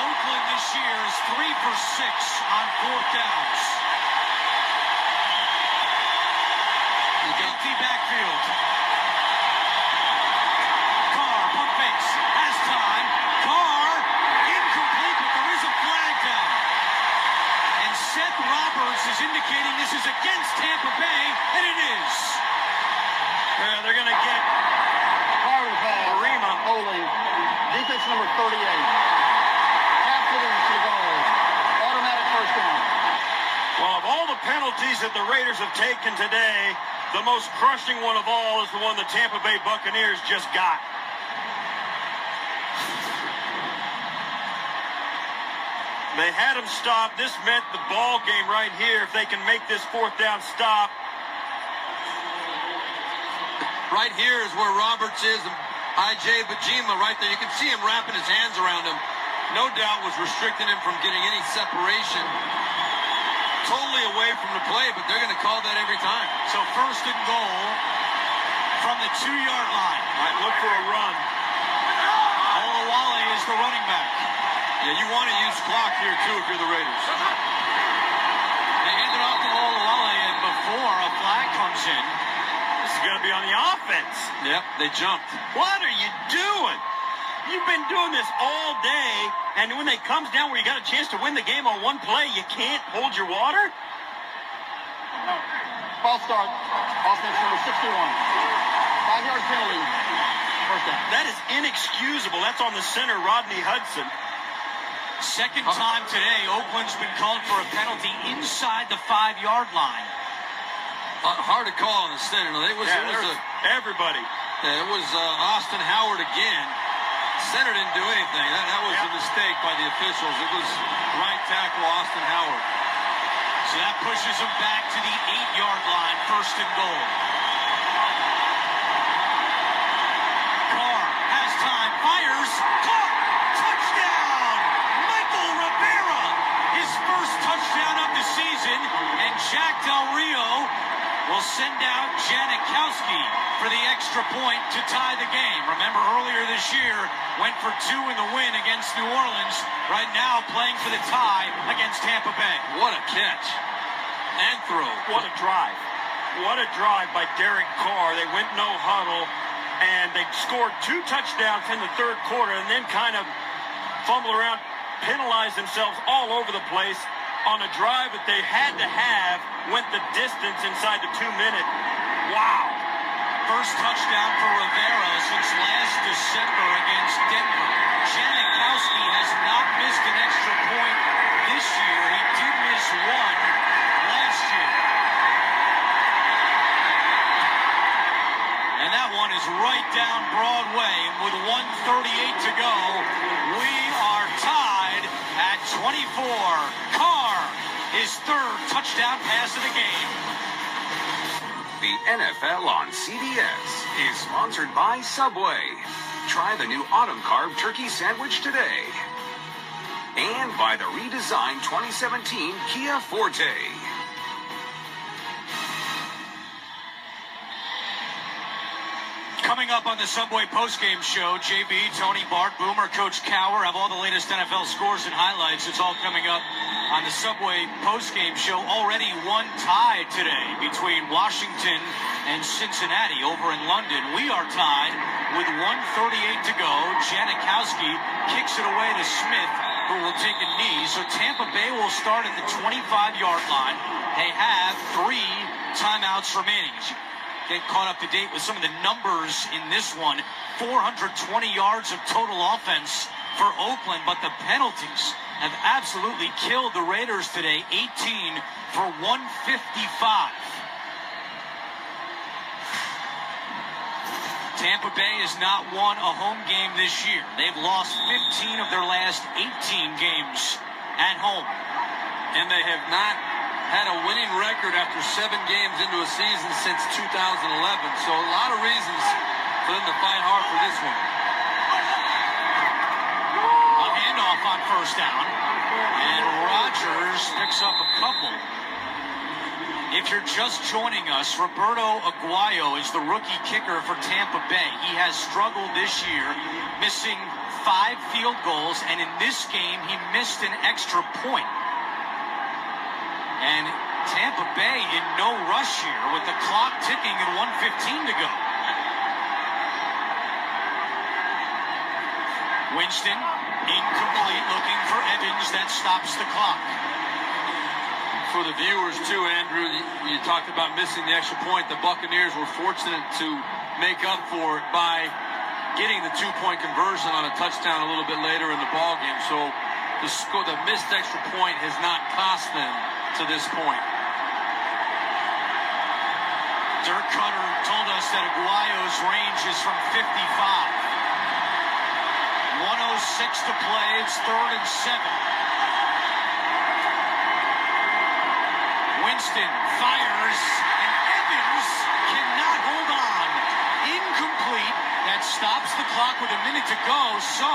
Oakland this year is 3 for 6 on 4th downs. Empty backfield. Carr, pump fakes, has time. Carr, incomplete, but there is a flag down. And Seth Roberts is indicating this is against Tampa Bay, and it is. They're going to get part of Arima holding Defense number 38. Half to the goal. Automatic first down. Well, of all the penalties that the Raiders have taken today, the most crushing one of all is the one the Tampa Bay Buccaneers just got. They had him stop. This meant the ball game right here. If they can make this fourth down stop. Right here is where Roberts is. I.J. Bajima right there. You can see him wrapping his hands around him. No doubt was restricting him from getting any separation. Totally away from the play, but they're going to call that every time. So first and goal from the 2-yard line. Might look for a run. Olawale is the running back. Yeah, you want to use clock here, too, if you're the Raiders. They hand it off to Olawale, and before a flag comes in. This is going to be on the offense. Yep, they jumped. What are you doing? You've been doing this all day, and when it comes down where you got a chance to win the game on one play, you can't hold your water? False start. Offense number 61. 5-yard penalty. First down. That is inexcusable. That's on the center, Rodney Hudson. Second time today, Oakland's been called for a penalty inside the 5-yard line. Hard to call on the center. Everybody. It was Austin Howard again. Center didn't do anything. That was a mistake by the officials. It was right tackle Austin Howard. So that pushes him back to the 8-yard line, first and goal. Carr has time, fires, caught, touchdown! Michael Rivera, his first touchdown of the season, and Jack Del Rio will send out Janikowski for the extra point to tie the game. Remember, earlier this year, went for 2 in the win against New Orleans. Right now, playing for the tie against Tampa Bay. What a catch. And throw. What a drive. What a drive by Derek Carr. They went no huddle, and they scored 2 touchdowns in the third quarter, and then kind of fumbled around, penalized themselves all over the place on a drive that they had to have, went the distance inside the 2-minute. Wow. First touchdown for Rivera since last December against Denver. Janikowski has not missed an extra point this year. He did miss one last year. And that one is right down Broadway. And with 1:38 to go, we are tied at 24. Carr, his third touchdown pass of the game. The NFL on CBS is sponsored by Subway. Try the new Autumn Carb Turkey Sandwich today. And by the redesigned 2017 Kia Forte. Coming up on the Subway postgame show, JB, Tony, Bart, Boomer, Coach Cower have all the latest NFL scores and highlights. It's all coming up on the Subway postgame show. Already one tied today between Washington and Cincinnati over in London. We are tied with 1:38 to go. Janikowski kicks it away to Smith, who will take a knee. So Tampa Bay will start at the 25-yard line. They have 3 timeouts remaining. Get caught up to date with some of the numbers in this one. 420 yards of total offense for Oakland, but the penalties have absolutely killed the Raiders today. 18 for 155. Tampa Bay has not won a home game this year. They've lost 15 of their last 18 games at home. And they have not had a winning record after 7 games into a season since 2011. So a lot of reasons for them to fight hard for this one. A handoff on first down. And Rodgers picks up a couple. If you're just joining us, Roberto Aguayo is the rookie kicker for Tampa Bay. He has struggled this year, missing 5 field goals, and in this game, he missed an extra point. And Tampa Bay in no rush here with the clock ticking and 1:15 to go. Winston, incomplete, looking for Evans. That stops the clock. For the viewers, too, Andrew, you talked about missing the extra point. The Buccaneers were fortunate to make up for it by getting the 2-point conversion on a touchdown a little bit later in the ballgame. So the missed extra point has not cost them to this point. Dirk Cutter told us that Aguayo's range is from 55. 1:06 to play. It's 3rd and 7. Winston fires, and Evans cannot hold on. Incomplete. That stops the clock with a minute to go, so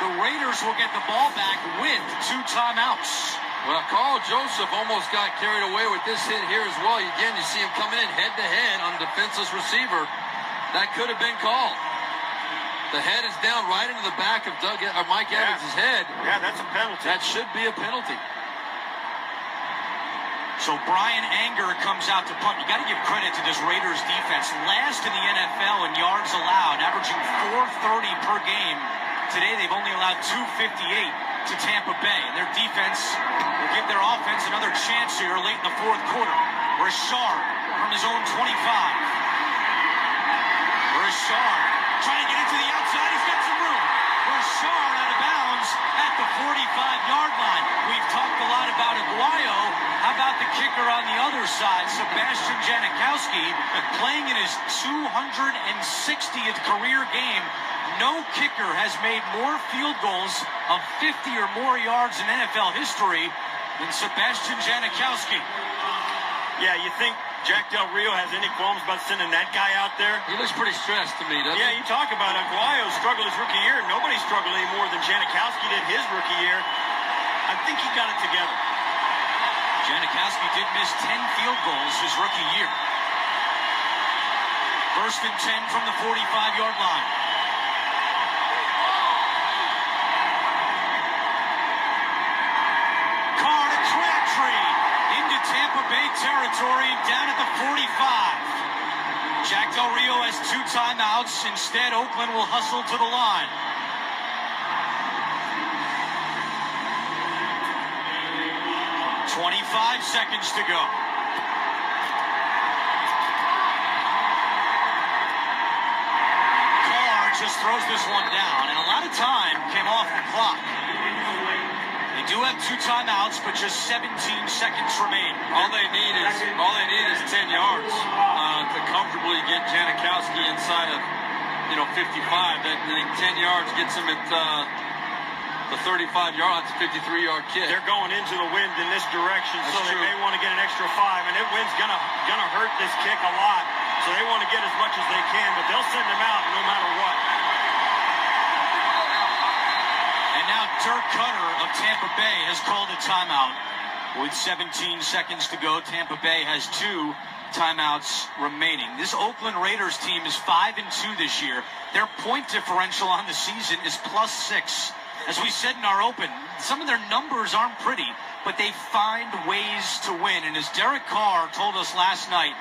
the Raiders will get the ball back with 2 timeouts. Well, Carl Joseph almost got carried away with this hit here as well. Again, you see him coming in head-to-head on a defenseless receiver. That could have been called. The head is down right into the back of Mike Evans' head. Yeah, that's a penalty. That should be a penalty. So Brian Anger comes out to punt. You got to give credit to this Raiders defense. Last in the NFL in yards allowed, averaging 430 per game. Today they've only allowed 258 to Tampa Bay. And their defense will give their offense another chance here late in the 4th quarter. Richard from his own 25. Richard trying to get into the outside. He's got some room. Richard out of bounds at the 45-yard line. We've talked a lot about Aguayo. How about the kicker on the other side, Sebastian Janikowski, playing in his 260th career game. No kicker has made more field goals of 50 or more yards in NFL history than Sebastian Janikowski. Yeah, you think Jack Del Rio has any qualms about sending that guy out there? He looks pretty stressed to me, doesn't he? Yeah, you talk about Aguayo struggled his rookie year. Nobody struggled any more than Janikowski did his rookie year. I think he got it together. Janikowski did miss 10 field goals his rookie year. 1st and 10 from the 45-yard line. Carr to Crabtree into Tampa Bay territory down at the 45. Jack Del Rio has 2 timeouts. Instead, Oakland will hustle to the line. 25 seconds to go. Carr just throws this one down, and a lot of time came off the clock. They do have 2 timeouts, but just 17 seconds remain. All they need is 10 yards to comfortably get Janikowski inside of 55. I think 10 yards gets him at the 35-yard, it's a 53-yard kick. They're going into the wind in this direction, That's so true. they may want to get an extra 5, and that wind's gonna hurt this kick a lot. So they want to get as much as they can, but they'll send them out no matter what. And now Dirk Cutter of Tampa Bay has called a timeout. With 17 seconds to go, Tampa Bay has 2 timeouts remaining. This Oakland Raiders team is 5-2 this year. Their point differential on the season is +6. As we said in our open, some of their numbers aren't pretty, but they find ways to win. And as Derek Carr told us last night,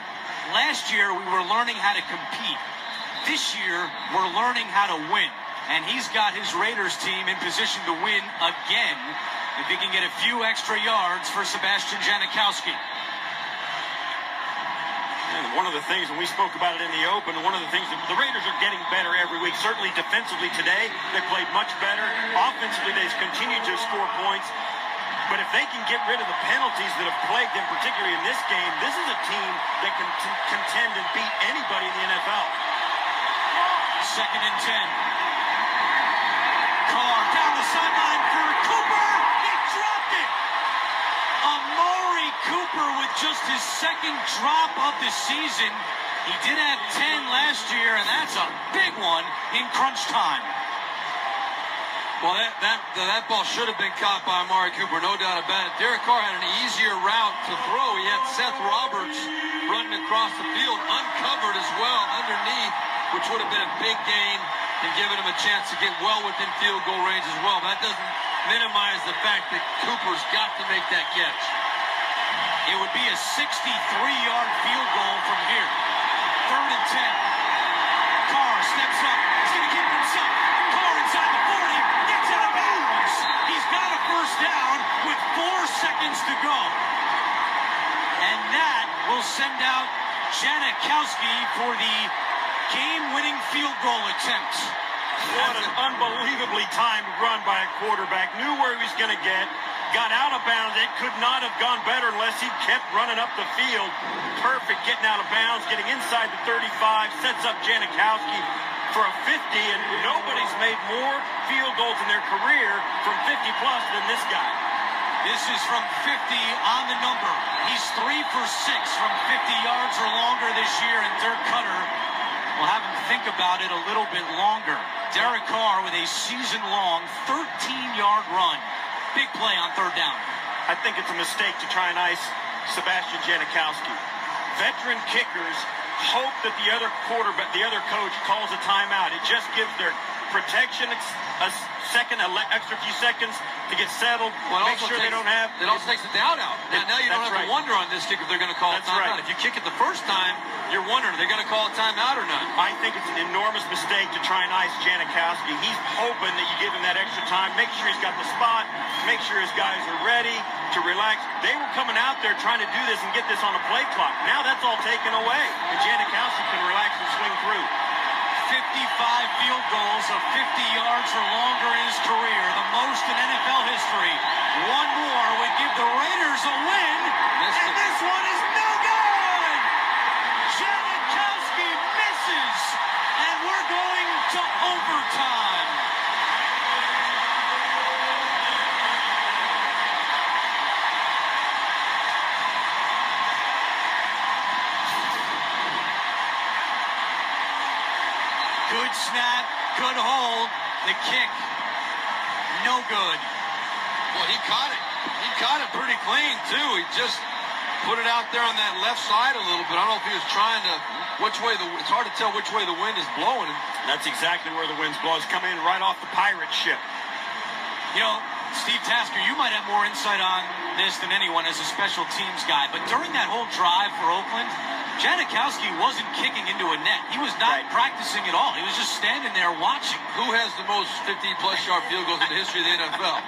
last year we were learning how to compete. This year we're learning how to win. And he's got his Raiders team in position to win again if he can get a few extra yards for Sebastian Janikowski. And one of the things, and we spoke about it in the open, one of the things, the Raiders are getting better every week. Certainly defensively today, they played much better. Offensively, they've continued to score points. But if they can get rid of the penalties that have plagued them, particularly in this game, this is a team that can contend and beat anybody in the NFL. 2nd and 10. Carr down the sideline for Cooper. He dropped it. Amari Cooper with just his 2nd drop of the season. He did have 10 last year, and that's a big one in crunch time. Well, that ball should have been caught by Amari Cooper, no doubt about it. Derek Carr had an easier route to throw. He had Seth Roberts running across the field, uncovered as well underneath, which would have been a big gain and given him a chance to get well within field goal range as well. That doesn't minimize the fact that Cooper's got to make that catch. It would be a 63-yard field goal from here. 3rd and 10. Carr steps up. He's going to keep himself. Carr inside the 40. Gets out of bounds. He's got a 1st down with 4 seconds to go. And that will send out Janikowski for the game-winning field goal attempt. What an unbelievably timed run by a quarterback. Knew where he was going to get. Got out of bounds. It could not have gone better unless he kept running up the field. Perfect getting out of bounds, getting inside the 35, sets up Janikowski for a 50, and nobody's made more field goals in their career from 50-plus than this guy. This is from 50 on the number. He's 3 for 6 from 50 yards or longer this year, and Dirk Cutter will have him think about it a little bit longer. Derek Carr with a season-long 13-yard run. Big play on third down. I think it's a mistake to try and ice Sebastian Janikowski. Veteran kickers hope that the other coach calls a timeout. It just gives their protection a second, an extra few seconds to get settled. Well, make sure they don't have. It also takes the doubt out. Now you don't have to wonder on this kick if they're going to call a timeout. If you kick it the first time, you're wondering, are they going to call a timeout or not? I think it's an enormous mistake to try and ice Janikowski. He's hoping that you give him that extra time, make sure he's got the spot, make sure his guys are ready to relax. They were coming out there trying to do this and get this on a play clock. Now that's all taken away, and Janikowski can relax and swing through. 55 field goals of 50 yards or longer in his career, the most in NFL history. One more would give the Raiders a win, and this one is no good! Janikowski misses, and we're going to overtime. Good snap, good hold. The kick, no good. Well, he caught it. He caught it pretty clean, too. He just put it out there on that left side a little bit. I don't know if he was trying to, it's hard to tell which way the wind is blowing. That's exactly where the wind's blowing. It's coming in right off the pirate ship. You know, Steve Tasker, you might have more insight on this than anyone as a special teams guy, but during that whole drive for Oakland, Janikowski wasn't kicking into a net. He was not practicing at all. He was just standing there watching. Who has the most 50-plus yard field goals in the history of the NFL?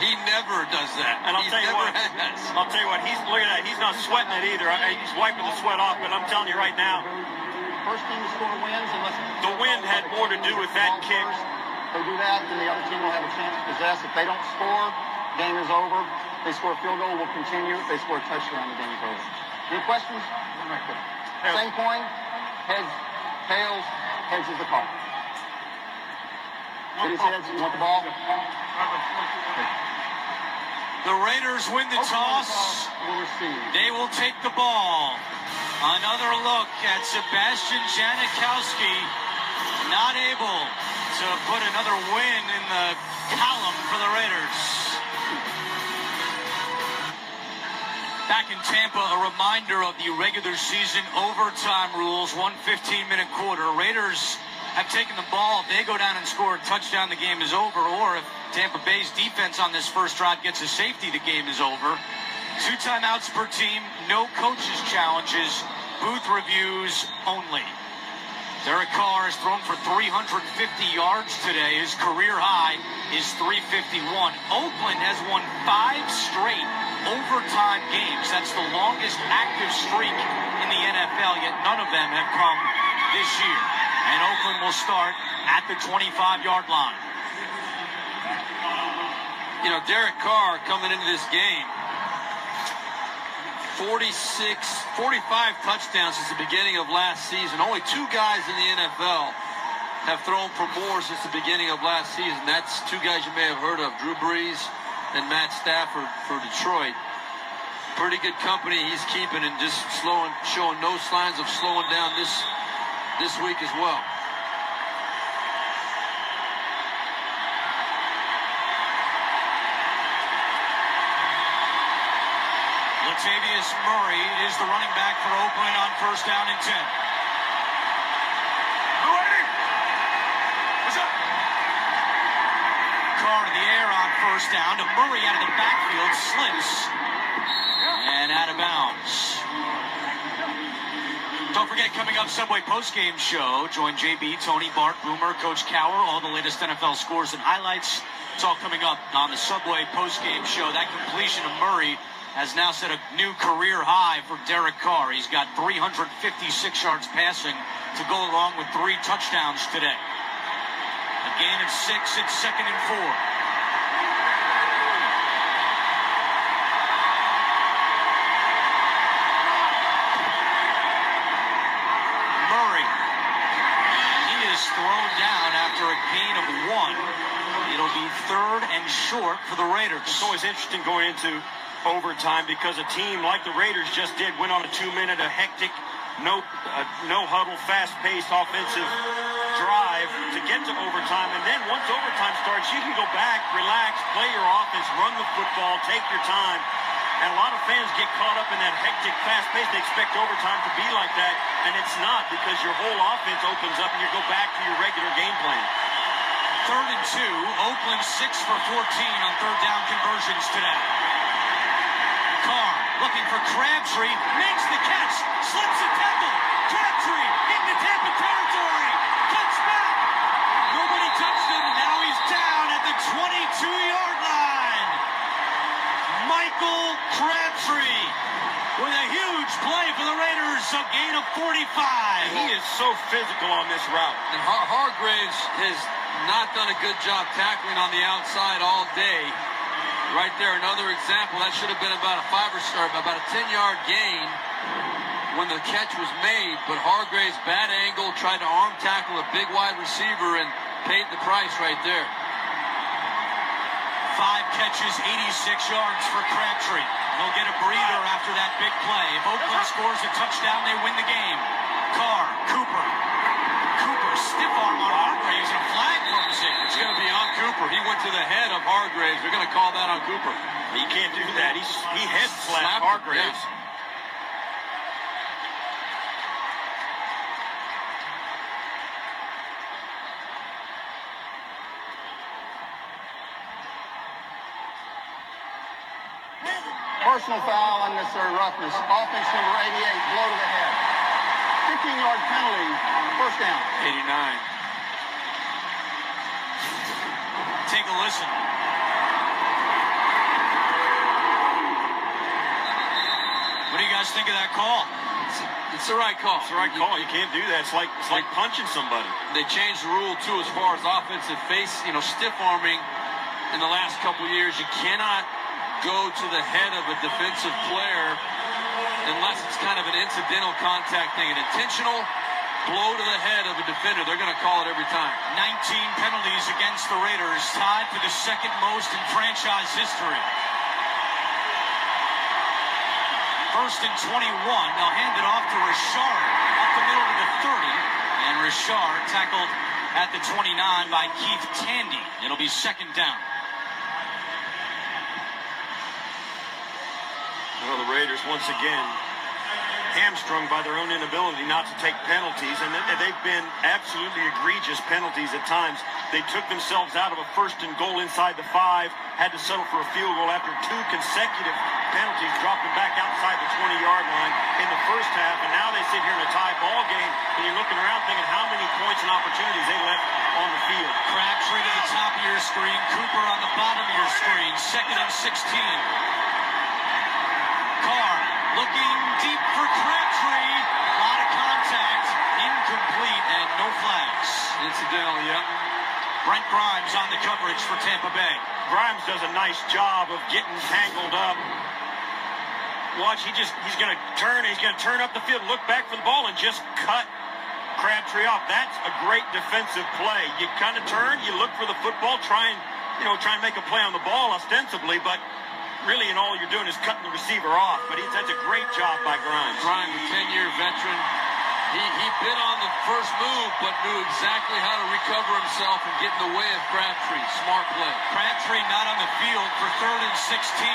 He never does that. And I'll tell you what, look at that. He's not sweating it either. He's wiping the sweat off, but I'm telling you right now, First team to score wins unless the wind had more to do with that kick. They do that, then the other team will have a chance to possess. If they don't score, game is over. If they score a field goal, we'll continue. If they score a touchdown, the game is over. Any questions? Same coin. Heads, tails. Heads is the call. It is heads. You want the ball? The Raiders win the toss. They will take the ball. Another look at Sebastian Janikowski. Not able to put another win in the column for the Raiders. Back in Tampa, a reminder of the regular season overtime rules. 1 15-minute quarter. Raiders have taken the ball. If they go down and score a touchdown, the game is over. Or if Tampa Bay's defense on this first drive gets a safety, the game is over. 2 timeouts per team, no coaches' challenges, booth reviews only. Derek Carr has thrown for 350 yards today. His career high is 351. Oakland has won 5 straight overtime games. That's the longest active streak in the NFL, yet none of them have come this year. And Oakland will start at the 25-yard line. You know, Derek Carr coming into this game, 45 touchdowns since the beginning of last season. Only 2 guys in the NFL have thrown for more since the beginning of last season. That's 2 guys you may have heard of, Drew Brees and Matt Stafford for Detroit. Pretty good company he's keeping and just showing no signs of slowing down this week as well. Latavius Murray is the running back for Oakland on first down and 10. Carr in the air on first down to Murray out of the backfield, slips, and out of bounds. Don't forget, coming up, Subway postgame show. Join JB, Tony, Bart, Boomer, Coach Cower, all the latest NFL scores and highlights. It's all coming up on the Subway postgame show. That completion of Murray has now set a new career high for Derek Carr. He's got 356 yards passing to go along with 3 touchdowns today. gain of 6. It's 2nd and 4. Murray. He is thrown down after a gain of 1. It'll be 3rd and short for the Raiders. It's always interesting going into overtime because a team like the Raiders just did went on a 2-minute, a hectic, no huddle, fast-paced offensive drive to get to overtime. And then once overtime starts, you can go back, relax, play your offense, run the football, take your time. And a lot of fans get caught up in that hectic, fast pace. They expect overtime to be like that, and it's not because your whole offense opens up and you go back to your regular game plan. 3rd and 2. Oakland 6 for 14 on 3rd down conversions today. Carr looking for Crabtree, makes the catch, slips a tackle. Crabtree into Tampa territory, cuts back. Nobody touched him, and now he's down at the 22-yard line. Michael Crabtree with a huge play for the Raiders, a gain of 45. And he is so physical on this route. And Hargraves has not done a good job tackling on the outside all day. Right there, another example. That should have been about a 10-yard gain when the catch was made. But Hargraves, bad angle, tried to arm tackle a big wide receiver and paid the price right there. 5 catches, 86 yards for Crabtree. He'll get a breather after that big play. If Oakland scores a touchdown, they win the game. Carr, Cooper, stiff arm on Hargraves, and a flag comes in. It's going to be on Cooper. He went to the head of Hargraves. They're going to call that on Cooper. He can't do that. He head slapped Hargraves. Yeah. Personal foul, unnecessary roughness. Offense number 88, blow to the head. 15-yard penalty, 1st down. 89. Take a listen. What do you guys think of that call? It's the right call. It's the right call. You can't do that. It's like punching somebody. They changed the rule too as far as offensive face, stiff arming in the last couple of years. You cannot go to the head of a defensive player unless it's kind of an incidental contact thing. An intentional blow to the head of a defender, they're going to call it every time. 19 penalties against the Raiders, tied for the 2nd most in franchise history. 1st and 21. They'll hand it off to Richard up the middle to the 30. And Richard tackled at the 29 by Keith Tandy. It'll be 2nd down. Well, the Raiders, once again, hamstrung by their own inability not to take penalties, and they've been absolutely egregious penalties at times. They took themselves out of a 1st and goal inside the 5, had to settle for a field goal after 2 consecutive penalties, dropping back outside the 20-yard line in the 1st half, and now they sit here in a tie ball game, and you're looking around thinking how many points and opportunities they left on the field. Crabtree to the top of your screen, Cooper on the bottom of your screen, 2nd and 16. Carr looking deep for Crabtree. A lot of contact. Incomplete and no flags. Incidental, yeah. Brent Grimes on the coverage for Tampa Bay. Grimes does a nice job of getting tangled up. Watch, he's going to turn up the field, look back for the ball, and just cut Crabtree off. That's a great defensive play. You kind of turn, you look for the football, try and make a play on the ball ostensibly, but really, and all you're doing is cutting the receiver off. But that's a great job by Grimes. Grimes, a 10-year veteran. He bit on the first move, but knew exactly how to recover himself and get in the way of Crabtree. Smart play. Crabtree not on the field for 3rd and 16.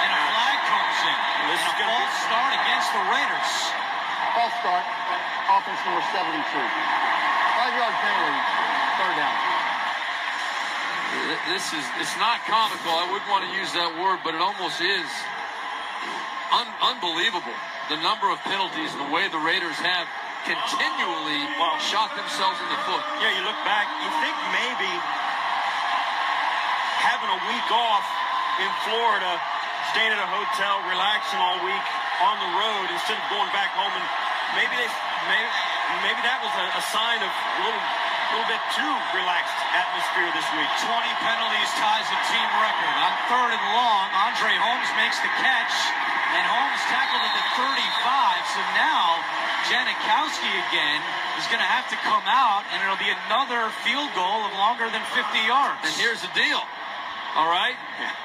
And a flag comes in. This is a false start against the Raiders. False start, offense number 72. 5-yard penalty, 3rd down. It's not comical. I wouldn't want to use that word, but it almost is. Unbelievable. The number of penalties and the way the Raiders have continually shot themselves in the foot. Yeah, you look back, you think maybe having a week off in Florida, staying at a hotel, relaxing all week on the road instead of going back home and maybe that was a sign of a little bit too relaxed atmosphere this week. 20 penalties ties a team record. On 3rd and long, Andre Holmes makes the catch, and Holmes tackled at the 35. So now Janikowski again is going to have to come out, and it'll be another field goal of longer than 50 yards. And here's the deal. All right,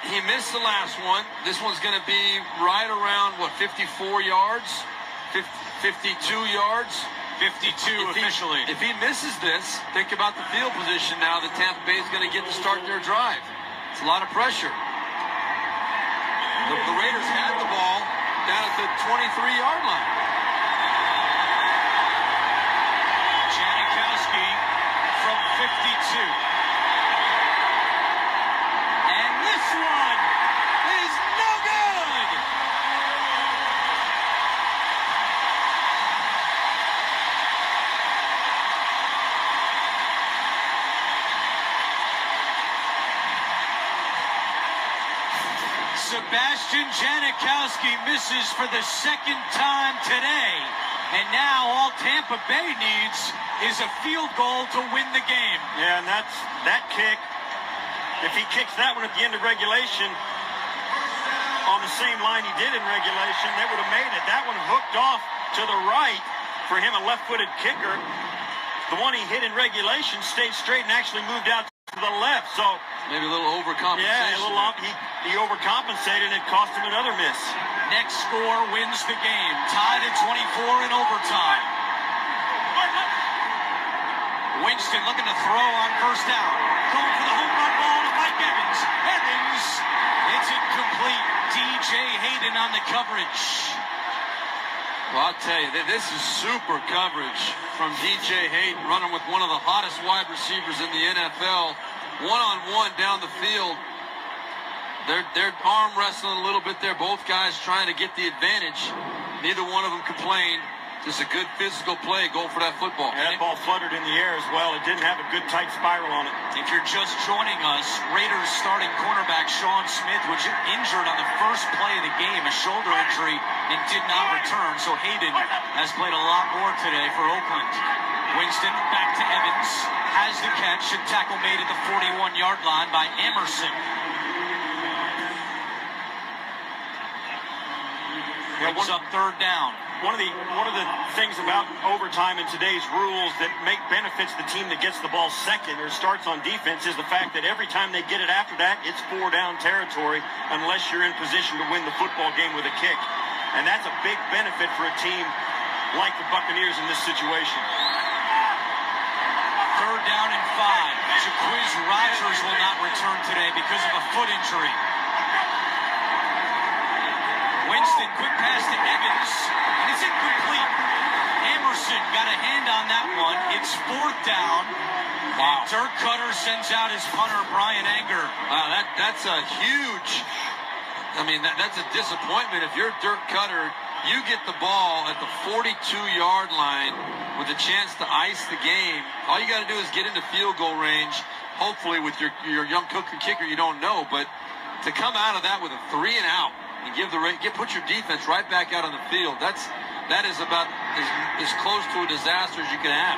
he missed the last one. This one's going to be right around, 54 yards? 52 yards? 52 officially. If he misses this, think about the field position now that Tampa Bay is going to get to start their drive. It's a lot of pressure. The Raiders had the ball down at the 23-yard line. Janikowski from 52. And this one is no good! Sebastian Janikowski misses for the second time today. And now all Tampa Bay needs is a field goal to win the game. Yeah, and that kick, if he kicks that one at the end of regulation on the same line he did in regulation, they would have made it. That one hooked off to the right for him, a left-footed kicker. The one he hit in regulation stayed straight and actually moved out to the left. So maybe a little overcompensation. Yeah, he overcompensated, and it cost him another miss. Next score wins the game. Tied at 24 in overtime. Winston looking to throw on first down. Going for the home run ball to Mike Evans. Evans, it's incomplete. DJ Hayden on the coverage. Well, I'll tell you, this is super coverage from DJ Hayden, running with one of the hottest wide receivers in the NFL. One-on-one down the field. They're arm wrestling a little bit there. Both guys trying to get the advantage. Neither one of them complained. Just a good physical play. Go for that football. Yeah, that ball fluttered in the air as well. It didn't have a good tight spiral on it. If you're just joining us, Raiders starting cornerback Sean Smith was injured on the first play of the game, a shoulder injury, and did not return. So Hayden has played a lot more today for Oakland. Winston back to Evans, has the catch, and tackle made at the 41-yard line by Emerson. Brings up 3rd down. One of the things about overtime in today's rules that benefits the team that gets the ball second or starts on defense is the fact that every time they get it after that, it's 4-down territory unless you're in position to win the football game with a kick. And that's a big benefit for a team like the Buccaneers in this situation. 3rd down and 5. Jaquiz Rogers will not return today because of a foot injury. Winston, quick pass to Evans, and it's incomplete. Emerson got a hand on that one. It's 4th down. Wow. And Dirk Cutter sends out his punter, Brian Anger. Wow, that's a huge, that's a disappointment. If you're Dirk Cutter, you get the ball at the 42-yard line with a chance to ice the game. All you got to do is get into field goal range. Hopefully with your young cooker kicker, you don't know, but to come out of that with a 3 and out, and put your defense right back out on the field. That is about as close to a disaster as you can have.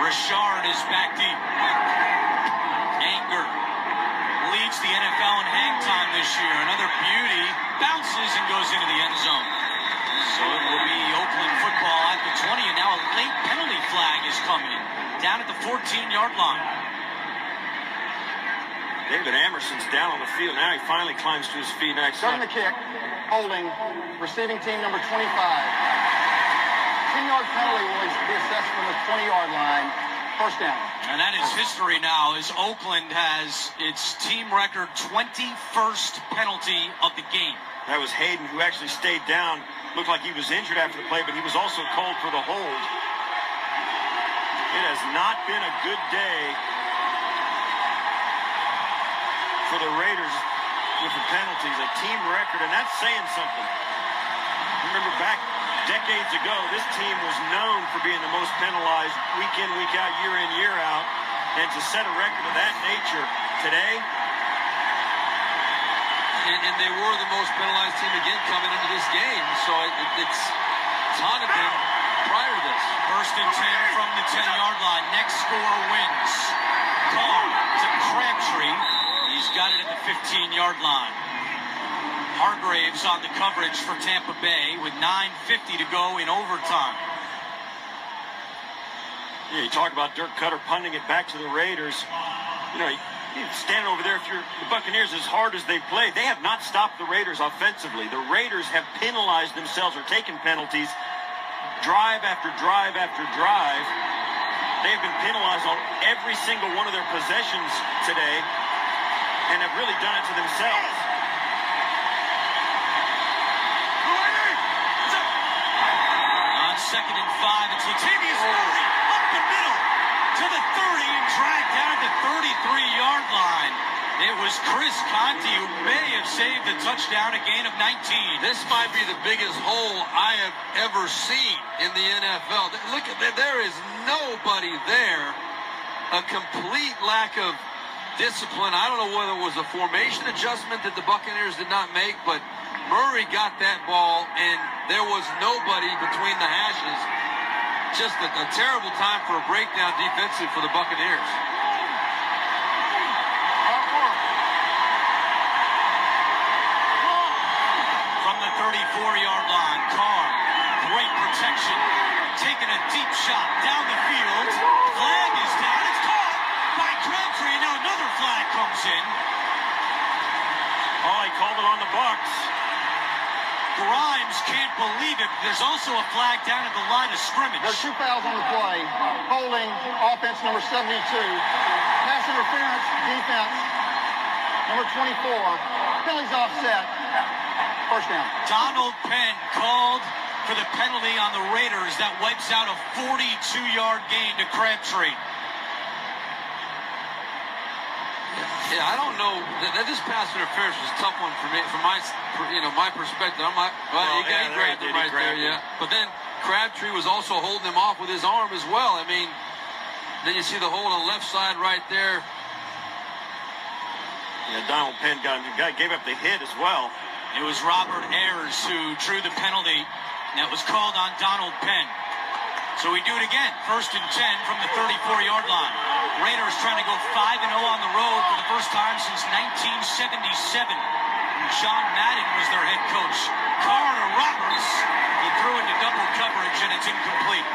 Richard is back deep. Anger leads the NFL in hang time this year. Another beauty, bounces and goes into the end zone. So it will be Oakland football at the 20, and now a late penalty flag is coming down at the 14-yard line. David Emerson's down on the field. Now he finally climbs to his feet. Starting the kick, holding, receiving team number 25. 10-yard penalty will be assessed from the 20-yard line. First down. And that is history now, as Oakland has its team record 21st penalty of the game. That was Hayden, who actually stayed down. Looked like he was injured after the play, but he was also called for the hold. It has not been a good day for the Raiders with the penalties, a team record, and that's saying something. Remember back decades ago, this team was known for being the most penalized week in, week out, year in, year out, and to set a record of that nature today. And they were the most penalized team again coming into this game. ton of them prior to this. First and 10 from the 10-yard line. Next score wins. Carr to Crabtree. He's got it at the 15-yard line. Hargraves on the coverage for Tampa Bay with 9:50 to go in overtime. Yeah, you talk about Dirk Cutter punting it back to the Raiders. You know, you stand over there if you're the Buccaneers, as hard as they play. They have not stopped the Raiders offensively. The Raiders have penalized themselves or taken penalties drive after drive after drive. They have been penalized on every single one of their possessions today and have really done it to themselves. On 2nd and 5, it's Latavius Murray up the middle to the 30 and dragged down at the 33-yard line. It was Chris Conte who may have saved the touchdown, a gain of 19. This might be the biggest hole I have ever seen in the NFL. Look at that. There is nobody there. A complete lack of discipline. I don't know whether it was a formation adjustment that the Buccaneers did not make, but Murray got that ball, and there was nobody between the hashes. Just a terrible time for a breakdown defensive for the Buccaneers. From the 34-yard line, Carr, great protection, taking a deep shot down the field. Flag is down. It's caught by Crabtree. Now another flag comes in. Oh, he called it on the Bucs. Grimes can't believe it. There's also a flag down at the line of scrimmage. There's 2 fouls on the play. Holding, offense number 72. Pass interference, defense, number 24. Penalties offset. First down. Donald Penn called for the penalty on the Raiders. That wipes out a 42-yard gain to Crabtree. Yeah, I don't know. This pass interference was a tough one for me, from my perspective. I'm like, well, he grabbed him right there, yeah. But then Crabtree was also holding him off with his arm as well. I mean, then you see the hold on the left side right there. Yeah, Donald Penn gave up the hit as well. It was Robert Ayers who drew the penalty that was called on Donald Penn. So we do it again. First and 10 from the 34-yard line. Raiders trying to go 5-0 on the road for the first time since 1977. John Madden was their head coach. Carr to Roberts. He threw into double coverage, and it's incomplete.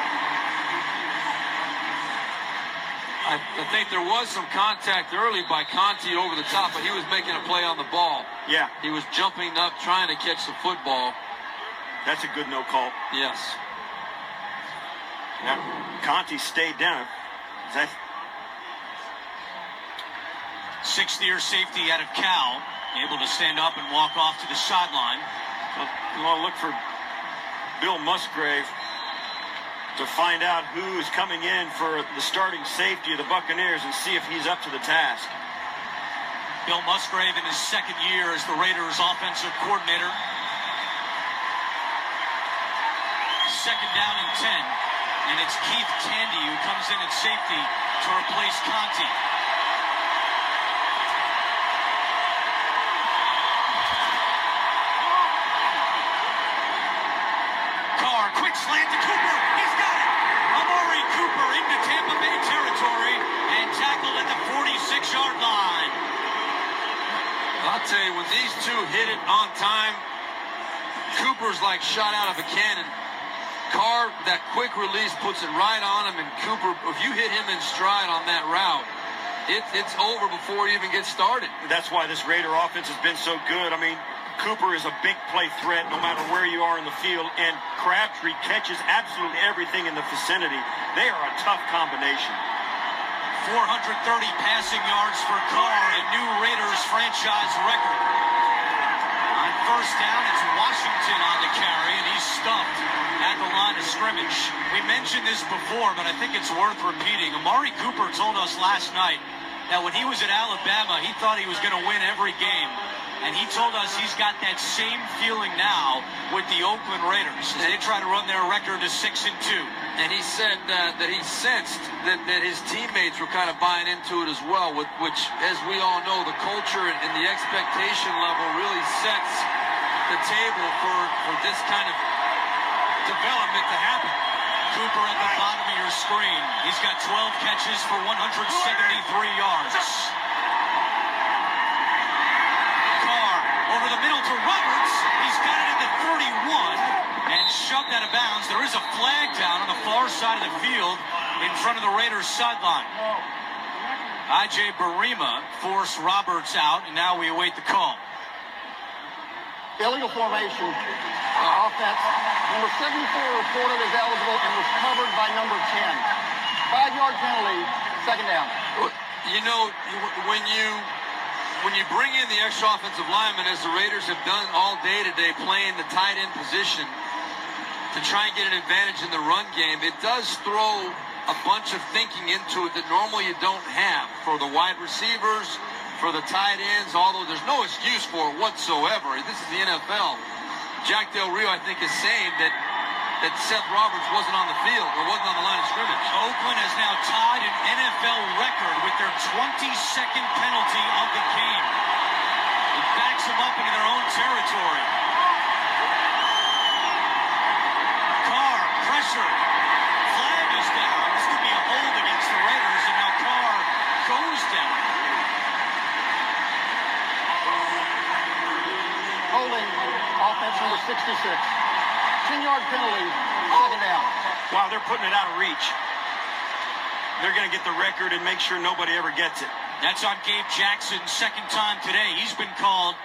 I think there was some contact early by Conte over the top, but he was making a play on the ball. Yeah. He was jumping up, trying to catch the football. That's a good no call. Yes. Now, Conte stayed down. Is that 6th-year safety out of Cal, able to stand up and walk off to the sideline. You want to look for Bill Musgrave to find out who is coming in for the starting safety of the Buccaneers and see if he's up to the task. Bill Musgrave in his 2nd year as the Raiders offensive coordinator. 2nd down and 10. And it's Keith Tandy who comes in at safety to replace Conte. Carr, quick slant to Cooper. He's got it. Amari Cooper into Tampa Bay territory and tackled at the 46-yard line. I'll tell you, when these two hit it on time, Cooper's like shot out of a cannon. Carr, that quick release puts it right on him, and Cooper, if you hit him in stride on that route, it's over before you even get started. That's why this Raider offense has been so good. I mean, Cooper is a big play threat no matter where you are in the field, and Crabtree catches absolutely everything in the vicinity. They are a tough combination. 430 passing yards for Carr, a new Raiders franchise record. On first down, it's Washington on the carry, and he's stuffed at the line of scrimmage. We mentioned this before, but I think it's worth repeating. Amari Cooper told us last night that when he was at Alabama, he thought he was going to win every game. And he told us he's got that same feeling now with the Oakland Raiders as they try to run their record to 6-2. And he said that he sensed that his teammates were kind of buying into it as well, which, as we all know, the culture and the expectation level really sets the table for this kind of development to happen. Cooper at the bottom of your screen. He's got 12 catches for 173 yards. Carr over the middle to Roberts. He's got it at the 31 and shoved out of bounds. There is a flag down on the far side of the field in front of the Raiders sideline. I.J. Barima forced Roberts out, and now we await the call. Illegal formation. Offense. Number 74 reported as eligible and was covered by number 10. 5-yard penalty, second down. You know, when you bring in the extra offensive lineman, as the Raiders have done all day today, playing the tight end position to try and get an advantage in the run game, it does throw a bunch of thinking into it that normally you don't have for the wide receivers, for the tight ends, although there's no excuse for it whatsoever. This is the NFL. Jack Del Rio, I think, is saying that Seth Roberts wasn't on the field or wasn't on the line of scrimmage. Oakland has now tied an NFL record with their 22nd penalty of the game. It backs them up into their own territory. Carr, pressure. Flag is down. This could be a hold against the Raiders, and now Carr goes down. Holding offense number 66. 10-yard penalty, second down. Wow, they're putting it out of reach. They're going to get the record and make sure nobody ever gets it. That's on Gabe Jackson, second time today. He's been called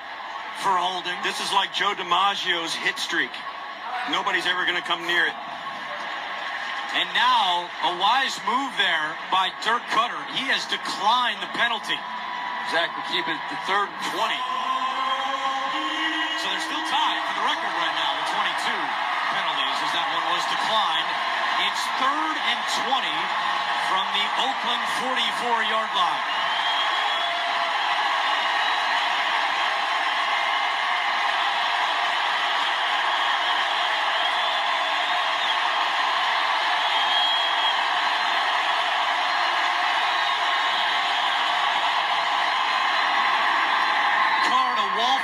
for holding. This is like Joe DiMaggio's hit streak. Nobody's ever going to come near it. And now, a wise move there by Dirk Cutter. He has declined the penalty. Zach will keep it to 3rd and 20. So they're still tied for the record right now with 22 penalties, as that one was declined. It's 3rd and 20 from the Oakland 44-yard line.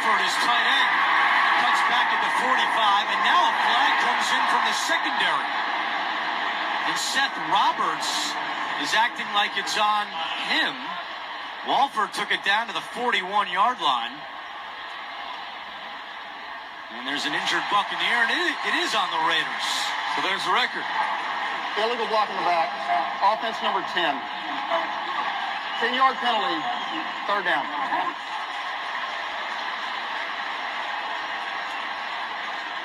His tight end cuts back at the 45, and now a flag comes in from the secondary. And Seth Roberts is acting like it's on him. Walford took it down to the 41-yard line. And there's an injured Buccaneer, and it is on the Raiders. So there's the record. Illegal block in the back. Offense number 10. 10-yard penalty, third down.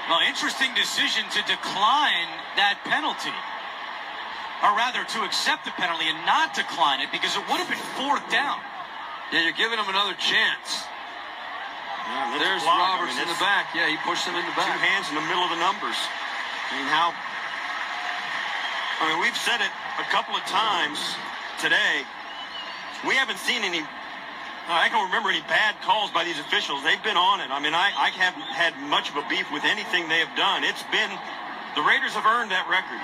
Well, interesting decision to decline that penalty. Or rather, to accept the penalty and not decline it, because it would have been 4th down. Yeah, you're giving him another chance. Yeah, there's Roberts in the back. Yeah, he pushed him in the back. 2 hands in the middle of the numbers. We've said it a couple of times today. We haven't seen any... I can't remember any bad calls by these officials. They've been on it. I haven't had much of a beef with anything they have done. It's been, the Raiders have earned that record.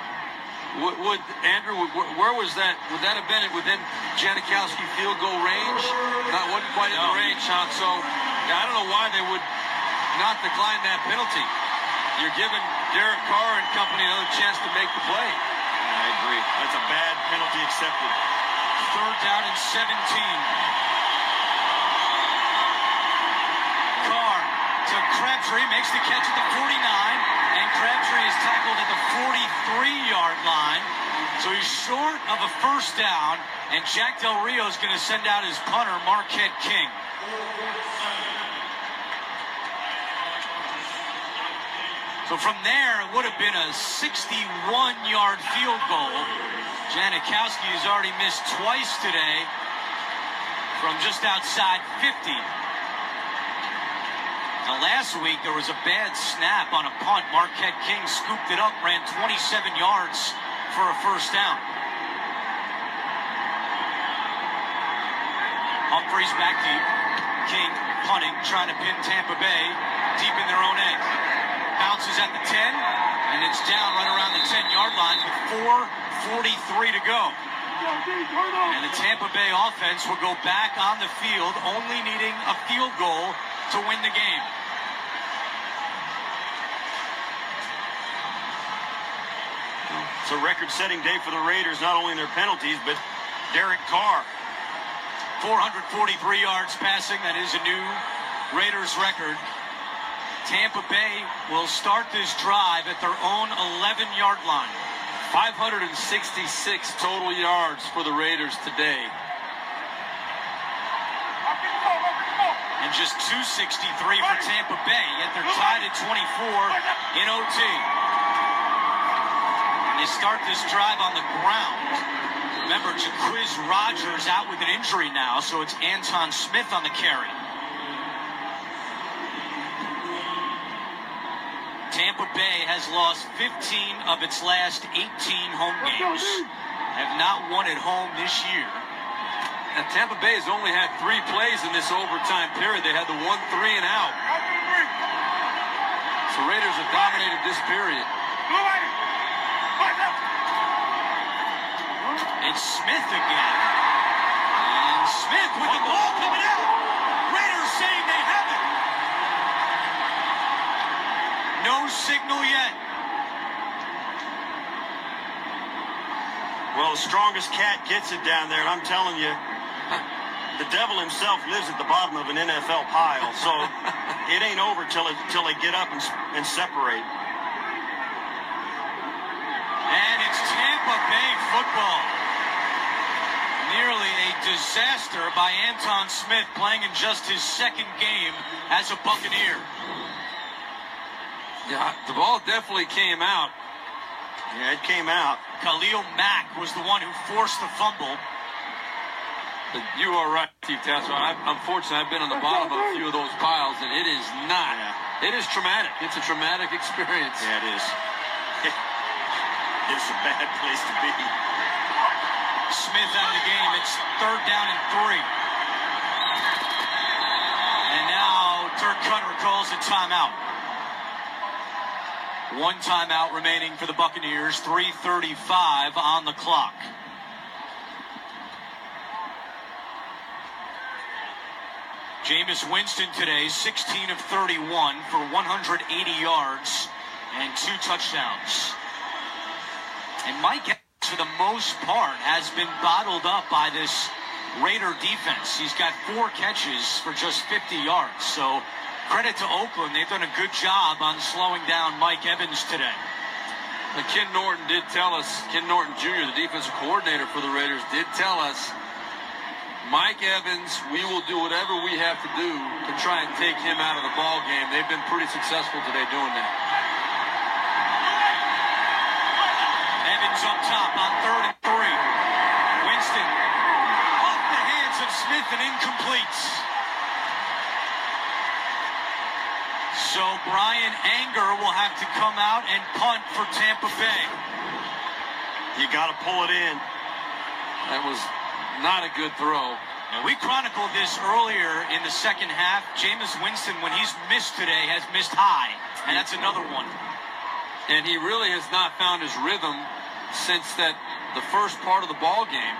Andrew, where was that? Would that have been within Janikowski field goal range? That wasn't quite in the range, huh? So, I don't know why they would not decline that penalty. You're giving Derek Carr and company another chance to make the play. I agree. That's a bad penalty accepted. 3rd down and 17. Carr to Crabtree, makes the catch at the 49, and Crabtree is tackled at the 43-yard line. So he's short of a first down, and Jack Del Rio is going to send out his punter, Marquette King. So from there, it would have been a 61-yard field goal. Janikowski has already missed twice today from just outside 50. Now, last week, there was a bad snap on a punt. Marquette King scooped it up, ran 27 yards for a first down. Humphreys back deep. King punting, trying to pin Tampa Bay deep in their own end. Bounces at the 10, and it's down right around the 10-yard line with 4:43 to go. And the Tampa Bay offense will go back on the field, only needing a field goal to win the game. It's a record-setting day for the Raiders, not only in their penalties, but Derek Carr. 443 yards passing. That is a new Raiders record. Tampa Bay will start this drive at their own 11-yard line. 566 total yards for the Raiders today. And just 263 for Tampa Bay, yet they're tied at 24 in OT. And they start this drive on the ground. Remember, Jacquizz Rodgers out with an injury now, so it's Anton Smith on the carry. Tampa Bay has lost 15 of its last 18 home games. Have not won at home this year. And Tampa Bay has only had 3 plays in this overtime period. They had the 1 3 and out. So Raiders have dominated this period. It's Smith again. And Smith with the ball coming out. Raiders saying they have it. No signal yet. Well, the strongest cat gets it down there, and I'm telling you, the devil himself lives at the bottom of an NFL pile, so it ain't over till they get up and separate. And it's Tampa Bay football. Nearly a disaster by Anton Smith, playing in just his second game as a Buccaneer. Yeah, the ball definitely came out. Yeah, it came out. Khalil Mack was the one who forced the fumble. But you are right, Steve Tasso. Unfortunately, I've been on the bottom of a few of those piles, and it is not. It is traumatic. It's a traumatic experience. Yeah, it is. It's a bad place to be. Smith out of the game. It's 3rd down and 3. And now Dirk Cutter calls a timeout. 1 timeout remaining for the Buccaneers. 3:35 on the clock. Jameis Winston today, 16 of 31 for 180 yards and 2 touchdowns. And Mike Evans, for the most part, has been bottled up by this Raider defense. He's got 4 catches for just 50 yards. So credit to Oakland. They've done a good job on slowing down Mike Evans today. Ken Norton did tell us, Ken Norton Jr., the defensive coordinator for the Raiders, did tell us, Mike Evans, we will do whatever we have to do to try and take him out of the ball game. They've been pretty successful today doing that. Evans up top on 3rd and 3. Winston off the hands of Smith and incomplete. So Brian Anger will have to come out and punt for Tampa Bay. You got to pull it in. That was not a good throw. Now, we chronicled this earlier in the second half. Jameis Winston, when he's missed today, has missed high, and that's another one. And he really has not found his rhythm since the first part of the ball game.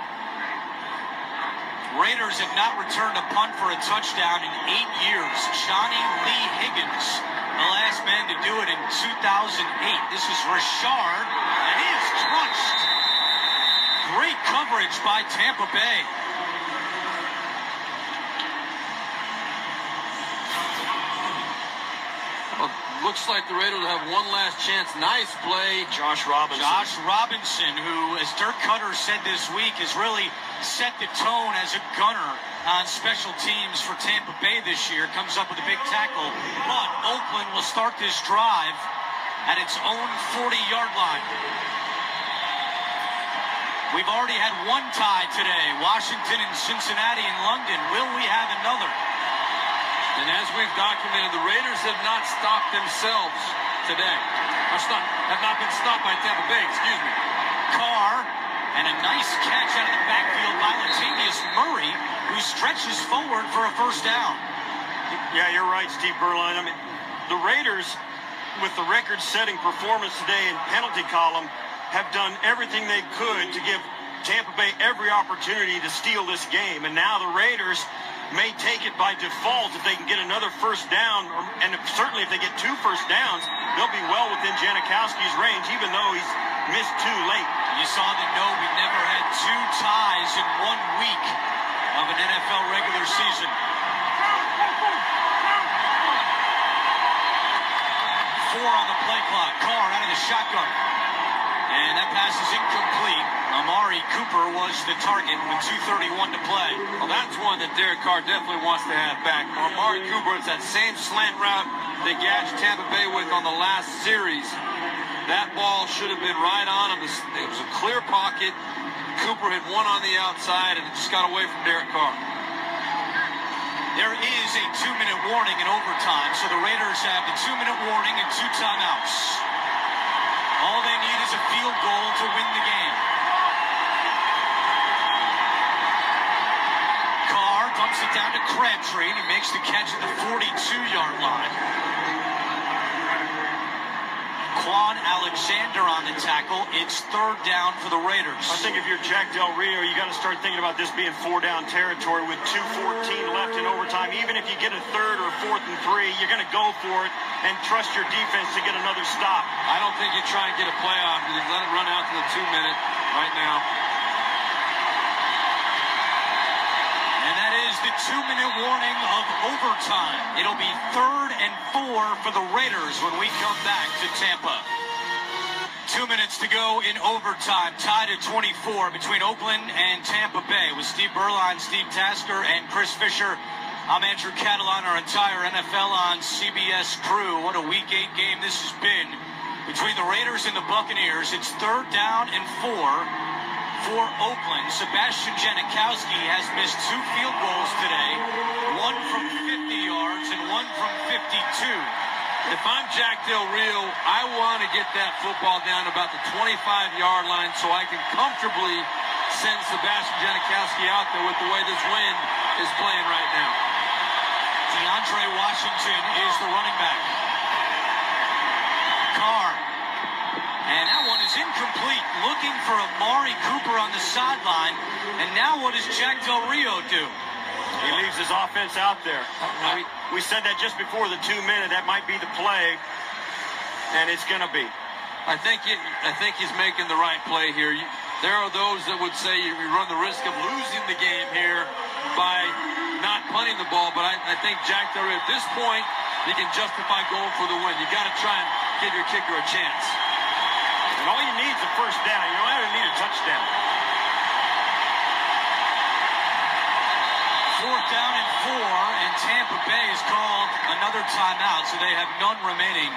Raiders have not returned a punt for a touchdown in 8 years. Johnny Lee Higgins, the last man to do it in 2008. This is Richard, and he is crunched. Great coverage by Tampa Bay. Well, looks like the Raiders have one last chance. Nice play. Josh Robinson. Josh Robinson, who, as Dirk Cutter said this week, has really set the tone as a gunner on special teams for Tampa Bay this year. Comes up with a big tackle. But Oakland will start this drive at its own 40-yard line. We've already had one tie today. Washington and Cincinnati and London. Will we have another? And as we've documented, the Raiders have not stopped themselves today. Have not been stopped by Tampa Bay, excuse me. Carr, and a nice catch out of the backfield by Latavius Murray, who stretches forward for a first down. Yeah, you're right, Steve Berline. I mean, the Raiders, with the record-setting performance today in penalty column, have done everything they could to give Tampa Bay every opportunity to steal this game. And now the Raiders may take it by default if they can get another first down, and certainly if they get 2 first downs, they'll be well within Janikowski's range, even though he's missed 2 late. You saw the note, we've never had 2 ties in 1 week of an NFL regular season. 4 on the play clock. Carr out of the shotgun. And that pass is incomplete. Amari Cooper was the target with 2:31 to play. Well, that's one that Derek Carr definitely wants to have back. Amari Cooper, it's that same slant route they gashed Tampa Bay with on the last series. That ball should have been right on him. It was a clear pocket. Cooper had one on the outside, and it just got away from Derek Carr. There is a 2-minute warning in overtime, so the Raiders have the 2-minute warning and 2 timeouts. All they need is a field goal to win the game. Carr dumps it down to Crabtree, and he makes the catch at the 42-yard line. Quan Alexander on the tackle. It's 3rd down for the Raiders. I think if you're Jack Del Rio, you got to start thinking about this being 4-down territory with 2:14 left in overtime. Even if you get a 3rd or 4th and 3, you're going to go for it and trust your defense to get another stop. I don't think you try and get a play off. You let it run out to the 2-minute right now. And that is the 2-minute warning of overtime. It'll be 3rd and 4 for the Raiders when we come back to Tampa. 2 minutes to go in overtime, tied at 24 between Oakland and Tampa Bay with Steve Berline, Steve Tasker, and Chris Fisher. I'm Andrew Catalan, our entire NFL on CBS crew. What a Week 8 game this has been between the Raiders and the Buccaneers. It's 3rd down and 4 for Oakland. Sebastian Janikowski has missed 2 field goals today, 1 from 50 yards and 1 from 52. If I'm Jack Del Rio, I want to get that football down about the 25-yard line so I can comfortably send Sebastian Janikowski out there with the way this wind is playing right now. DeAndre Washington is the running back. Carr. And that one is incomplete. Looking for Amari Cooper on the sideline. And now what does Jack Del Rio do? He leaves his offense out there. We said that just before the 2-minute. That might be the play. And it's going to be. I think he's making the right play here. There are those that would say you run the risk of losing the game here by not punting the ball. But I think Jack Del Rio, at this point, he can justify going for the win. You got to try and give your kicker a chance. And all you need is a first down. You don't even need a touchdown. 4th down and 4, and Tampa Bay has called another timeout, so they have none remaining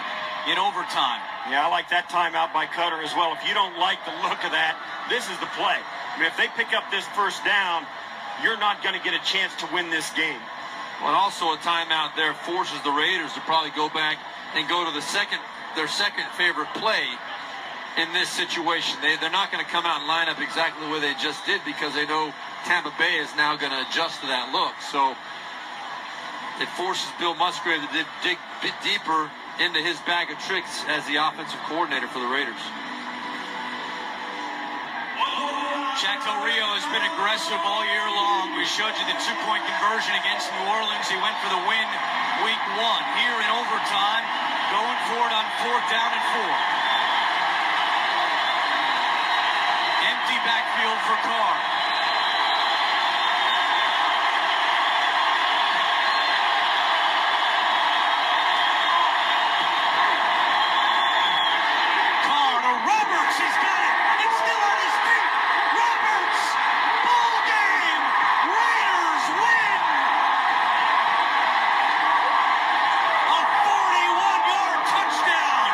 in overtime. Yeah, I like that timeout by Cutter as well. If you don't like the look of that, this is the play. I mean, if they pick up this first down, you're not going to get a chance to win this game. Well, also a timeout there forces the Raiders to probably go back and go to their second favorite play in this situation. They're not going to come out and line up exactly the way they just did because they know Tampa Bay is now going to adjust to that look. So it forces Bill Musgrave to dig a bit deeper into his bag of tricks as the offensive coordinator for the Raiders. Jack Del Rio has been aggressive all year long. We showed you the 2-point conversion against New Orleans. He went for the win week 1. Here in overtime, going for it on 4th down and 4. Empty backfield for Carr. Carr to Roberts. He's got it. It's still on his feet. Roberts. Ball game. Raiders win. A 41-yard touchdown.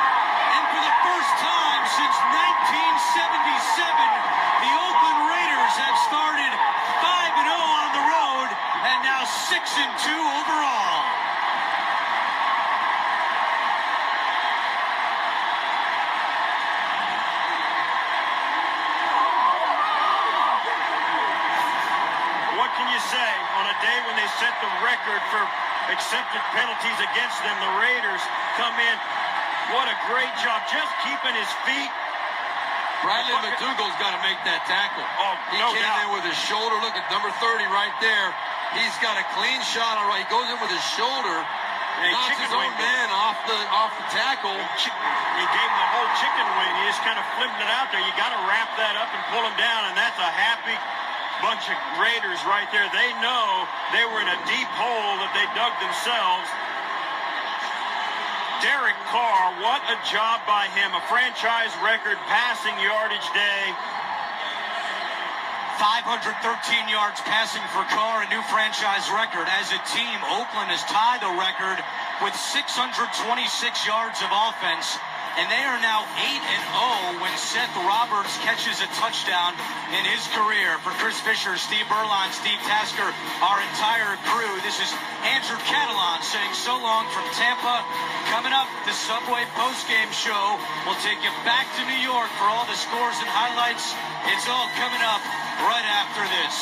And for the first time since 1977, the Oakland Raiders have started 5-0 on the road and now 6-2 overall. What can you say? On a day when they set the record for accepted penalties against them, the Raiders come in. What a great job just keeping his feet. Bradley McDougall's got to make that tackle. Oh, He no came doubt. in with his shoulder. Look at number 30 right there. He's got a clean shot. All right, he goes in with his shoulder. Hey, knocks his own man off the tackle. He gave him the whole chicken wing. He just kind of flipped it out there. You got to wrap that up and pull him down, and that's a happy bunch of Raiders right there. They know they were in a deep hole that they dug themselves. Derek Carr, what a job by him. A franchise record passing yardage day. 513 yards passing for Carr, a new franchise record. As a team, Oakland has tied the record with 626 yards of offense, and they are now 8-0 when Seth Roberts catches a touchdown in his career. For Chris Fisher, Steve Berline, Steve Tasker, our entire crew, this is Andrew Catalan saying so long from Tampa. Coming up, the Subway postgame show will take you back to New York for all the scores and highlights. It's all coming up right after this.